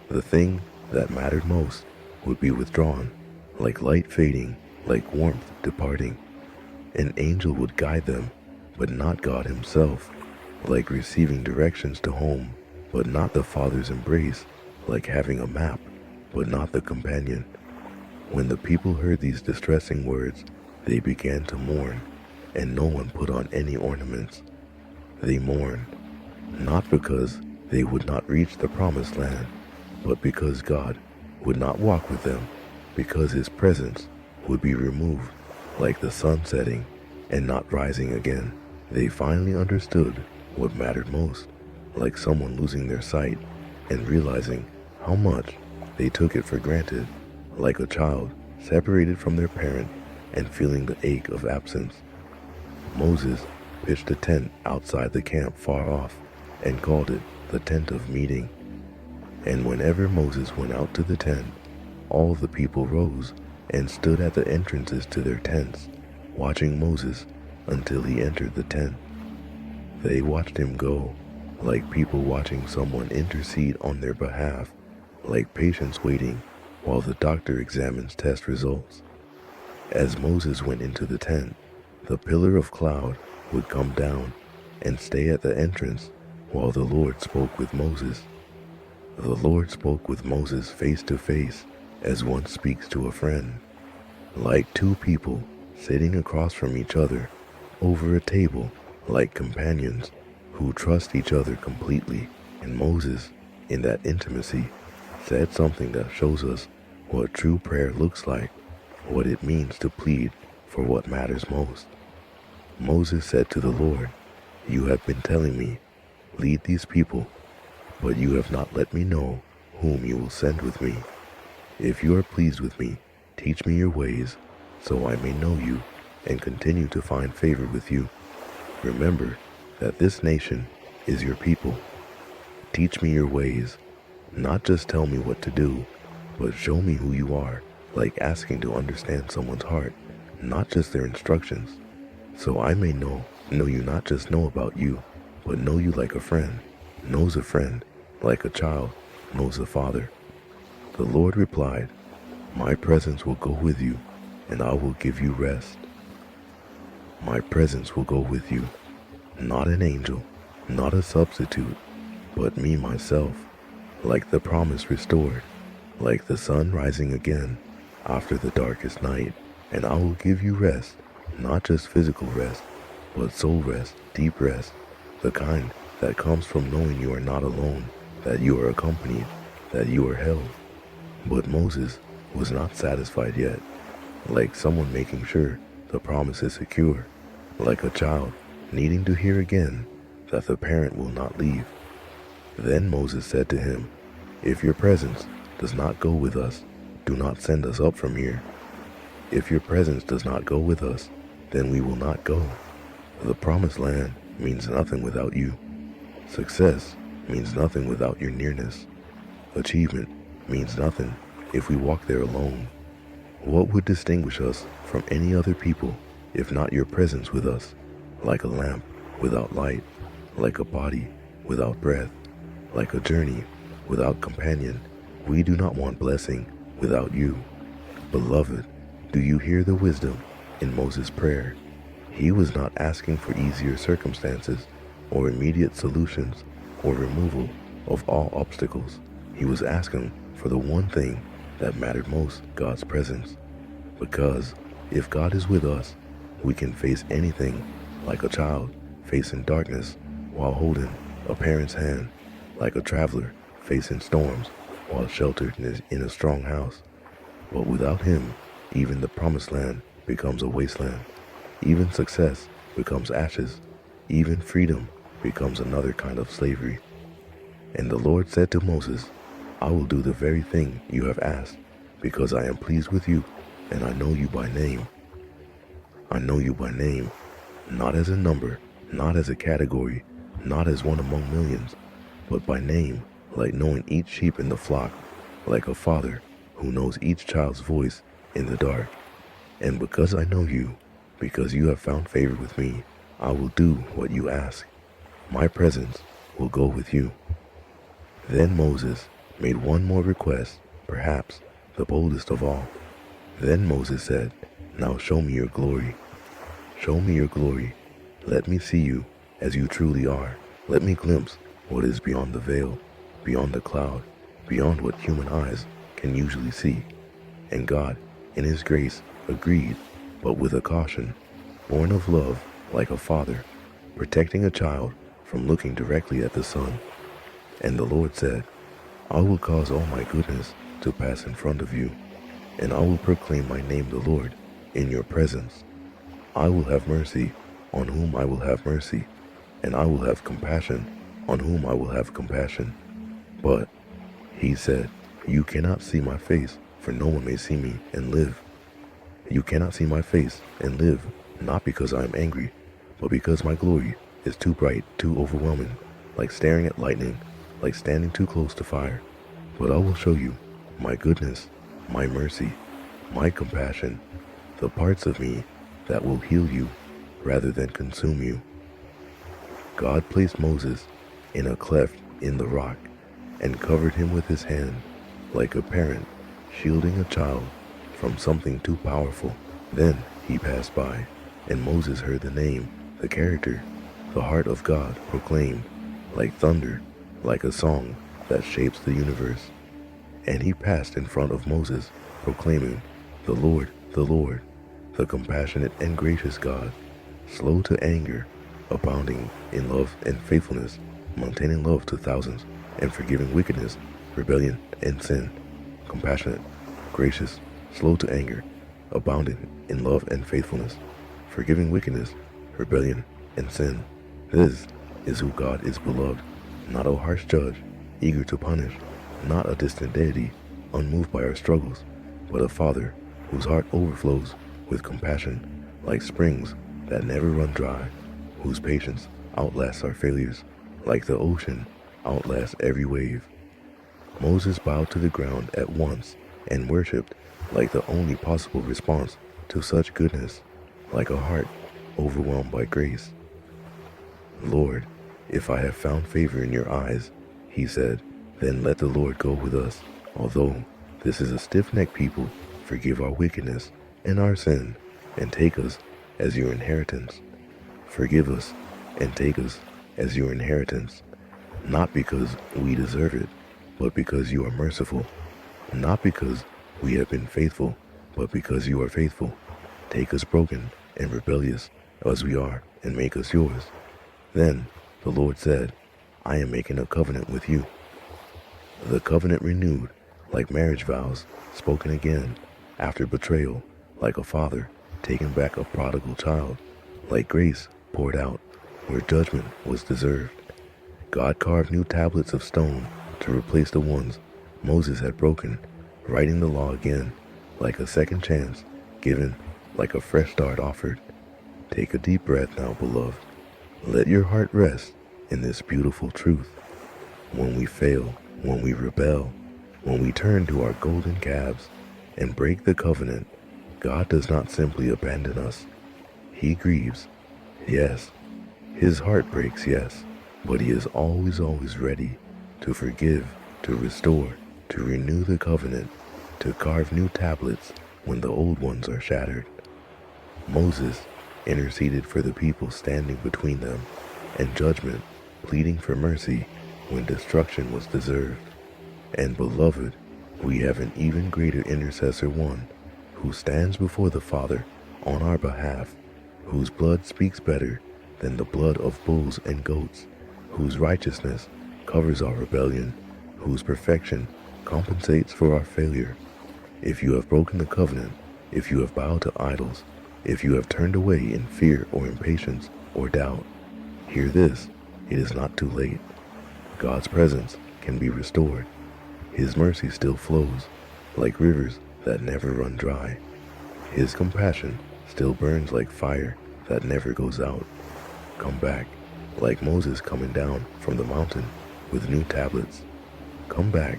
The thing that mattered most would be withdrawn, like light fading, like warmth departing. An angel would guide them, but not God himself, like receiving directions to home, but not the Father's embrace, like having a map, but not the companion. When the people heard these distressing words, they began to mourn, and no one put on any ornaments. They mourned, not because they would not reach the promised land, but because God would not walk with them, because his presence would be removed like the sun setting and not rising again. They finally understood what mattered most, like someone losing their sight and realizing how much they took it for granted, like a child separated from their parent and feeling the ache of absence. Moses pitched a tent outside the camp far off and called it the tent of meeting. And whenever Moses went out to the tent, all the people rose and stood at the entrances to their tents, watching Moses until he entered the tent. They watched him go, like people watching someone intercede on their behalf, like patients waiting while the doctor examines test results. As Moses went into the tent, the pillar of cloud would come down and stay at the entrance while the Lord spoke with Moses. The Lord spoke with Moses face to face as one speaks to a friend, like two people sitting across from each other over a table, like companions who trust each other completely. And Moses, in that intimacy, said something that shows us what true prayer looks like, what it means to plead for what matters most. Moses said to the Lord, "You have been telling me, lead these people, but you have not let me know whom you will send with me. If you are pleased with me, teach me your ways, so I may know you and continue to find favor with you. Remember that this nation is your people. Teach me your ways, not just tell me what to do, but show me who you are," like asking to understand someone's heart, not just their instructions. "So I may know you, not just know about you, but know you like a friend knows a friend, like a child knows a father." The Lord replied, "My presence will go with you, and I will give you rest." My presence will go with you, not an angel, not a substitute, but me myself, like the promise restored, like the sun rising again after the darkest night. And I will give you rest, not just physical rest, but soul rest, deep rest, the kind that comes from knowing you are not alone, that you are accompanied, that you are held. But Moses was not satisfied yet, like someone making sure the promise is secure, like a child needing to hear again that the parent will not leave. Then Moses said to him, "If your presence does not go with us, do not send us up from here. If your presence does not go with us, then we will not go. The promised land means nothing without you. Success means nothing without your nearness. Achievement means nothing if we walk there alone. What would distinguish us from any other people if not your presence with us, like a lamp without light, like a body without breath, like a journey without companion? We do not want blessing without you." Beloved, do you hear the wisdom in Moses' prayer? He was not asking for easier circumstances or immediate solutions or removal of all obstacles. He was asking for the one thing that mattered most, God's presence. Because if God is with us, we can face anything, like a child facing darkness while holding a parent's hand, like a traveler facing storms while sheltered in a strong house. But without him, even the promised land becomes a wasteland. Even success becomes ashes. Even freedom becomes another kind of slavery. And the Lord said to Moses, "I will do the very thing you have asked, because I am pleased with you, and I know you by name. I know you by name, not as a number, not as a category, not as one among millions, but by name, like knowing each sheep in the flock, like a father who knows each child's voice in the dark. And because I know you, because you have found favor with me, I will do what you ask. My presence will go with you." Then Moses made one more request, perhaps the boldest of all. Then Moses said, "Now show me your glory. Show me your glory. Let me see you as you truly are. Let me glimpse what is beyond the veil, beyond the cloud, beyond what human eyes can usually see." And God, in his grace, agreed, but with a caution, born of love like a father, protecting a child from looking directly at the sun. And the Lord said, "I will cause all my goodness to pass in front of you, and I will proclaim my name the Lord in your presence. I will have mercy on whom I will have mercy, and I will have compassion on whom I will have compassion." But he said, "You cannot see my face, for no one may see me and live. You cannot see my face and live, not because I am angry, but because my glory is too bright, too overwhelming, like staring at lightning, like standing too close to fire. But I will show you my goodness, my mercy, my compassion, the parts of me that will heal you rather than consume you." God placed Moses in a cleft in the rock and covered him with his hand, like a parent shielding a child from something too powerful. Then he passed by, and Moses heard the name, the character, the heart of God proclaimed, like thunder, like a song that shapes the universe. And he passed in front of Moses, proclaiming, the Lord, the compassionate and gracious God, slow to anger, abounding in love and faithfulness, maintaining love to thousands, and forgiving wickedness, rebellion, and sin. Compassionate, gracious, slow to anger, abounding in love and faithfulness, forgiving wickedness, rebellion, and sin. This is who God is, beloved, not a harsh judge, eager to punish, not a distant deity, unmoved by our struggles, but a Father whose heart overflows with compassion, like springs that never run dry, whose patience outlasts our failures, like the ocean outlasts every wave. Moses bowed to the ground at once and worshipped like the only possible response to such goodness, like a heart overwhelmed by grace. "Lord, if I have found favor in your eyes," he said, "then let the Lord go with us. Although this is a stiff-necked people, forgive our wickedness and our sin, and take us as your inheritance. Forgive us and take us as your inheritance, not because we deserve it, but because you are merciful, not because we have been faithful, but because you are faithful. Take us broken and rebellious as we are, and make us yours." Then the Lord said, "I am making a covenant with you." The covenant renewed, like marriage vows, spoken again, after betrayal, like a father taking back a prodigal child, like grace poured out where judgment was deserved. God carved new tablets of stone to replace the ones Moses had broken, writing the law again, like a second chance given, like a fresh start offered. Take a deep breath now, beloved. Let your heart rest in this beautiful truth. When we fail, when we rebel, when we turn to our golden calves and break the covenant, God does not simply abandon us. He grieves, yes. His heart breaks, yes. But he is always ready to forgive, to restore, to renew the covenant, to carve new tablets when the old ones are shattered. Moses interceded for the people standing between them, and judgment pleading for mercy when destruction was deserved. And beloved, we have an even greater intercessor, one who stands before the Father on our behalf, whose blood speaks better than the blood of bulls and goats, whose righteousness covers our rebellion, whose perfection compensates for our failure. If you have broken the covenant, if you have bowed to idols, if you have turned away in fear or impatience or doubt, hear this, it is not too late. God's presence can be restored. His mercy still flows, like rivers that never run dry. His compassion still burns like fire that never goes out. Come back, like Moses coming down from the mountain with new tablets. Come back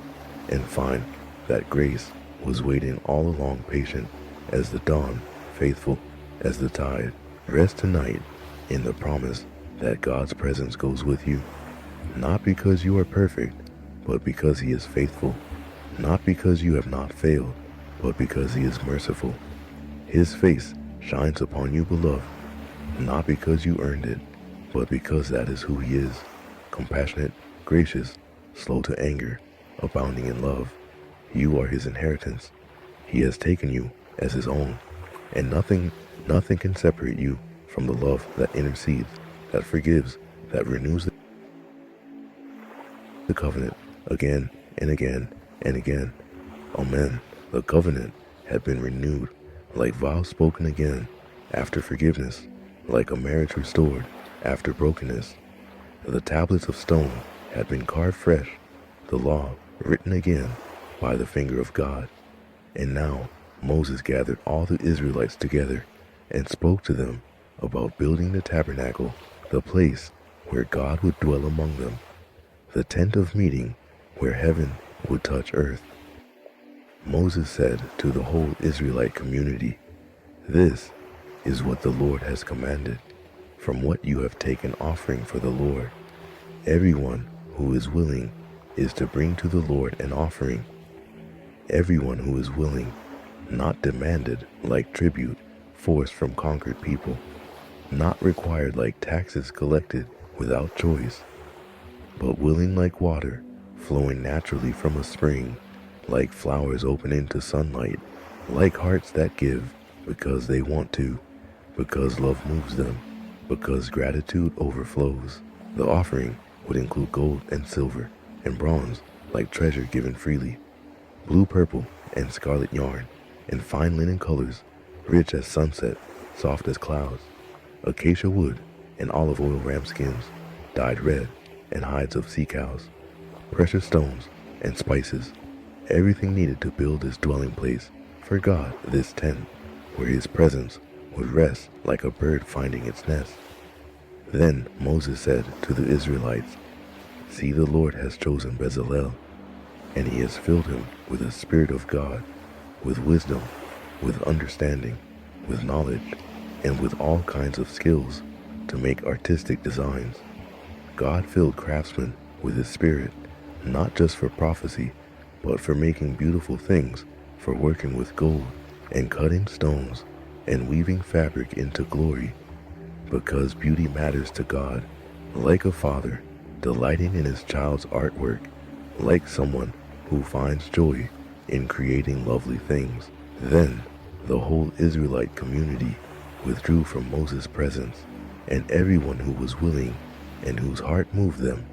and find that grace was waiting all along, patient as the dawn, faithful as the tide. Rest tonight in the promise that God's presence goes with you, not because you are perfect, but because he is faithful, not because you have not failed, but because he is merciful. His face shines upon you, beloved, not because you earned it, but because that is who he is, compassionate, gracious, slow to anger, abounding in love. You are his inheritance. He has taken you as his own, and nothing can separate you from the love that intercedes, that forgives, that renews the covenant again and again and again. Amen. The covenant had been renewed, like vows spoken again after forgiveness, like a marriage restored after brokenness. The tablets of stone had been carved fresh, the law written again by the finger of God. And now Moses gathered all the Israelites together and spoke to them about building the tabernacle, the place where God would dwell among them, the tent of meeting where heaven would touch earth. Moses said to the whole Israelite community, "This is what the Lord has commanded. From what you have taken offering for the Lord, everyone who is willing is to bring to the Lord an offering. Everyone who is willing, not demanded like tribute forced from conquered people, not required like taxes collected without choice, but willing like water flowing naturally from a spring, like flowers open into sunlight, like hearts that give because they want to, because love moves them, because gratitude overflows." The offering would include gold and silver and bronze, like treasure given freely, blue, purple, and scarlet yarn, and fine linen colors, rich as sunset, soft as clouds, acacia wood and olive oil ram skins, dyed red, and hides of sea cows, precious stones and spices, everything needed to build this dwelling place for God, this tent, where his presence would rest like a bird finding its nest. Then Moses said to the Israelites, "See, the Lord has chosen Bezalel, and he has filled him with the Spirit of God, with wisdom, with understanding, with knowledge, and with all kinds of skills to make artistic designs." God filled craftsmen with his Spirit, not just for prophecy, but for making beautiful things, for working with gold and cutting stones and weaving fabric into glory, because beauty matters to God, like a father delighting in his child's artwork, like someone who finds joy in creating lovely things. Then the whole Israelite community withdrew from Moses' presence, and everyone who was willing and whose heart moved them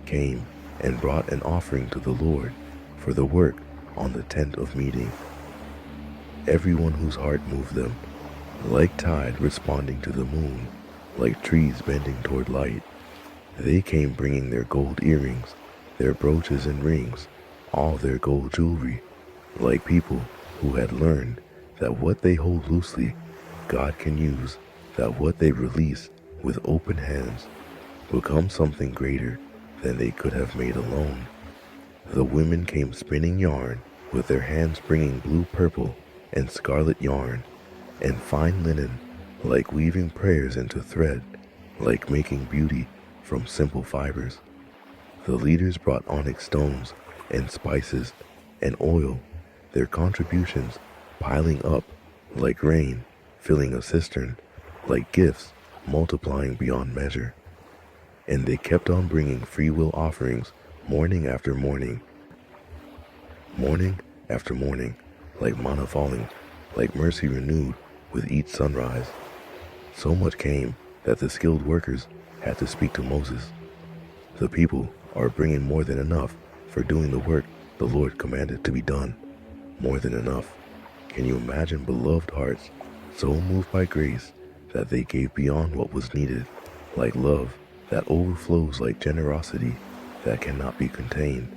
came and brought an offering to the Lord for the work on the tent of meeting. Everyone whose heart moved them, like tide responding to the moon, like trees bending toward light. They came bringing their gold earrings, their brooches and rings, all their gold jewelry, like people who had learned that what they hold loosely, God can use, that what they release with open hands becomes something greater than they could have made alone. The women came spinning yarn, with their hands bringing blue, purple, and scarlet yarn, and fine linen, like weaving prayers into thread, like making beauty from simple fibers. The leaders brought onyx stones and spices and oil, their contributions piling up like rain filling a cistern, like gifts multiplying beyond measure. And they kept on bringing free will offerings morning after morning, morning after morning, like manna falling, like mercy renewed with each sunrise. So much came that the skilled workers had to speak to Moses. "The people are bringing more than enough for doing the work the Lord commanded to be done. More than enough." Can you imagine beloved hearts so moved by grace that they gave beyond what was needed, like love that overflows, like generosity that cannot be contained?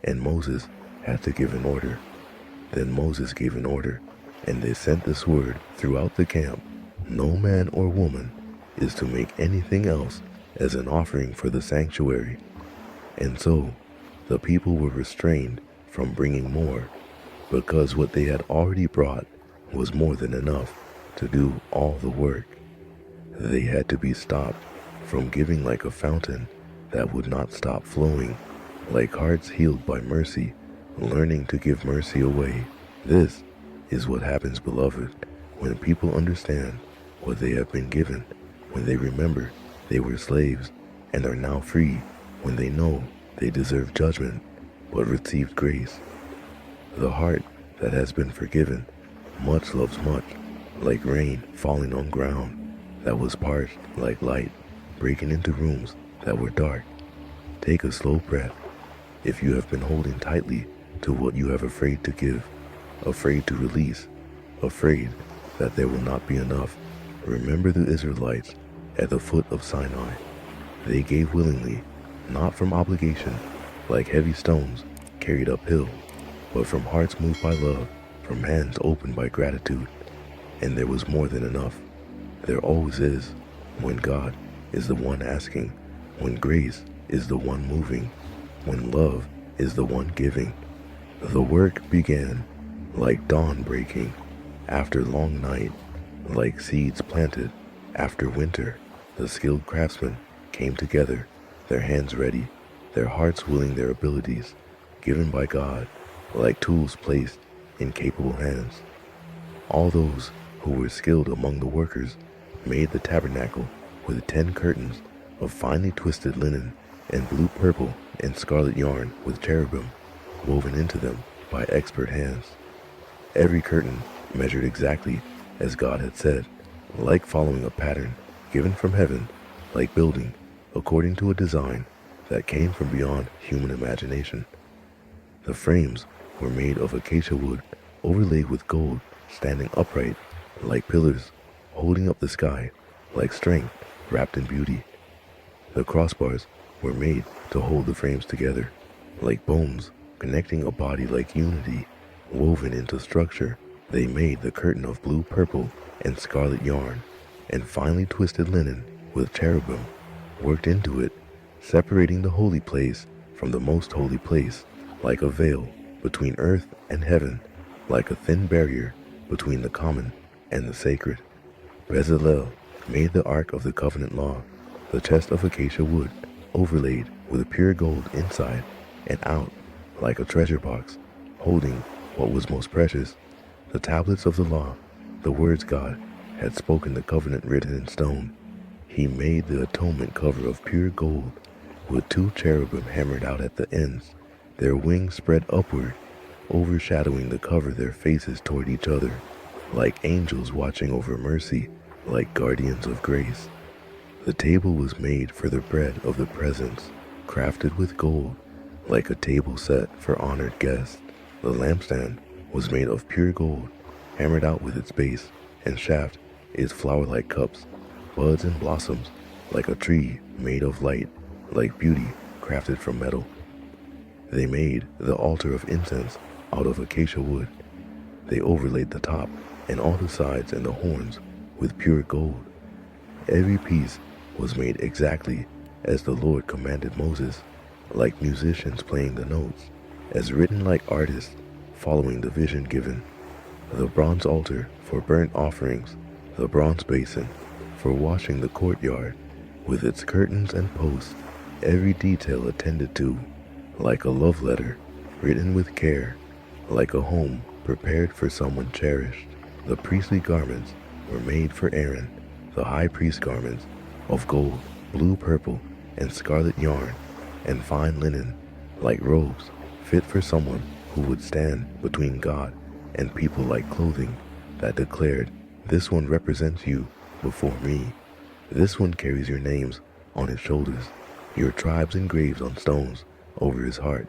And Moses had to give an order. Then Moses gave an order, and they sent this word throughout the camp: no man or woman is to make anything else as an offering for the sanctuary. And so the people were restrained from bringing more, because what they had already brought was more than enough to do all the work. They had to be stopped from giving like a fountain that would not stop flowing, like hearts healed by mercy, learning to give mercy away. This is what happens, beloved, when people understand what they have been given, when they remember they were slaves and are now free, when they know they deserve judgment but received grace. The heart that has been forgiven much loves much, like rain falling on ground that was parched, like light breaking into rooms that were dark. Take a slow breath. If you have been holding tightly to what you have afraid to give, afraid to release, afraid that there will not be enough, remember the Israelites at the foot of Sinai. They gave willingly, not from obligation, like heavy stones carried uphill, but from hearts moved by love, from hands opened by gratitude. And there was more than enough. There always is, when God is the one asking, when grace is the one moving, when love is the one giving. The work began like dawn breaking after long night, like seeds planted after winter. The skilled craftsmen came together, their hands ready, their hearts willing, their abilities given by God, like tools placed in capable hands. All those who were skilled among the workers made the tabernacle with 10 curtains of finely twisted linen and blue, purple, and scarlet yarn with cherubim woven into them by expert hands. Every curtain measured exactly as God had said, like following a pattern given from heaven, like building according to a design that came from beyond human imagination. The frames were made of acacia wood overlaid with gold, standing upright like pillars, holding up the sky like strength wrapped in beauty. The crossbars were made to hold the frames together, like bones connecting a body, like unity woven into structure. They made the curtain of blue, purple, and scarlet yarn, and finely twisted linen with cherubim worked into it, separating the holy place from the most holy place, like a veil between earth and heaven, like a thin barrier between the common and the sacred. Bezalel made the Ark of the Covenant Law, the chest of acacia wood, overlaid with pure gold inside and out, like a treasure box, holding what was most precious, the tablets of the law, the words God had spoken, the covenant written in stone. He made the atonement cover of pure gold, with 2 cherubim hammered out at the ends, their wings spread upward, overshadowing the cover, their faces toward each other, like angels watching over mercy, like guardians of grace. The table was made for the bread of the presence, crafted with gold, like a table set for honored guests. The lampstand was made of pure gold, hammered out with its base and shaft, its flower-like cups, buds and blossoms, like a tree made of light, like beauty crafted from metal. They made the altar of incense out of acacia wood. They overlaid the top and all the sides and the horns with pure gold. Every piece was made exactly as the Lord commanded Moses, like musicians playing the notes, as written like artists following the vision given. The bronze altar for burnt offerings, the bronze basin for washing the courtyard, with its curtains and posts, every detail attended to, like a love letter written with care, like a home prepared for someone cherished. The priestly garments were made for Aaron, the high priest garments of gold, blue, purple, and scarlet yarn, and fine linen, like robes fit for someone who would stand between God and people, like clothing that declared, "This one represents you before me. This one carries your names on his shoulders, your tribes engraved on stones over his heart."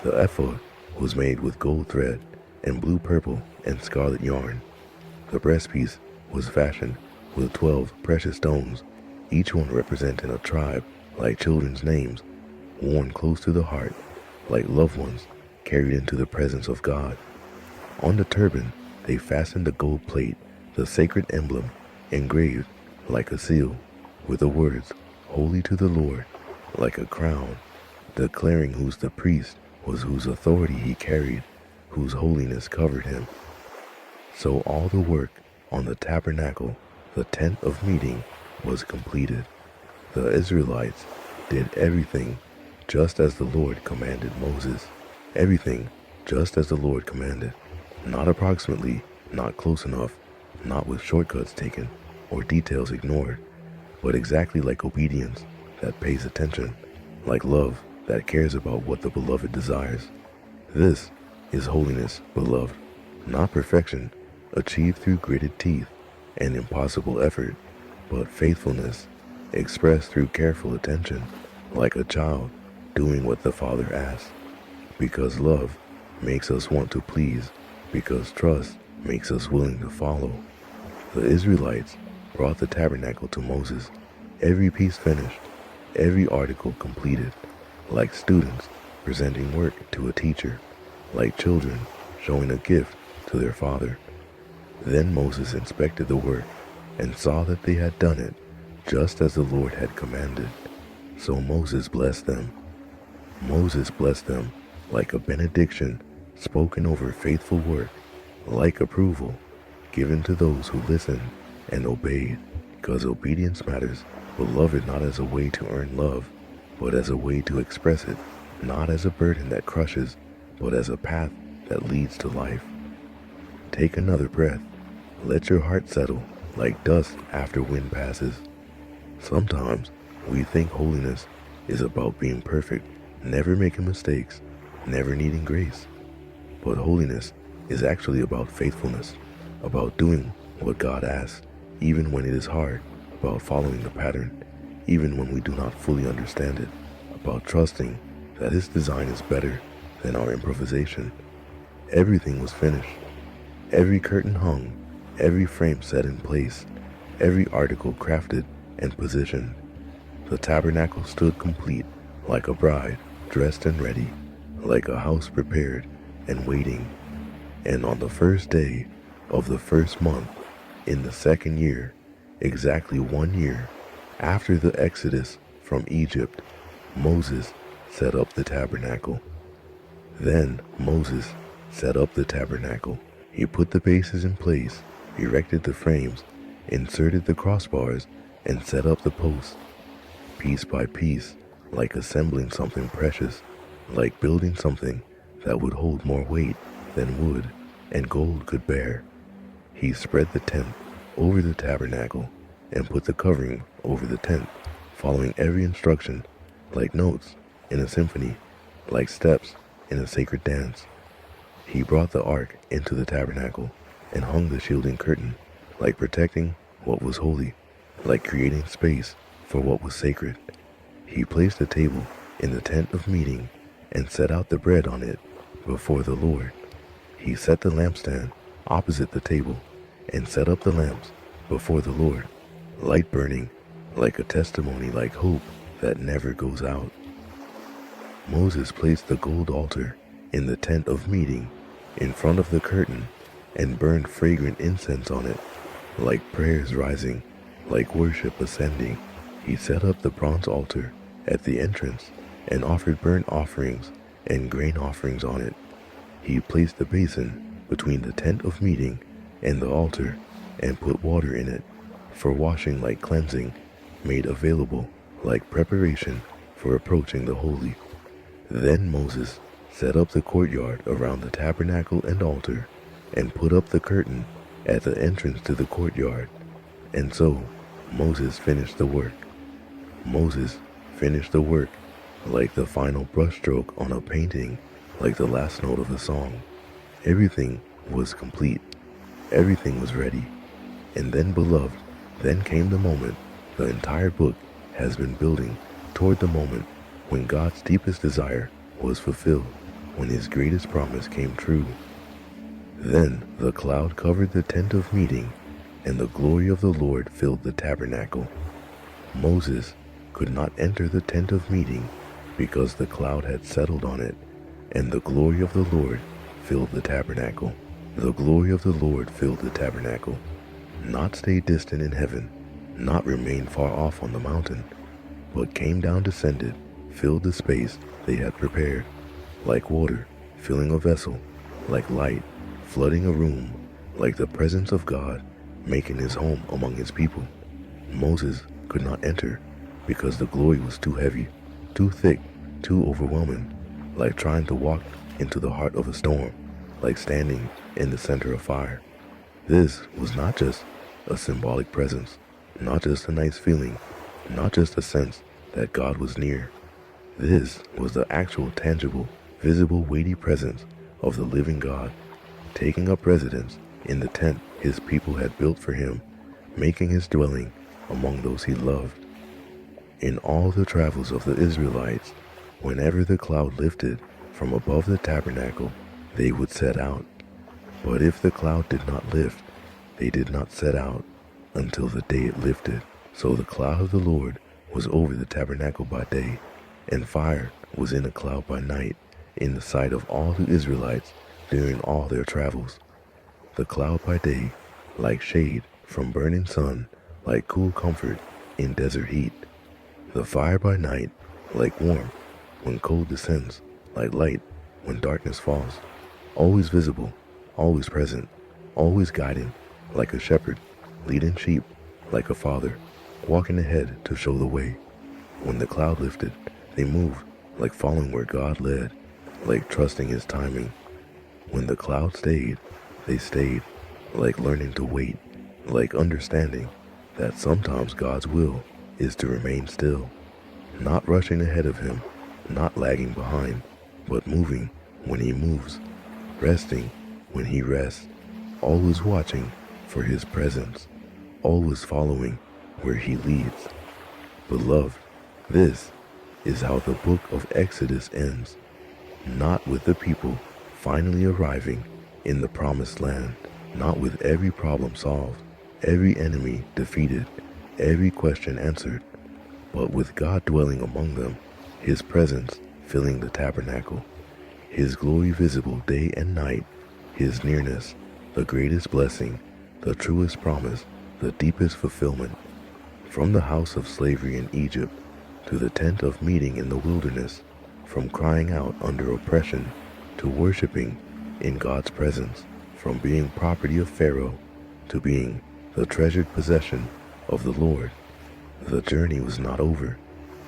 The ephod was made with gold thread and blue, purple, and scarlet yarn. The breastpiece was fashioned with 12 precious stones, each one representing a tribe, like children's names, worn close to the heart, like loved ones carried into the presence of God. On the turban they fastened the gold plate, the sacred emblem, engraved like a seal, with the words, "Holy to the Lord," like a crown, declaring whose the priest was, whose authority he carried, whose holiness covered him. So all the work on the tabernacle, the tent of meeting, was completed. The Israelites did everything just as the Lord commanded Moses. Everything just as the Lord commanded. Not approximately, not close enough, not with shortcuts taken or details ignored, but exactly like obedience that pays attention, like love that cares about what the beloved desires. This is holiness, beloved, not perfection achieved through gritted teeth and impossible effort, but faithfulness expressed through careful attention, like a child doing what the Father asks. Because love makes us want to please, because trust makes us willing to follow. The Israelites brought the tabernacle to Moses, every piece finished, every article completed, like students presenting work to a teacher, like children showing a gift to their father. Then Moses inspected the work and saw that they had done it just as the Lord had commanded. So Moses blessed them. Moses blessed them like a benediction spoken over faithful work, like approval given to those who listened and obeyed, because obedience matters, beloved, not as a way to earn love, but as a way to express it, not as a burden that crushes, but as a path that leads to life. Take another breath. Let your heart settle like dust after wind passes. Sometimes we think holiness is about being perfect, never making mistakes, never needing grace. But holiness is actually about faithfulness, about doing what God asks, even when it is hard, about following the pattern, even when we do not fully understand it, about trusting that His design is better than our improvisation. Everything was finished. Every curtain hung, every frame set in place, every article crafted and positioned. The tabernacle stood complete, like a bride dressed and ready, like a house prepared and waiting. And on the first day of the first month, in the second year, exactly 1 year after the Exodus from Egypt, Moses set up the tabernacle. Then Moses set up the tabernacle. He put the bases in place, erected the frames, inserted the crossbars, and set up the posts, piece by piece, like assembling something precious, like building something that would hold more weight than wood and gold could bear. He spread the tent over the tabernacle and put the covering over the tent, following every instruction, like notes in a symphony, like steps in a sacred dance. He brought the ark into the tabernacle and hung the shielding curtain, like protecting what was holy, like creating space for what was sacred. He placed a table in the tent of meeting and set out the bread on it before the Lord. He set the lampstand opposite the table and set up the lamps before the Lord, light burning like a testimony, like hope that never goes out. Moses placed the gold altar in the tent of meeting in front of the curtain and burned fragrant incense on it, like prayers rising, like worship ascending. He set up the bronze altar at the entrance and offered burnt offerings and grain offerings on it. He placed the basin between the tent of meeting and the altar and put water in it for washing, like cleansing, made available like preparation for approaching the holy. Then Moses set up the courtyard around the tabernacle and altar and put up the curtain at the entrance to the courtyard. And so Moses finished the work. Moses finished the work like the final brushstroke on a painting, like the last note of a song. Everything was complete. Everything was ready. And then, beloved, then came the moment. The entire book has been building toward the moment when God's deepest desire was fulfilled, when His greatest promise came true. Then the cloud covered the tent of meeting, and the glory of the Lord filled the tabernacle. Moses could not enter the tent of meeting because the cloud had settled on it, and the glory of the Lord filled the tabernacle. The glory of the Lord filled the tabernacle. Not stay distant in heaven, not remain far off on the mountain, but came down, descended, filled the space they had prepared, like water filling a vessel, like light flooding a room, like the presence of God making His home among His people. Moses could not enter because the glory was too heavy, too thick, too overwhelming, like trying to walk into the heart of a storm, like standing in the center of fire. This was not just a symbolic presence, not just a nice feeling, not just a sense that God was near. This was the actual, tangible, visible, weighty presence of the living God, taking up residence in the tent his people had built for him, making his dwelling among those he loved. In all the travels of the Israelites, whenever the cloud lifted from above the tabernacle, they would set out. But if the cloud did not lift, they did not set out until the day it lifted. So the cloud of the Lord was over the tabernacle by day, and fire was in a cloud by night, in the sight of all the Israelites during all their travels. The cloud by day, like shade from burning sun, like cool comfort in desert heat. The fire by night, like warmth when cold descends, like light when darkness falls. Always visible, always present, always guiding, like a shepherd, leading sheep, like a father, walking ahead to show the way. When the cloud lifted, they moved, like following where God led, like trusting his timing. When the cloud stayed, they stayed, like learning to wait, like understanding that sometimes God's will is to remain still, not rushing ahead of him, not lagging behind, but moving when he moves, resting when he rests, always watching for his presence, always following where he leads. Beloved, this is how the book of Exodus ends, not with the people finally arriving in the promised land, not with every problem solved, every enemy defeated, every question answered, but with God dwelling among them, his presence filling the tabernacle, his glory visible day and night, his nearness, the greatest blessing, the truest promise, the deepest fulfillment. From the house of slavery in Egypt to the tent of meeting in the wilderness, from crying out under oppression to worshiping in God's presence, from being property of Pharaoh to being the treasured possession of the Lord. The journey was not over.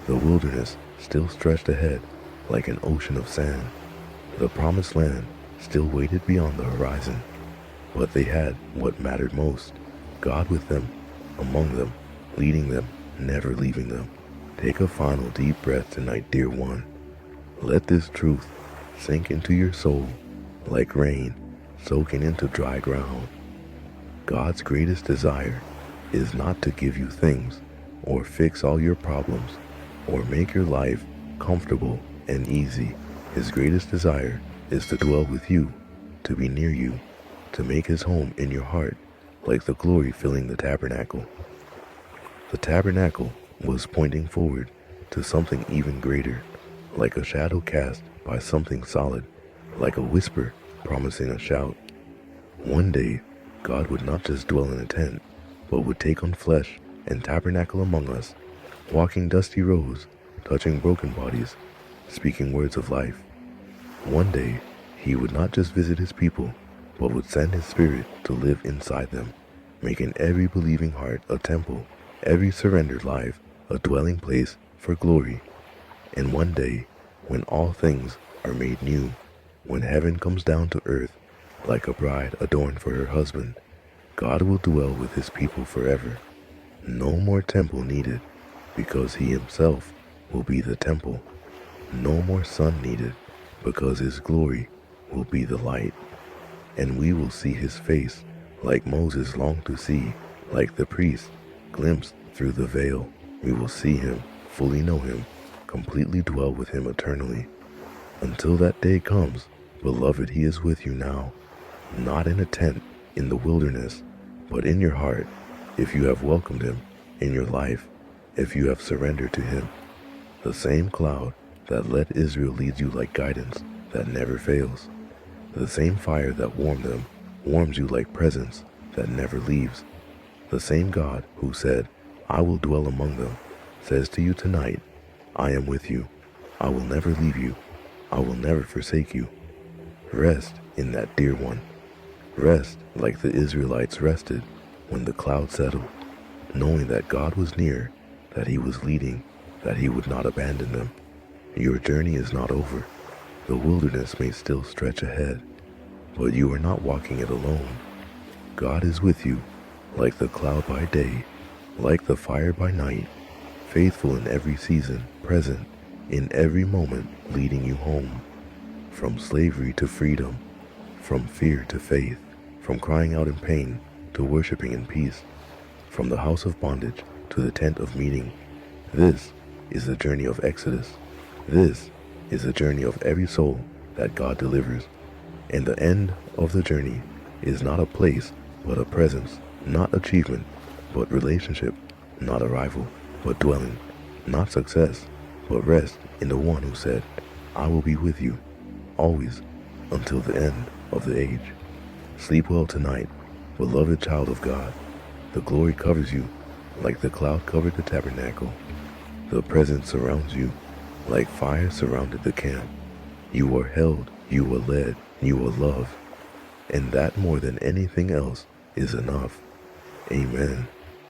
The wilderness still stretched ahead like an ocean of sand. The promised land still waited beyond the horizon. But they had what mattered most, God with them, among them, leading them, never leaving them. Take a final deep breath tonight, dear one. Let this truth sink into your soul like rain soaking into dry ground. God's greatest desire is not to give you things or fix all your problems or make your life comfortable and easy. His greatest desire is to dwell with you, to be near you, to make his home in your heart like the glory filling the tabernacle. The tabernacle was pointing forward to something even greater, like a shadow cast by something solid, like a whisper promising a shout. One day, God would not just dwell in a tent, but would take on flesh and tabernacle among us, walking dusty roads, touching broken bodies, speaking words of life. One day, he would not just visit his people, but would send his spirit to live inside them, making every believing heart a temple, every surrendered life a dwelling place for glory. And one day, when all things are made new, when heaven comes down to earth like a bride adorned for her husband, God will dwell with his people forever. No more temple needed, because he himself will be the temple. No more sun needed, because his glory will be the light. And we will see his face like Moses longed to see, like the priest glimpsed through the veil. We will see him, fully know him, completely dwell with him eternally. Until that day comes, beloved, he is with you now, not in a tent in the wilderness, but in your heart, if you have welcomed him in your life, if you have surrendered to him. The same cloud that led Israel leads you like guidance that never fails. The same fire that warmed them warms you like presence that never leaves. The same God who said, I will dwell among them, says to you tonight, I am with you. I will never leave you. I will never forsake you. Rest in that dear one. Rest like the Israelites rested when the cloud settled, knowing that God was near, that he was leading, that he would not abandon them. Your journey is not over. The wilderness may still stretch ahead, but you are not walking it alone. God is with you, like the cloud by day, like the fire by night, faithful in every season, present in every moment, leading you home. From slavery to freedom, from fear to faith, from crying out in pain to worshiping in peace, from the house of bondage to the tent of meeting. This is the journey of Exodus. This is the journey of every soul that God delivers. And the end of the journey is not a place, but a presence, not achievement, but relationship, not arrival, but dwelling, not success, but rest in the one who said, I will be with you, always, until the end of the age. Sleep well tonight, beloved child of God. The glory covers you, like the cloud covered the tabernacle. The presence surrounds you, like fire surrounded the camp. You are held, you are led, you are loved. And that more than anything else is enough. Amen.